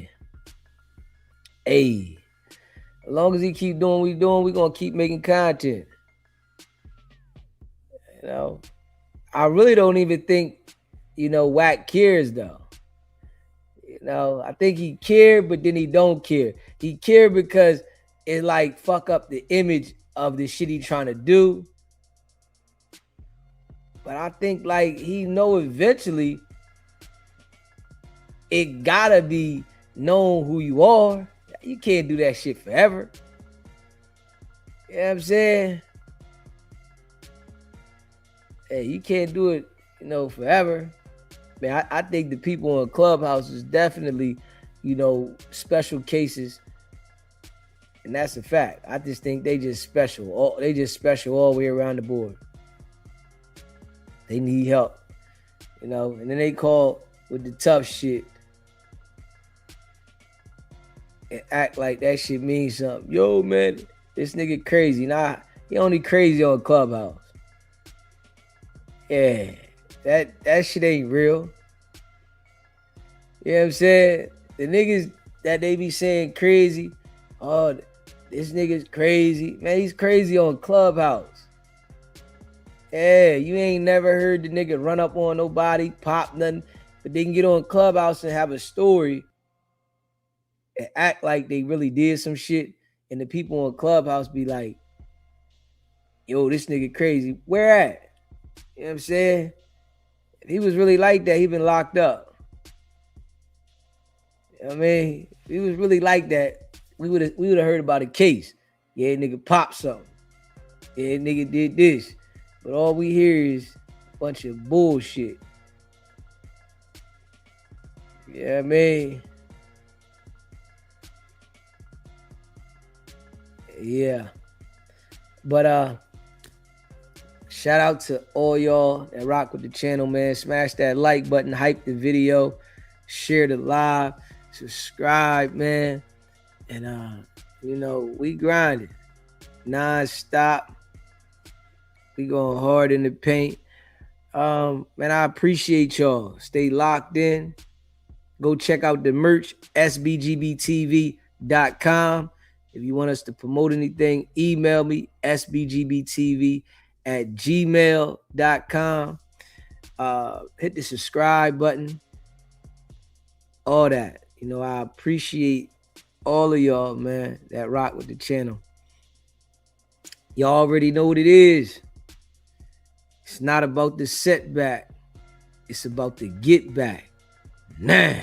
Hey. As long as he keep doing what we doing, we gonna keep making content. You know, I really don't even think, you know, Wack cares though. You know, I think he cared, but then he don't care. He cared because it like fuck up the image of the shit he trying to do. But I think like he know eventually it gotta be known who you are. You can't do that shit forever. You know what I'm saying? Hey, you can't do it, you know, forever. Man, I think the people in Clubhouse is definitely, you know, special cases. And that's a fact. I just think they just special. They just special all the way around the board. They need help. You know, and then they call with the tough shit. And act like that shit means something. Yo, man, this nigga crazy. Nah, he only crazy on Clubhouse. Yeah, that shit ain't real. You know what I'm saying? The niggas that they be saying crazy, oh, this nigga's crazy. Man, he's crazy on Clubhouse. Yeah, you ain't never heard the nigga run up on nobody, pop nothing, but they can get on Clubhouse and have a story and act like they really did some shit, and the people on Clubhouse be like, yo, this nigga crazy. Where at? You know what I'm saying? If he was really like that, he been locked up. You know what I mean? If he was really like that, we would have heard about a case. Yeah, nigga popped something. Yeah, nigga did this. But all we hear is a bunch of bullshit. You know what I mean? Yeah. But shout out to all y'all that rock with the channel, man. Smash that like button, hype the video, share the live, subscribe, man. And you know, we grinding non-stop. We going hard in the paint. Man, I appreciate y'all. Stay locked in. Go check out the merch, SBGBTV gmail.com. If you want us to promote anything, email me, sbgbtv@gmail.com. Hit the subscribe button. All that. You know, I appreciate all of y'all, man, that rock with the channel. Y'all already know what it is. It's not about the setback. It's about the get back. Nah.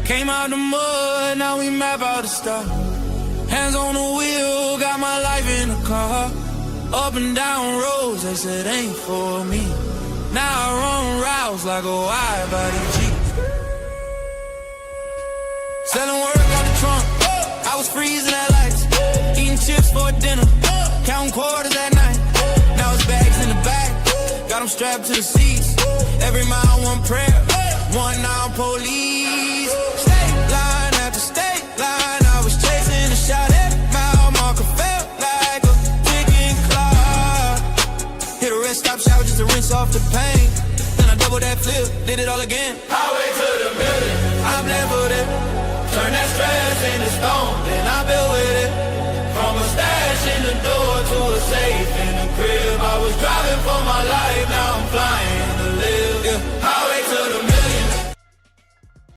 Came out the mud, now we map out the stuff. Hands on the wheel, got my life in the car. Up and down roads, they said ain't for me. Now I run routes like a wide body Jeep. Selling work on the trunk, I was freezing at lights. Eating chips for dinner, counting quarters at night. Now it's bags in the back, got them strapped to the seats. Every mile one prayer, one now police. State line after state line, I was chasing a shot at mile marker, felt like a ticking clock. Hit a rest stop shower just to rinse off the pain. Then I double that flip, did it all again. Highway to the building, I'm never there. Turn that stress into stone.